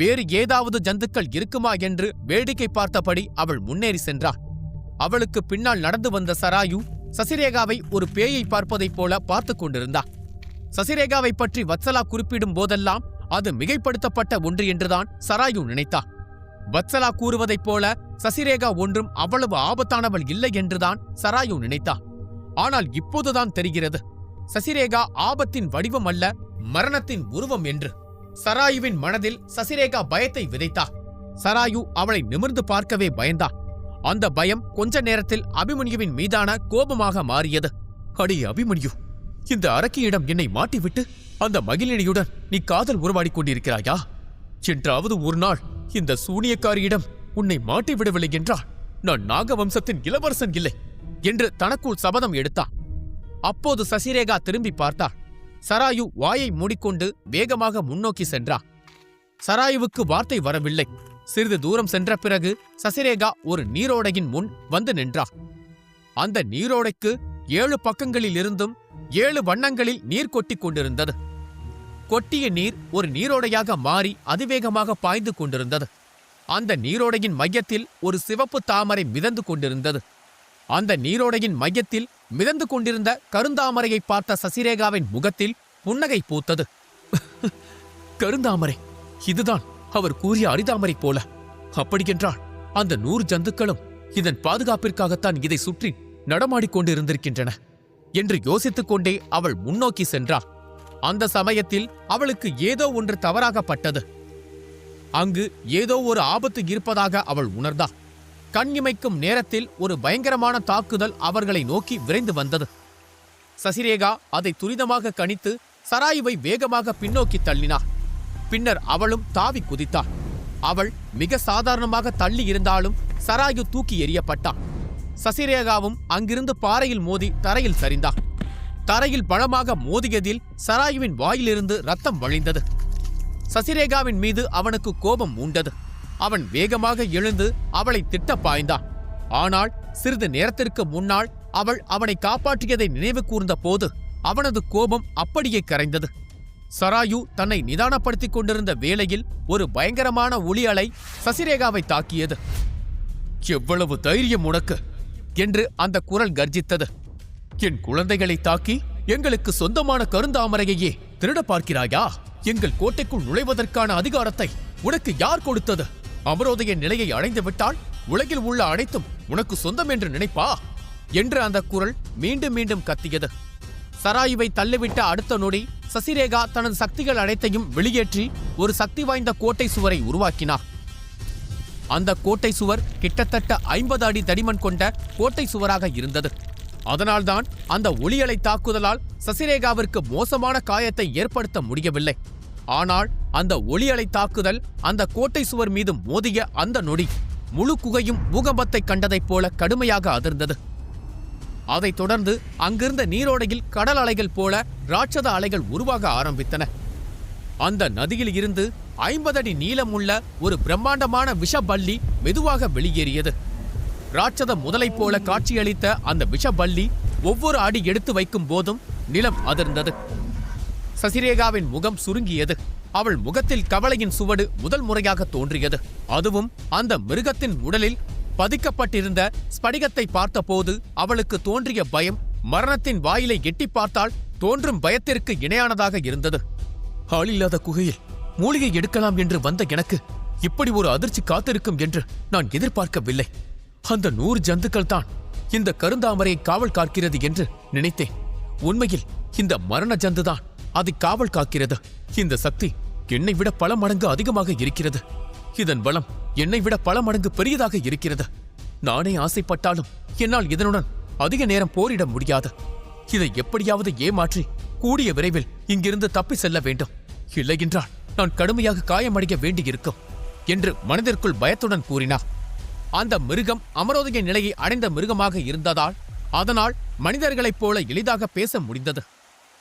வேறு ஏதாவது ஜந்துக்கள் இருக்குமா என்று வேடிக்கை பார்த்தபடி அவள் முன்னேறி சென்றாள். அவளுக்கு பின்னால் நடந்து வந்த சராயு சசிரேகாவை ஒரு பேயை பார்ப்பதைப் போல பார்த்து கொண்டிருந்தாள். சசிரேகாவை பற்றி வத்சலா குறிப்பிடும் போதெல்லாம் அது மிகைப்படுத்தப்பட்ட ஒன்று என்றுதான் சராயு நினைத்தாள். வத்சலா கூறுவதைப் போல சசிரேகா ஒன்றும் அவ்வளவு ஆபத்தானவள் இல்லை என்றுதான் சராயு நினைத்தாள். ஆனால் இப்போதுதான் தெரிகிறது, சசிரேகா ஆபத்தின் வடிவம் அல்ல, மரணத்தின் உருவம் என்று. சராயுவின் மனதில் சசிரேகா பயத்தை விதைத்தாள். சராயு அவளை நிமிர்ந்து பார்க்கவே பயந்தாள். அந்த பயம் கொஞ்ச நேரத்தில் அபிமன்யுவின் மீதான கோபமாக மாறியது. அடி அபிமன்யு, இந்த அரக்கியிடம் என்னை மாட்டிவிட்டு அந்த மகிழினியுடன் நீ காதல் உருவாடிக் கொண்டிருக்கிறாயா? என்றாவது ஒரு நாள் இந்த சூனியக்காரியிடம் உன்னை மாட்டிவிடவில்லை என்றால் நான் நாகவம்சத்தின் இளவரசன் இல்லை என்று தனக்குள் சபதம் எடுத்தான். அப்போது சசிரேகா திரும்பி பார்த்தாள். சராயு வாயை மூடிக்கொண்டு வேகமாக முன்னோக்கி சென்றான். சராயுவுக்கு வார்த்தை வரவில்லை. சிறிது தூரம் சென்ற பிறகு சசிரேகா ஒரு நீரோடையின் முன் வந்து நின்றாள். அந்த நீரோடைக்கு 7 பக்கங்களில் இருந்தும் 7 வண்ணங்களில் நீர் கொட்டிக் கொண்டிருந்தது. கொட்டிய நீர் ஒரு நீரோடையாக மாறி அதிவேகமாக பாய்ந்து கொண்டிருந்தது. அந்த நீரோடையின் மையத்தில் ஒரு சிவப்பு தாமரை மிதந்து கொண்டிருந்தது. அந்த நீரோடையின் மையத்தில் மிதந்து கொண்டிருந்த கருந்தாமரையை பார்த்த சசிரேகாவின் முகத்தில் புன்னகை பூத்தது. கருந்தாமரை, இதுதான் அவர் கூறிய அரிதாமரை போல. அப்படியென்றால் அந்த 100 ஜந்துக்களும் இதன் பாதுகாப்பிற்காகத்தான் இதை சுற்றி நடமாடிக்கொண்டிருந்திருக்கின்றன என்று யோசித்துக் கொண்டே அவள் முன்னோக்கி சென்றாள். அந்த சமயத்தில் அவளுக்கு ஏதோ ஒன்று தவறாகப்பட்டது. அங்கு ஏதோ ஒரு ஆபத்து இருப்பதாக அவள் உணர்ந்தாள். கண் இமைக்கும் நேரத்தில் ஒரு பயங்கரமான தாக்குதல் அவர்களை நோக்கி விரைந்து வந்தது. சசிரேகா அதை துரிதமாக கணித்து சராயுவை வேகமாக பின்னோக்கி தள்ளினாள். பின்னர் அவளும் தாவி குதித்தாள். அவள் மிக சாதாரணமாக தள்ளி இருந்தாலும் சராயு தூக்கி எறியப்பட்டாள். சசிரேகாவும் அங்கிருந்து பாறையில் மோதி தரையில் சரிந்தாள். தரையில் பலமாக மோதியதில் சராயுவின் வாயிலிருந்து ரத்தம் வழிந்தது. சசிரேகாவின் மீது அவனுக்கு கோபம் உண்டது. அவன் வேகமாக எழுந்து அவளை திட்ட பாய்ந்தான். ஆனால் சிறிது நேரத்திற்கு முன்னால் அவள் அவனை காப்பாற்றியதை நினைவு கூர்ந்த போது அவனது கோபம் அப்படியே கரைந்தது. சராயு தன்னை நிதானப்படுத்திக் கொண்டிருந்த வேளையில் ஒரு பயங்கரமான ஒளி அலை சசிரேகாவை தாக்கியது. எவ்வளவு தைரியம் உனக்கு என்று அந்த குரல் கர்ஜித்தது. என் குழந்தைகளை தாக்கி எங்களுக்கு சொந்தமான கருந்தாமரையையே திருட பார்க்கிறாயா? எங்கள் கோட்டைக்குள் நுழைவதற்கான அதிகாரத்தை உனக்கு யார் கொடுத்தது? அமரோதய நிலையை அடைந்து விட்டால் உலகில் உள்ள அனைத்தும் உனக்கு சொந்தம் என்று நினைப்பா என்று அந்த குரல் மீண்டும் மீண்டும் கத்தியது. சராயுவை தள்ளிவிட்ட அடுத்த நொடி சசிரேகா தனது சக்திகள் அனைத்தையும் வெளியேற்றி ஒரு சக்தி வாய்ந்த கோட்டை சுவரை உருவாக்கினார். அந்த கோட்டை சுவர் கிட்டத்தட்ட 50 அடி தடிமன் கொண்ட கோட்டை சுவராக இருந்தது. அதனால்தான் அந்த ஒளியலை தாக்குதலால் சசிரேகாவிற்கு மோசமான காயத்தை ஏற்படுத்த முடியவில்லை. ஆனால் அந்த ஒளியலை தாக்குதல் அந்த கோட்டை சுவர் மீது மோதிய அந்த நொடி முழு குகையும் பூகம்பத்தை கண்டதைப் போல கடுமையாக அதிர்ந்தது. அதைத் தொடர்ந்து அங்கிருந்த நீரோடையில் கடல் அலைகள் போல ராட்சத அலைகள் உருவாக ஆரம்பித்தன. அந்த நதியில் இருந்து 50 அடி நீளமுள்ள ஒரு பிரம்மாண்டமான விஷபல்லி மெதுவாக வெளியேறியது. ராட்சத முதலை போல காட்சியளித்த அந்த விஷபல்லி ஒவ்வொரு அடி எடுத்து வைக்கும் போதும் நிலம் அதிர்ந்தது. சசிரேகாவின் முகம் சுருங்கியது. அவள் முகத்தில் கவலையின் சுவடு முதல் முறையாக தோன்றியது. அதுவும் அந்த மிருகத்தின் உடலில் பதிக்கப்பட்டிருந்த ஸ்படிகத்தை பார்த்தபோது அவளுக்கு தோன்றிய பயம் மரணத்தின் வாயிலை எட்டி பார்த்தால் தோன்றும் பயத்திற்கு இணையானதாக இருந்தது. ஆளில்லாத குகையில் மூலிகை எடுக்கலாம் என்று வந்த எனக்கு இப்படி ஒரு அதிர்ச்சி காத்திருக்கும் என்று நான் எதிர்பார்க்கவில்லை. அந்த 100 ஜந்துக்கள் தான் இந்த கருந்தாமரையை காவல் காக்கிறது என்று நினைத்தேன். உண்மையில் இந்த மரண ஜந்துதான் அதை காவல் காக்கிறது. இந்த சக்தி என்னை விட பல மடங்கு அதிகமாக இருக்கிறது. இதன் பலம் என்னை விட பல மடங்கு பெரியதாக இருக்கிறது. நானே ஆசைப்பட்டாலும் என்னால் இதனுடன் அதிக நேரம் போரிட முடியாது. இதை எப்படியாவது ஏமாற்றி கூடிய விரைவில் இங்கிருந்து தப்பி செல்ல வேண்டும். இல்லையென்றால் நான் கடுமையாக காயமடைய வேண்டியிருக்கும் என்று மனதிற்குள் பயத்துடன் கூறினார். அந்த மிருகம் அமரோதய நிலையை அடைந்த மிருகமாக இருந்ததால் அதனால் மனிதர்களைப் போல எளிதாக பேச முடிந்தது.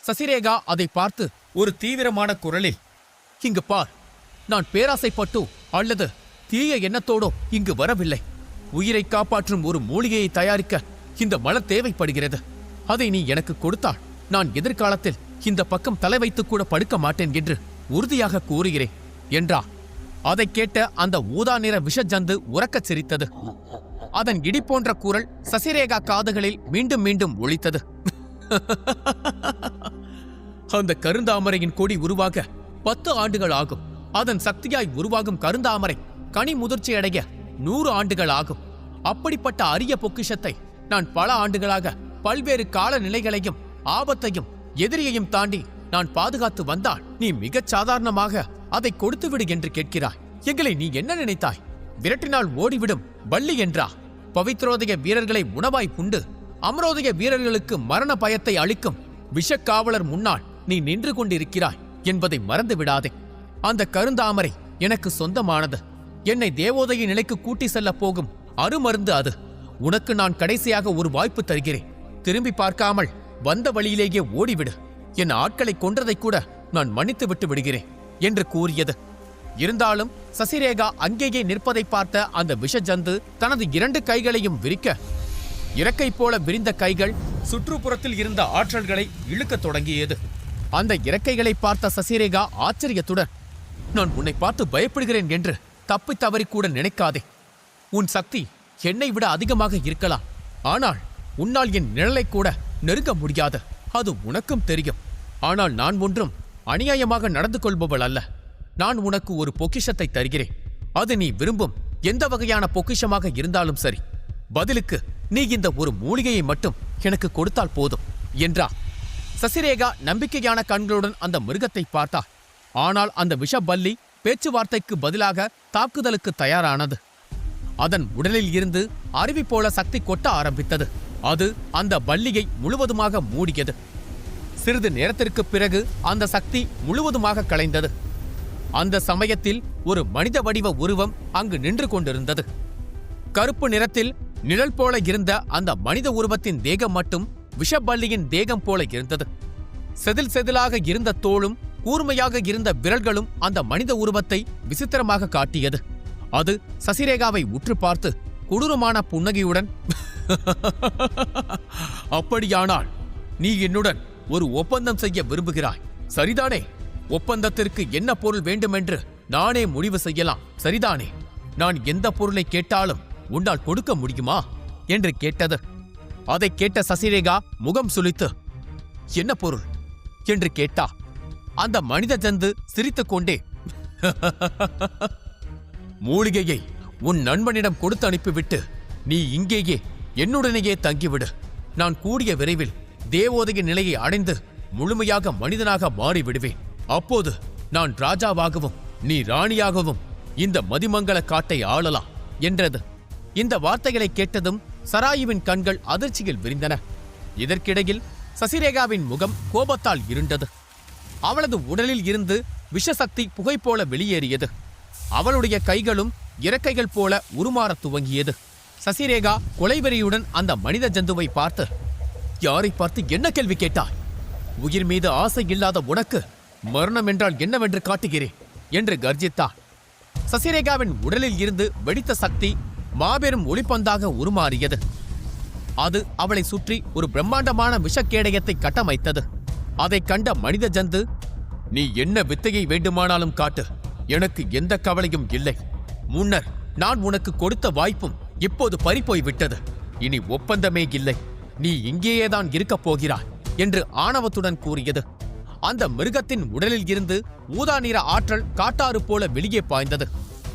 சசிரேகா அதை பார்த்து ஒரு தீவிரமான குரலில், இங்கு பார், நான் பேராசைப்பட்டோ அல்லது தீய எண்ணத்தோடோ இங்கு வரவில்லை. உயிரை காப்பாற்றும் ஒரு மூலிகையை தயாரிக்க இந்த மலர் தேவைப்படுகிறது. அதை நீ எனக்கு கொடுத்தால் நான் எதிர்காலத்தில் இந்த பக்கம் தலை வைத்துக் கூட படுக்க மாட்டேன் என்று உறுதியாக கூறுகிறேன் என்றார். அதை கேட்ட அந்த ஊதா நிற விஷஜந்து உரக்கச் சிரித்தது. அதன் இடி போன்ற குரல் சசிரேகா காதுகளில் மீண்டும் மீண்டும் ஒலித்தது. அந்த கருந்தாமரையின் கொடி உருவாக 10 ஆண்டுகள் ஆகும். அதன் சக்தியாய் உருவாகும் கருந்தாமரை கனி முதிர்ச்சியடைய 100 ஆண்டுகள் ஆகும். அப்படிப்பட்ட அரிய பொக்கிஷத்தை நான் பல ஆண்டுகளாக பல்வேறு காலநிலைகளையும் ஆபத்தையும் எதிரியையும் தாண்டி நான் பாதுகாத்து வந்தால் நீ மிகச் சாதாரணமாக அதை கொடுத்துவிடு என்று கேட்கிறாய். எங்களை நீ என்ன நினைத்தாய்? விரட்டினால் ஓடிவிடும் பள்ளி என்றா? பவித்ரோதய வீரர்களை உணவாய் புண்டு அமரோதய வீரர்களுக்கு மரண பயத்தை அளிக்கும் விஷக்காவலர் முன்னால் நீ நின்று கொண்டிருக்கிறாய் என்பதை மறந்து விடாதே. அந்த கருந்தாமரை எனக்கு சொந்தமானது. என்னை தேவோதய நிலைக்கு கூட்டி செல்ல போகும் அருமருந்து அது. உனக்கு நான் கடைசியாக ஒரு வாய்ப்பு தருகிறேன். திரும்பி பார்க்காமல் வந்த வழியிலேயே ஓடிவிடு. என் ஆட்களை கொன்றதை கூட நான் மன்னித்து விட்டு விடுகிறேன் என்று கூறியது. இருந்தாலும் சசிரேகா அங்கேயே நிற்பதை பார்த்த அந்த விஷஜந்து தனது 2 கைகளையும் விரிக்க, இறக்கை போல விரிந்த கைகள் சுற்றுப்புறத்தில் இருந்த ஆற்றல்களை இழுக்கத் தொடங்கியது. அந்த இறக்கைகளை பார்த்த சசிரேகா ஆச்சரியத்துடன், நான் உன்னை பார்த்து பயப்படுகிறேன் என்று தப்பி தவறி கூட நினைக்காதே. உன் சக்தி என்னை விட அதிகமாக இருக்கலாம். ஆனால் உன்னால் என் நிழலை கூட நெருங்க முடியாது. அது உனக்கும் தெரியும். ஆனால் நான் ஒன்றும் அநியாயமாக நடந்து கொள்பவள் அல்ல. நான் உனக்கு ஒரு பொக்கிஷத்தை தருகிறேன். அது நீ விரும்பும் எந்த வகையான பொக்கிஷமாக இருந்தாலும் சரி. பதிலுக்கு நீ இந்த ஒரு மூலிகையை மட்டும் எனக்கு கொடுத்தால் போதும் என்றார். சசிரேகா நம்பிக்கையான கண்களுடன் அந்த மிருகத்தை பார்த்தார். ஆனால் அந்த விஷபல்லி பேச்சுவார்த்தைக்கு பதிலாக தாக்குதலுக்கு தயாரானது. அதன் உடலில் இருந்து அருவி போல சக்தி கொட்ட ஆரம்பித்தது. அது அந்த பல்லியை முழுவதுமாக மூடியது. சிறிது நேரத்திற்கு பிறகு அந்த சக்தி முழுவதுமாக கலைந்தது. அந்த சமயத்தில் ஒரு மனித வடிவ உருவம் அங்கு நின்று கொண்டிருந்தது. கருப்பு நிறத்தில் நிழல் போல இருந்த அந்த மனித உருவத்தின் தேகம் மட்டும் விஷபல்லியின் தேகம் போல இருந்தது. செதில் செதிலாக இருந்த தோளும் கூர்மையாக இருந்த விரல்களும் அந்த மனித உருவத்தை விசித்திரமாக காட்டியது. அது சசிரேகாவை உற்று பார்த்து கொடூரமான புன்னகையுடன், அப்படியானால் நீ என்னுடன் ஒரு ஒப்பந்தம் செய்ய விரும்புகிறாய், சரிதானே? ஒப்பந்தத்திற்கு என்ன பொருள் வேண்டுமென்று நானே முடிவு செய்யலாம், சரிதானே? நான் எந்த பொருளை கேட்டாலும் உன்னால் கொடுக்க முடியுமா என்று கேட்டது. அதை கேட்ட சசிரேகா முகம் சுளித்து, என்ன பொருள் என்று கேட்டா. அந்த மனித ஜந்து சிரித்துக்கொண்டே, மூலிகையை உன் நண்பனிடம் கொடுத்து அனுப்பிவிட்டு நீ இங்கேயே என்னுடனேயே தங்கிவிடு. நான் கூடிய விரைவில் தேவோதய நிலையை அடைந்து முழுமையாக மனிதனாக மாறிவிடுவேன். அப்போது நான் ராஜாவாகவும் நீ ராணியாகவும் இந்த மதிமங்கல காட்டை ஆளலாம் என்றது. இந்த வார்த்தைகளை கேட்டதும் சராயுவின் கண்கள் அதிர்ச்சியில் விரிந்தன. இதற்கிடையில் சசிரேகாவின் முகம் கோபத்தால் இருண்டது. அவளது உடலில் இருந்து விஷசக்தி புகை போல வெளியேறியது. அவளுடைய கைகளும் இறக்கைகள் போல உருமாறத் துவங்கியது. சசிரேகா கொலைவெறியுடன் அந்த மனித ஜந்துவை பார்த்து, யாரை பார்த்து என்ன கேள்வி கேட்டாய்? உயிர் மீது ஆசை இல்லாத உனக்கு மரணம் என்றால் என்னவென்று காட்டுகிறேன் என்று கர்ஜித்தாள். சசிரேகாவின் உடலில் இருந்து வெடித்த சக்தி மாபெரும் ஒளிப்பந்தாக உருமாறியது. அது அவளை சுற்றி ஒரு பிரம்மாண்டமான விஷக்கேடயத்தை கட்டமைத்தது. அதைக் கண்ட மனித ஜந்து, நீ என்ன வித்தையை வேண்டுமானாலும் காட்டு, எனக்கு எந்த கவலையும் இல்லை. முன்னர் நான் உனக்கு கொடுத்த வாய்ப்பும் இப்போது பறிப்போய் விட்டது. இனி ஒப்பந்தமே இல்லை, நீ இங்கேயேதான் இருக்கப் போகிறாய் என்று ஆணவத்துடன் கூறியது. அந்த மிருகத்தின் உடலில் இருந்து ஊதா நிற ஆற்றல் காட்டாறு போல வெளியே பாய்ந்தது.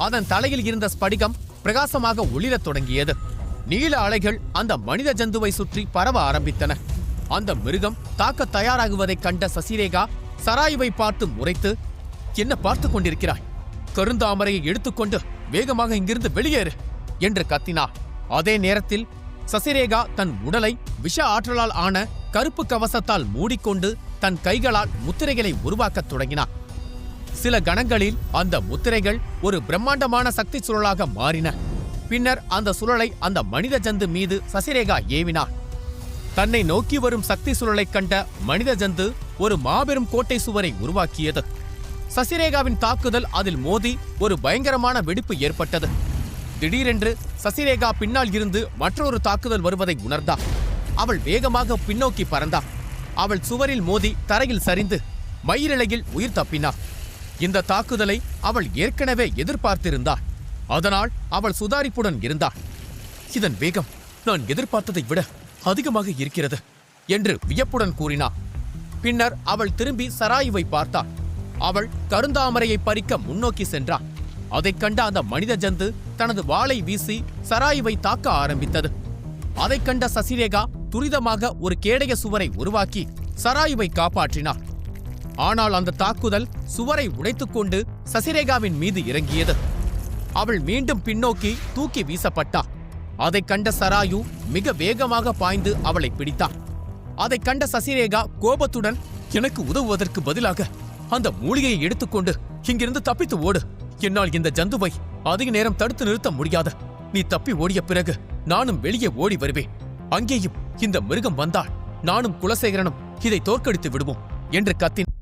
அதன் தலையில் இருந்த ஸ்படிகம் பிரகாசமாக ஒளிரத் தொடங்கியது. நீல அலைகள் அந்த மனித ஜந்துவை சுற்றி பரவ ஆரம்பித்தன. அந்த மிருகம் தாக்க தயாராகுவதைக் கண்ட சசிரேகா சராயுவை பார்த்து முறைத்து, என்ன பார்த்து கொண்டிருக்கிறாய்? கருந்தாமரையை எடுத்துக்கொண்டு வேகமாக இங்கிருந்து வெளியேறு என்று கத்தினார். அதே நேரத்தில் சசிரேகா தன் உடலை விஷ ஆற்றலால் ஆன கருப்பு கவசத்தால் மூடிக்கொண்டு தன் கைகளால் முத்திரைகளை உருவாக்கத் தொடங்கினார். சில கணங்களில் அந்த முத்திரைகள் ஒரு பிரம்மாண்டமான சக்தி சுழலாக மாறின. பின்னர் அந்த சுழலை அந்த மனித ஜந்து மீது சசிரேகா ஏவினார். தன்னை நோக்கி வரும் சக்தி சுழலைக் கண்ட மனித ஜந்து ஒரு மாபெரும் கோட்டை சுவரை உருவாக்கியது. சசிரேகாவின் தாக்குதல் அதில் மோதி ஒரு பயங்கரமான வெடிப்பு ஏற்பட்டது. திடீரென்று சசிரேகா பின்னால் இருந்து மற்றொரு தாக்குதல் வருவதை உணர்ந்தார். அவள் வேகமாக பின்னோக்கி பறந்தார். அவள் சுவரில் மோதி தரையில் சரிந்து மயிரிழையில் உயிர் தப்பினார். இந்த தாக்குதலை அவள் ஏற்கனவே எதிர்பார்த்திருந்தாள். அதனால் அவள் சுதாரிப்புடன் இருந்தாள். இதன் வேகம் நான் எதிர்பார்த்ததை விட அதிகமாக இருக்கிறது என்று வியப்புடன் கூறினார். பின்னர் அவள் திரும்பி சராயுவை பார்த்தாள். அவள் கருந்தாமரையை பறிக்க முன்னோக்கி சென்றாள். அதைக் கண்ட அந்த மனித ஜந்து தனது வாளை வீசி சராயுவை தாக்க ஆரம்பித்தது. அதைக் கண்ட சசிரேகா துரிதமாக ஒரு கேடய சுவரை உருவாக்கி சராயுவை காப்பாற்றினார். ஆனால் அந்த தாக்குதல் சுவரை உடைத்துக்கொண்டு சசிரேகாவின் மீது இறங்கியது. அவள் மீண்டும் பின்னோக்கி தூக்கி வீசப்பட்டாள். அதைக் கண்ட சராயு மிக வேகமாக பாய்ந்து அவளை பிடித்தார். அதைக் கண்ட சசிரேகா கோபத்துடன், எனக்கு உதவுவதற்கு பதிலாக அந்த மூலிகையை எடுத்துக்கொண்டு இங்கிருந்து தப்பித்து ஓடு. என்னால் இந்த ஜந்துவை அதிக நேரம் தடுத்து நிறுத்த முடியாது. நீ தப்பி ஓடிய பிறகு நானும் வெளியே ஓடி வருவேன். அங்கேயும் இந்த மிருகம் வந்தால் நானும் குலசேகரனும் இதை தோற்கடித்து விடுவோம் என்று கத்தினார்.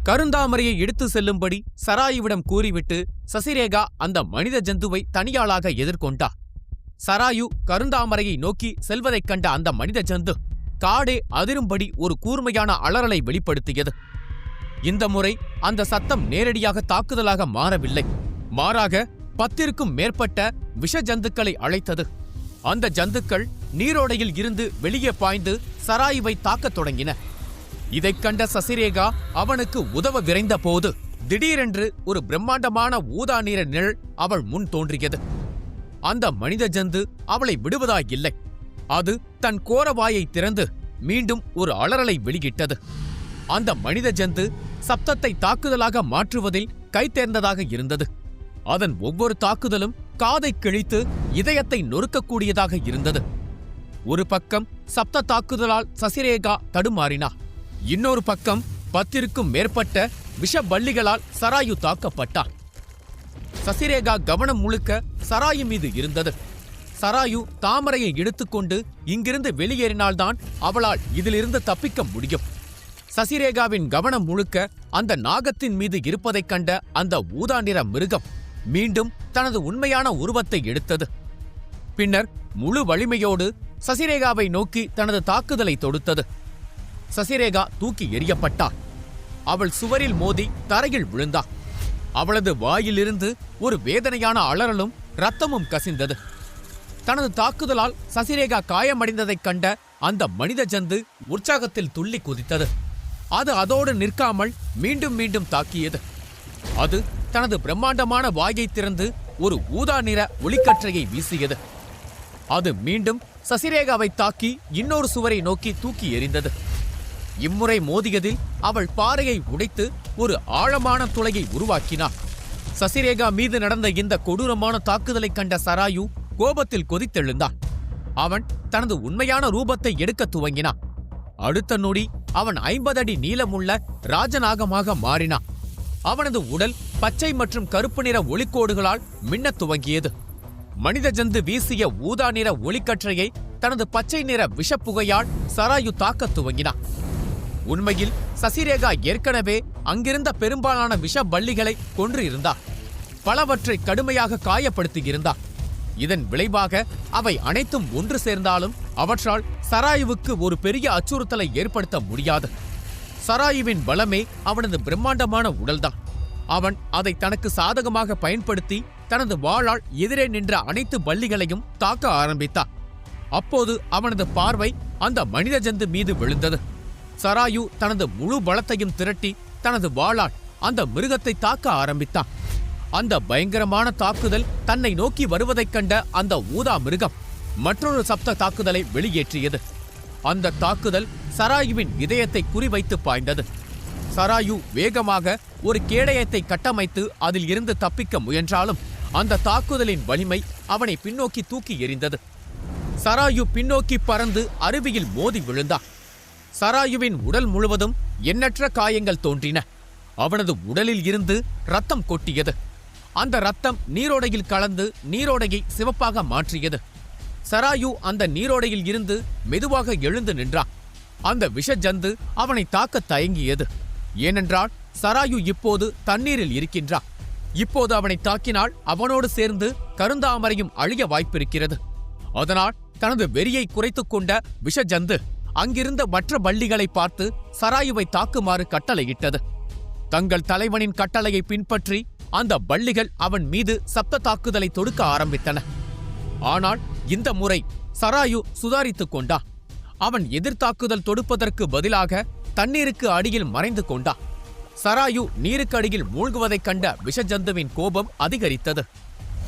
கருந்தாமரையை எடுத்து செல்லும்படி சராயுவிடம் கூறிவிட்டு சசிரேகா அந்த மனித ஜந்துவை தனியாளாக எதிர்கொண்டார். சராயு கருந்தாமரையை நோக்கி செல்வதைக் கண்ட அந்த மனித ஜந்து காடே அதிரும்படி ஒரு கூர்மையான அலறலை வெளிப்படுத்தியது. இந்த முறை அந்த சத்தம் நேரடியாக தாக்குதலாக மாறவில்லை. மாறாக 10க்கும் மேற்பட்ட விஷ ஜந்துக்களை அழைத்தது. அந்த ஜந்துக்கள் நீரோடையில் இருந்து வெளியே பாய்ந்து சராயுவை தாக்கத் தொடங்கின. இதைக் கண்ட சசிரேகா அவனுக்கு உதவ விரைந்த போது திடீரென்று ஒரு பிரம்மாண்டமான ஊதா நிற நிழல் அவள் முன் தோன்றியது. அந்த மனித ஜந்து அவளை விடுவதாயில்லை. அது தன் கோரவாயை திறந்து மீண்டும் ஒரு அலறலை வெளியிட்டது. அந்த மனித ஜந்து சப்தத்தை தாக்குதலாக மாற்றுவதில் கைதேர்ந்ததாக இருந்தது. அதன் ஒவ்வொரு தாக்குதலும் காதை கிழித்து இதயத்தை நொறுக்கக்கூடியதாக இருந்தது. ஒரு பக்கம் சப்த தாக்குதலால் சசிரேகா தடுமாறினார். இன்னொரு பக்கம் 10க்கும் மேற்பட்ட விஷபல்லிகளால் சராயு தாக்கப்பட்டார். சசிரேகா கவனம் முழுக்க சராயு மீது இருந்தது. சராயு தாமரையை எடுத்துக்கொண்டு இங்கிருந்து வெளியேறினால்தான் அவளால் இதிலிருந்து தப்பிக்க முடியும். சசிரேகாவின் கவனம் முழுக்க அந்த நாகத்தின் மீது இருப்பதைக் கண்ட அந்த ஊதா நிற மிருகம் மீண்டும் தனது உண்மையான உருவத்தை எடுத்தது. பின்னர் முழு வலிமையோடு சசிரேகாவை நோக்கி தனது தாக்குதலை தொடுத்தது. சசிரேகா தூக்கி எறியப்பட்டாள். அவள் சுவரில் மோதி தரையில் விழுந்தாள். அவளது வாயிலிருந்து ஒரு வேதனையான அலறலும் இரத்தமும் கசிந்தது. தனது தாக்குதலால் சசிரேகா காயமடைந்ததைக் கண்ட அந்த மனித ஜந்து உற்சாகத்தில் துள்ளி குதித்தது. அது அதோடு நிற்காமல் மீண்டும் மீண்டும் தாக்கியது. அது தனது பிரம்மாண்டமான வாயை திறந்து ஒரு ஊதா நிற ஒளிக்கற்றையை வீசியது. அது மீண்டும் சசிரேகாவை தாக்கி இன்னொரு சுவரை நோக்கி தூக்கி எறிந்தது. இம்முறை மோதியதில் அவள் பாறையை உடைத்து ஒரு ஆழமான துளையை உருவாக்கினாள். சசிரேகா மீது நடந்த இந்த கொடூரமான தாக்குதலைக் கண்ட சராயு கோபத்தில் கொதித்தெழுந்தான். அவன் தனது உண்மையான ரூபத்தை எடுக்க துவங்கினான். அடுத்த நொடி அவன் 50 அடி நீளமுள்ள ராஜநாகமாக மாறினான். அவனது உடல் பச்சை மற்றும் கருப்பு நிற ஒளிக்கோடுகளால் மின்னத் துவங்கியது. மனித ஜந்து வீசிய ஊதா நிற ஒளிக்கற்றையை தனது பச்சை நிற விஷப்புகையால் சராயு தாக்கத் துவங்கினான். உண்மையில் சசிரேகா ஏற்கனவே அங்கிருந்த பெரும்பாலான விஷ பல்லிகளை கொன்று இருந்தார். பலவற்றை கடுமையாக காயப்படுத்தியிருந்தார். இதன் விளைவாக அவை அனைத்தும் ஒன்று சேர்ந்தாலும் அவற்றால் சராயுவுக்கு ஒரு பெரிய அச்சுறுத்தலை ஏற்படுத்த முடியாது. சராயுவின் பலமே அவனது பிரம்மாண்டமான உடல்தான். அவன் அதை தனக்கு சாதகமாக பயன்படுத்தி தனது வாளால் எதிரே நின்ற அனைத்து பல்லிகளையும் தாக்க ஆரம்பித்தான். அப்போது அவனது பார்வை அந்த மனித ஜந்து மீது விழுந்தது. சராயு தனது முழு பலத்தையும் திரட்டி தனது வாளால் அந்த மிருகத்தை தாக்க ஆரம்பித்தான். அந்த பயங்கரமான தாக்குதல் தன்னை நோக்கி வருவதைக் கண்ட அந்த ஊதா மிருகம் மற்றொரு சப்த தாக்குதலை வெளியேற்றியது. அந்த தாக்குதல் சராயுவின் இதயத்தை குறிவைத்து பாய்ந்தது. சராயு வேகமாக ஒரு கேடயத்தை கட்டமைத்து அதில் இருந்து தப்பிக்க முயன்றாலும் அந்த தாக்குதலின் வலிமை அவனை பின்னோக்கி தூக்கி எறிந்தது. சராயு பின்னோக்கி பறந்து அருவியில் மோதி விழுந்தான். சராயுவின் உடல் முழுவதும் எண்ணற்ற காயங்கள் தோன்றின. அவனது உடலில் இருந்து ரத்தம் கொட்டியது. அந்த ரத்தம் நீரோடையில் கலந்து நீரோடையை சிவப்பாக மாற்றியது. சராயு அந்த நீரோடையில் இருந்து மெதுவாக எழுந்து நின்றான். அந்த விஷ ஜந்து அவனை தாக்க தயங்கியது. ஏனென்றால் சராயு இப்போது தண்ணீரில் இருக்கின்றான். இப்போது அவனை தாக்கினால் அவனோடு சேர்ந்து கருந்தாமரையும் அழிய வாய்ப்பிருக்கிறது. அதனால் தனது வெறியை குறைத்துக் கொண்ட விஷ ஜந்து அங்கிருந்த மற்ற பல்லிகளை பார்த்து சராயுவை தாக்குமாறு கட்டளையிட்டது. தங்கள் தலைவனின் கட்டளையை பின்பற்றி அந்த பல்லிகள் அவன் மீது சப்த தாக்குதலை தொடுக்க ஆரம்பித்தன. ஆனால் இந்த முறை சராயு சுதாரித்துக் கொண்டான். அவன் எதிர்த்தாக்குதல் தொடுப்பதற்கு பதிலாக தண்ணீருக்கு அடியில் மறைந்து கொண்டான். சராயு நீருக்கு அடியில் மூழ்குவதைக் கண்ட விஷஜந்துவின் கோபம் அதிகரித்தது.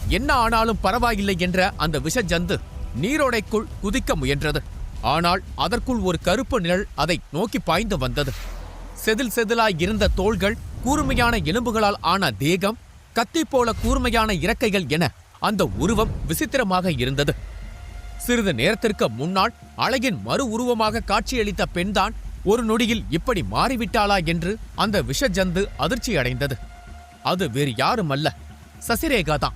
என்ன ஆனாலும் பரவாயில்லை என்ற அந்த விஷஜந்து நீரோடைக்குள் குதிக்க முயன்றது. ஆனால் அதற்குள் ஒரு கருப்பு நிழல் அதை நோக்கி பாய்ந்து வந்தது. செதில் செதிலாய் இருந்த தோள்கள், கூர்மையான எலும்புகளால் ஆன தேகம், கத்தி போல கூர்மையான இறக்கைகள் என அந்த உருவம் விசித்திரமாக இருந்தது. சிறிது நேரத்திற்கு முன்னால் அழகின் மறு உருவமாக காட்சியளித்த பெண்தான் ஒரு நொடியில் இப்படி மாறிவிட்டாளா என்று அந்த விஷஜந்து அதிர்ச்சியடைந்தது. அது வேறு யாருமல்ல, சசிரேகாதான்.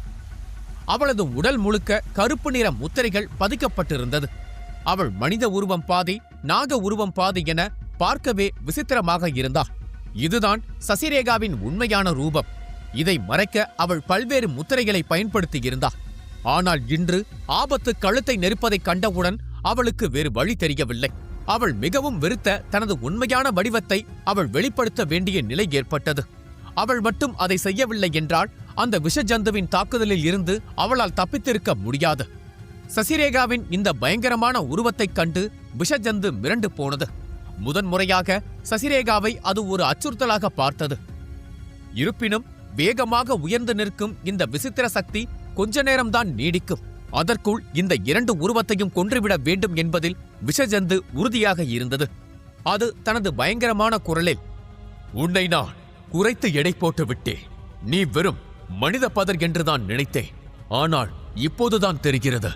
அவளது உடல் முழுக்க கருப்பு நிற முத்திரைகள் பதிக்கப்பட்டிருந்தது. அவள் மனித உருவம் பாதி, நாக உருவம் பாதி என பார்க்கவே விசித்திரமாக இருந்தாள். இதுதான் சசிரேகாவின் உண்மையான ரூபம். இதை மறைக்க அவள் பல்வேறு முத்திரைகளை பயன்படுத்தியிருந்தாள். ஆனால் இன்று ஆபத்து கழுத்தை நெரிப்பதைக் கண்டவுடன் அவளுக்கு வேறு வழி தெரியவில்லை. அவள் மிகவும் வெறுத்த தனது உண்மையான வடிவத்தை அவள் வெளிப்படுத்த வேண்டிய நிலை ஏற்பட்டது. அவள் மட்டும் அதை செய்யவில்லை என்றால் அந்த விஷஜந்துவின் தாக்குதலில் இருந்து அவளால் தப்பித்திருக்க முடியாது. சசிரேகாவின் இந்த பயங்கரமான உருவத்தைக் கண்டு விஷஜந்து மிரண்டு போனது. முதன்முறையாக சசிரேகாவை அது ஒரு அச்சுறுத்தலாக பார்த்தது. இருப்பினும் வேகமாக உயர்ந்து நிற்கும் இந்த விசித்திர சக்தி கொஞ்ச நேரம்தான் நீடிக்கும். அதற்குள் இந்த இரண்டு உருவத்தையும் கொன்றுவிட வேண்டும் என்பதில் விஷஜந்து உறுதியாக இருந்தது. அது தனது பயங்கரமான குரலில், "உன்னை நான் குறைத்து எடை போட்டு விட்டேன். நீ வெறும் மனித பதர் என்றுதான் நினைத்தேன். ஆனால் இப்போதுதான் தெரிகிறது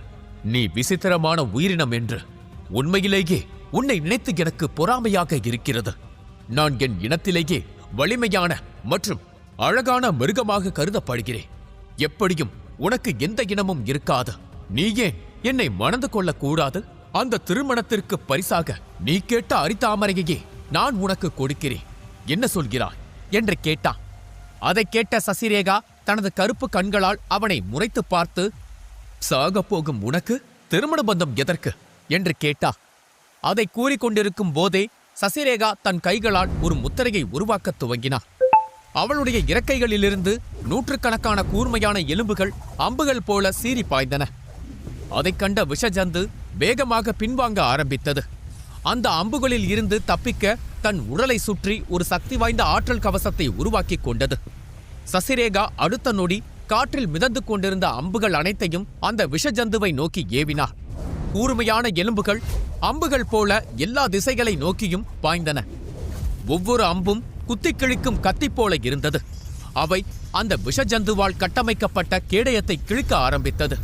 நீ விசித்திரமான உயிரினம் என்று. உண்மையிலேயே உன்னை நினைத்து எனக்கு பொறாமையாக இருக்கிறது. நான் என் இனத்திலேயே வலிமையான மற்றும் அழகான மிருகமாக கருதப்படுகிறேன். எப்படியும் உனக்கு எந்த இனமும் இருக்காது. நீ ஏன் என்னை மணந்து கொள்ளக்கூடாது? அந்த திருமணத்திற்கு பரிசாக நீ கேட்ட அரிதாமரையையே நான் உனக்கு கொடுக்கிறேன். என்ன சொல்கிறாய்?" என்று கேட்டான். அதைக் கேட்ட சசிரேகா தனது கருப்பு கண்களால் அவனை முறைத்து பார்த்து, "சாகப் போகும் உனக்கு திருமண பந்தம் எதற்கு?" என்று கேட்டா. அதை கூறிக்கொண்டிருக்கும் போதே சசிரேகா தன் கைகளால் ஒரு முத்திரையை உருவாக்கத் துவங்கினார். அவளுடைய இறக்கைகளிலிருந்து நூற்றுக்கணக்கான கூர்மையான எலும்புகள் அம்புகள் போல சீறி பாய்ந்தன. அதைக் கண்ட விஷஜந்து வேகமாக பின்வாங்க ஆரம்பித்தது. அந்த அம்புகளில் இருந்து தப்பிக்க தன் உடலை சுற்றி ஒரு சக்தி வாய்ந்த ஆற்றல் கவசத்தை உருவாக்கிக் கொண்டது. சசிரேகா அடுத்த நொடி காற்றில் மிதந்து கொண்டிருந்த அம்புகள் அனைத்தையும் அந்த விஷஜந்துவை நோக்கி ஏவினார். கூர்மையான எலும்புகள் அம்புகள் போல எல்லா திசைகளை நோக்கியும் பாய்ந்தன. ஒவ்வொரு அம்பும் குத்திக் கிழிக்கும் கத்தி போல இருந்தது. அவை அந்த விஷஜந்துவால் கட்டமைக்கப்பட்ட கேடயத்தை கிழிக்க ஆரம்பித்தது.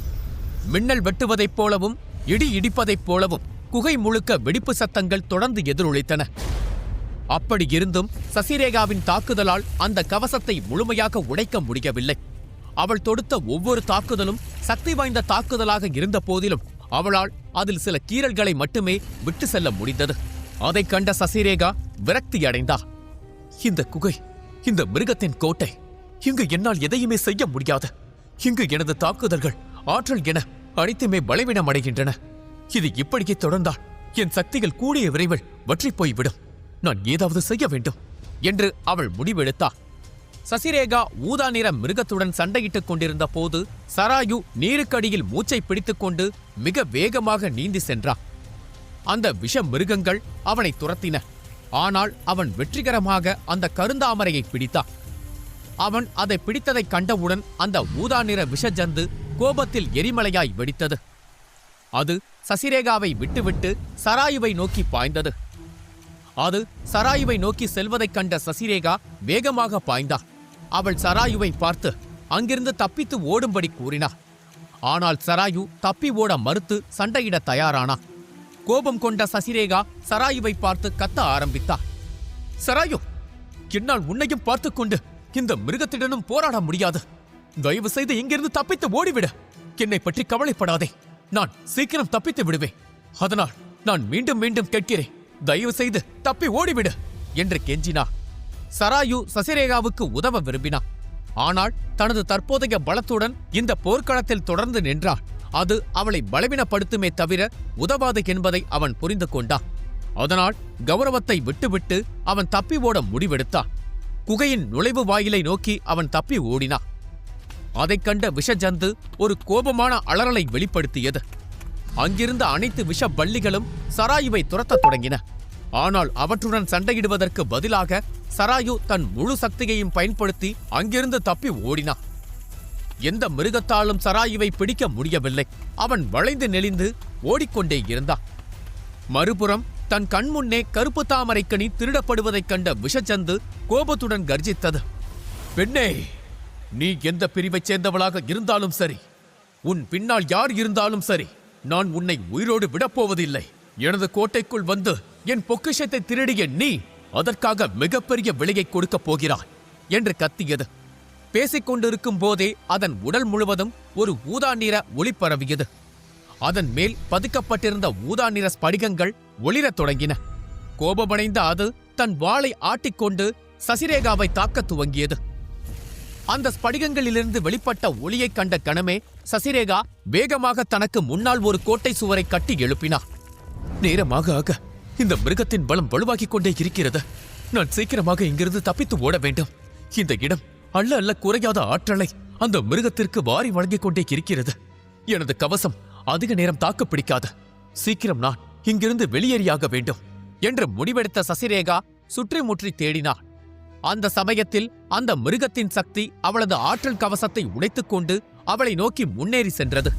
மின்னல் வெட்டுவதைப் போலவும் இடி இடிப்பதைப் போலவும் குகை முழுக்க வெடிப்பு சத்தங்கள் தொடர்ந்து எதிரொலித்தன. அப்படி இருந்தும் சசிரேகாவின் தாக்குதலால் அந்த கவசத்தை முழுமையாக உடைக்க முடியவில்லை. அவள் தொடுத்த ஒவ்வொரு தாக்குதலும் சக்தி வாய்ந்த தாக்குதலாக இருந்த போதிலும் அவளால் அதில் சில கீறல்களை மட்டுமே விட்டு செல்ல முடிந்தது. அதைக் கண்ட சசிரேகா விரக்தியடைந்தார். இந்த குகை, இந்த மிருகத்தின் கோட்டை, இங்கு என்னால் எதையுமே செய்ய முடியாது. இங்கு எனது தாக்குதல்கள், ஆற்றல் என அனைத்துமே பலவீனமடைகின்றன. இது இப்படியே தொடர்ந்தால் என் சக்திகள் கூடிய விரைவில் வற்றிப் போய்விடும். நான் ஏதாவது செய்ய வேண்டும் என்று அவள் முடிவெடுத்தாள். சசிரேகா ஊதா நிற மிருகத்துடன் சண்டையிட்டுக் கொண்டிருந்த போது சராயு நீருக்கடியில் மூச்சை பிடித்துக்கொண்டு மிக வேகமாக நீந்தி சென்றான். அந்த விஷ மிருகங்கள் அவனை துரத்தின. ஆனால் அவன் வெற்றிகரமாக அந்த கருந்தாமரையை பிடித்தான். அவன் அதை பிடித்ததைக் கண்டவுடன் அந்த ஊதா நிற விஷஜந்து கோபத்தில் எரிமலையாய் வெடித்தது. அது சசிரேகாவை விட்டுவிட்டு சராயுவை நோக்கி பாய்ந்தது. அது சராயுவை நோக்கி செல்வதைக் கண்ட சசிரேகா வேகமாக பாய்ந்தாள். அவள் சராயுவை பார்த்து அங்கிருந்து தப்பித்து ஓடும்படி கூறினாள். ஆனால் சராயு தப்பி ஓட மறுத்து சண்டையிட தயாரானாள். கோபம் கொண்ட சசிரேகா சராயுவை பார்த்து கத்த ஆரம்பித்தாள். சராயு, என்னால் உன்னையும் பார்த்து கொண்டு இந்த மிருகத்திடனும் போராட முடியாது. தயவு செய்து இங்கிருந்து தப்பித்து ஓடிவிடு. என்னை பற்றி கவலைப்படாதே. நான் சீக்கிரம் தப்பித்து விடுவேன். அதனால் நான் மீண்டும் மீண்டும் கேட்கிறேன், தயவு செய்து தப்பி ஓடிவிடு என்று கெஞ்சினார். சராயு சசிரேகாவுக்கு உதவ விரும்பினார். ஆனால் தனது தற்போதைய பலத்துடன் இந்த போர்க்களத்தில் தொடர்ந்து நின்றார். அது அவளை பலவீனப்படுத்துமே தவிர உதவாது என்பதை அவன் புரிந்து கொண்டான். அதனால் கௌரவத்தை விட்டுவிட்டு அவன் தப்பி ஓட முடிவெடுத்தான். குகையின் நுழைவு வாயிலை நோக்கி அவன் தப்பி ஓடினான். அதைக் கண்ட விஷஜந்து ஒரு கோபமான அலறலை வெளிப்படுத்தியது. அங்கிருந்த அனைத்து விஷ பல்லிகளும் சராயுவை துரத்தத் தொடங்கின. ஆனால் அவற்றுடன் சண்டையிடுவதற்கு பதிலாக சராயு தன் முழு சக்தியையும் பயன்படுத்தி அங்கிருந்து தப்பி ஓடினான். எந்த மிருகத்தாலும் சராயுவை பிடிக்க முடியவில்லை. அவன் வளைந்து நெளிந்து ஓடிக்கொண்டே இருந்தான். மறுபுறம் தன் கண்முன்னே கருப்பு தாமரைக்கனி திருடப்படுவதைக் கண்ட விஷஜந்து கோபத்துடன் கர்ஜித்தது. பெண்ணே, நீ எந்த பிரிவைச் சேர்ந்தவளாக இருந்தாலும் சரி, உன் பின்னால் யார் இருந்தாலும் சரி, நான் உன்னை உயிரோடு விடப்போவதில்லை. எனது கோட்டைக்குள் வந்து என் பொக்கிஷத்தை திருடிய நீ அதற்காக மிகப்பெரிய விலையை கொடுக்கப் போகிறாய் என்று கத்தியது. பேசிக் கொண்டிருக்கும் போதே அதன் உடல் முழுவதும் ஒரு ஊதா நிற ஒளி பரவியது. அதன் மேல் பதிக்கப்பட்டிருந்த ஊதா நிற ஸ்படிகங்கள் ஒளிரத் தொடங்கின. கோபமடைந்த அது தன் வாளை ஆட்டிக்கொண்டு சசிரேகாவை தாக்கத் துவங்கியது. அந்த ஸ்படிகங்களிலிருந்து வெளிப்பட்ட ஒளியைக் கண்ட கணமே சசிரேகா வேகமாக தனக்கு முன்னால் ஒரு கோட்டை சுவரை கட்டி எழுப்பினார். நேரமாக ஆக இந்த மிருகத்தின் பலம் வலுவாகிக் கொண்டே இருக்கிறது. நான் சீக்கிரமாக இங்கிருந்து தப்பித்து ஓட வேண்டும். இந்த இடம் அல்ல அல்ல குறையாத ஆற்றலை அந்த மிருகத்திற்கு வாரி வழங்கிக் கொண்டே இருக்கிறது. எனது கவசம் அதிக நேரம் தாக்கு பிடிக்காது. சீக்கிரம் நான் இங்கிருந்து வெளியேறியாக வேண்டும் என்று முடிவெடுத்த சசிரேகா சுற்றி முற்றி தேடினாள். அந்த சமயத்தில் அந்த மிருகத்தின் சக்தி அவளது ஆற்றல் கவசத்தை உடைத்துக்கொண்டு அவளை நோக்கி முன்னேறி சென்றது.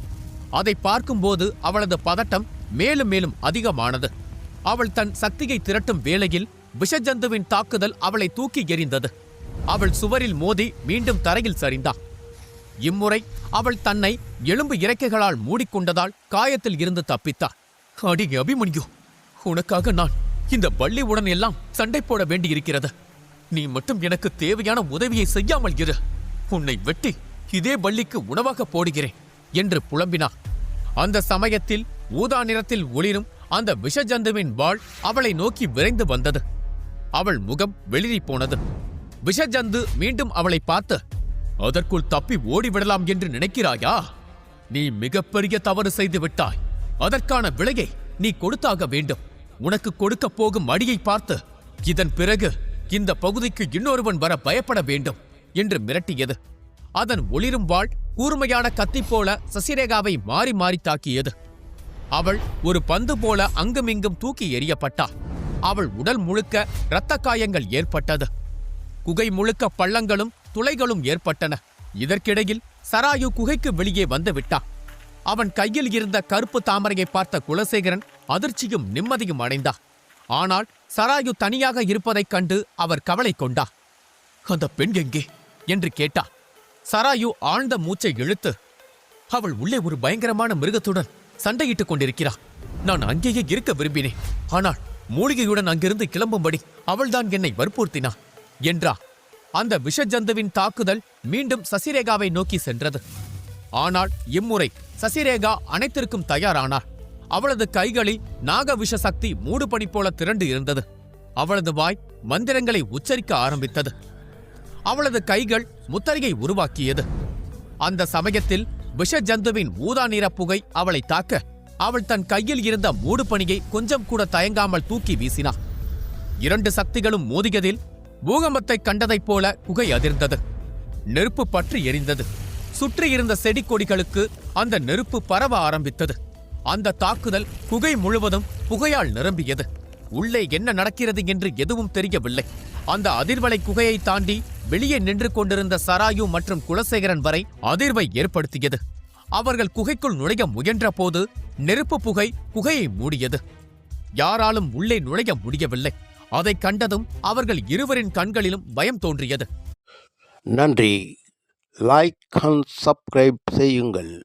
அதை பார்க்கும்போது அவளது பதட்டம் மேலும் மேலும் அதிகமானது. அவள் தன் சக்தியை திரட்டும் வேளையில் விஷஜந்துவின் தாக்குதல் அவளை தூக்கி எறிந்தது. அவள் சுவரில் மோதி மீண்டும் தரையில் சரிந்தாள். இம்முறை அவள் தன்னை எலும்பு இறக்கைகளால் மூடிக்கொண்டதால் காயத்தில் இருந்து தப்பித்தாள். அடி அபிமன்யு, உனக்காக நான் இந்த பள்ளியுடன் எல்லாம் சண்டை போட வேண்டியிருக்கிறது. நீ மட்டும் எனக்கு தேவையான உதவியை செய்யாமல் இரு. உன்னை வெட்டி இதே பள்ளிக்கு உணவாக போடுகிறேன் என்று புலம்பினார். அந்த சமயத்தில் ஊதா நிறத்தில் ஒளிரும் அந்த விஷஜந்துவின் வாள் அவளை நோக்கி விரைந்து வந்தது. அவள் முகம் வெளிரி போனது. விஷஜந்து மீண்டும் அவளை பார்த்து, அதற்குள் தப்பி ஓடிவிடலாம் என்று நினைக்கிறாயா? நீ மிகப்பெரிய தவறு செய்து விட்டாய். அதற்கான விலையை நீ கொடுத்தாக வேண்டும். உனக்கு கொடுக்க போகும் அடியை பார்த்து இதன் பிறகு இந்த பகுதிக்கு இன்னொருவன் வர பயப்பட வேண்டும் என்று மிரட்டியது. அதன் ஒளிரும் வாள் கூர்மையான கத்தி போல சசிரேகாவை மாறி மாறி தாக்கியது. அவள் ஒரு பந்து போல அங்குமிங்கும் தூக்கி எறியப்பட்டாள். அவள் உடல் முழுக்க இரத்த காயங்கள் ஏற்பட்டது. குகை முழுக்க பள்ளங்களும் துளைகளும் ஏற்பட்டன. இதற்கிடையில் சராயு குகைக்கு வெளியே வந்து விட்டான். அவன் கையில் இருந்த கருப்பு தாமரையை பார்த்த குலசேகரன் அதிர்ச்சியும் நிம்மதியும் அடைந்தான். ஆனால் சராயு தனியாக இருப்பதைக் கண்டு அவர் கவலை கொண்டார். அந்த பெண் எங்கே என்று கேட்டார். சராயு ஆழ்ந்த மூச்சை இழுத்து, அவள் உள்ளே ஒரு பயங்கரமான மிருகத்துடன் சண்டையிட்டுக் கொண்டிருக்கிறாள். நான் அங்கேயே இருக்க விரும்பினேன். ஆனால் மூலிகையுடன் அங்கிருந்து கிளம்பும்படி அவள்தான் என்னை வற்புறுத்தினாள் என்றார். அந்த விஷஜந்துவின் தாக்குதல் மீண்டும் சசிரேகாவை நோக்கி சென்றது. ஆனால் இம்முறை சசிரேகா அனைத்திற்கும் தயாரானார். அவளது கைகளில் நாக விஷ சக்தி மூடுபனி போல திரண்டு இருந்தது. அவளது வாய் மந்திரங்களை உச்சரிக்க ஆரம்பித்தது. அவளது கைகள் முத்தரிகை உருவாக்கியது. அந்த சமயத்தில் விஷஜந்துவின் ஊதா நிற புகை அவளை தாக்க அவள் தன் கையில் இருந்த மூடுபனியை கொஞ்சம் கூட தயங்காமல் தூக்கி வீசினாள். இரண்டு சக்திகளும் மோதியதில் பூகம்பத்தைக் கண்டதைப் போல குகை அதிர்ந்தது. நெருப்பு பற்றி எரிந்தது. சுற்றியிருந்த செடி கொடிகளுக்கு அந்த நெருப்பு பரவ ஆரம்பித்தது. அந்த தாக்குதல் குகை முழுவதும் புகையால் நிரம்பியது. உள்ளே என்ன நடக்கிறது என்று எதுவும் தெரியவில்லை. அந்த அதிர்வலை குகையை தாண்டி வெளியே நின்று கொண்டிருந்த சராயு மற்றும் குலசேகரன் வரை அதிர்வை ஏற்படுத்தியது. அவர்கள் குகைக்குள் நுழைய முயன்ற போது நெருப்பு புகை குகையை மூடியது. யாராலும் உள்ளே நுழைய முடியவில்லை. அதைக் கண்டதும் அவர்கள் இருவரின் கண்களிலும் பயம் தோன்றியது. நன்றி. லைக் அண்ட் சப்ஸ்கிரைப் செய்யுங்கள்.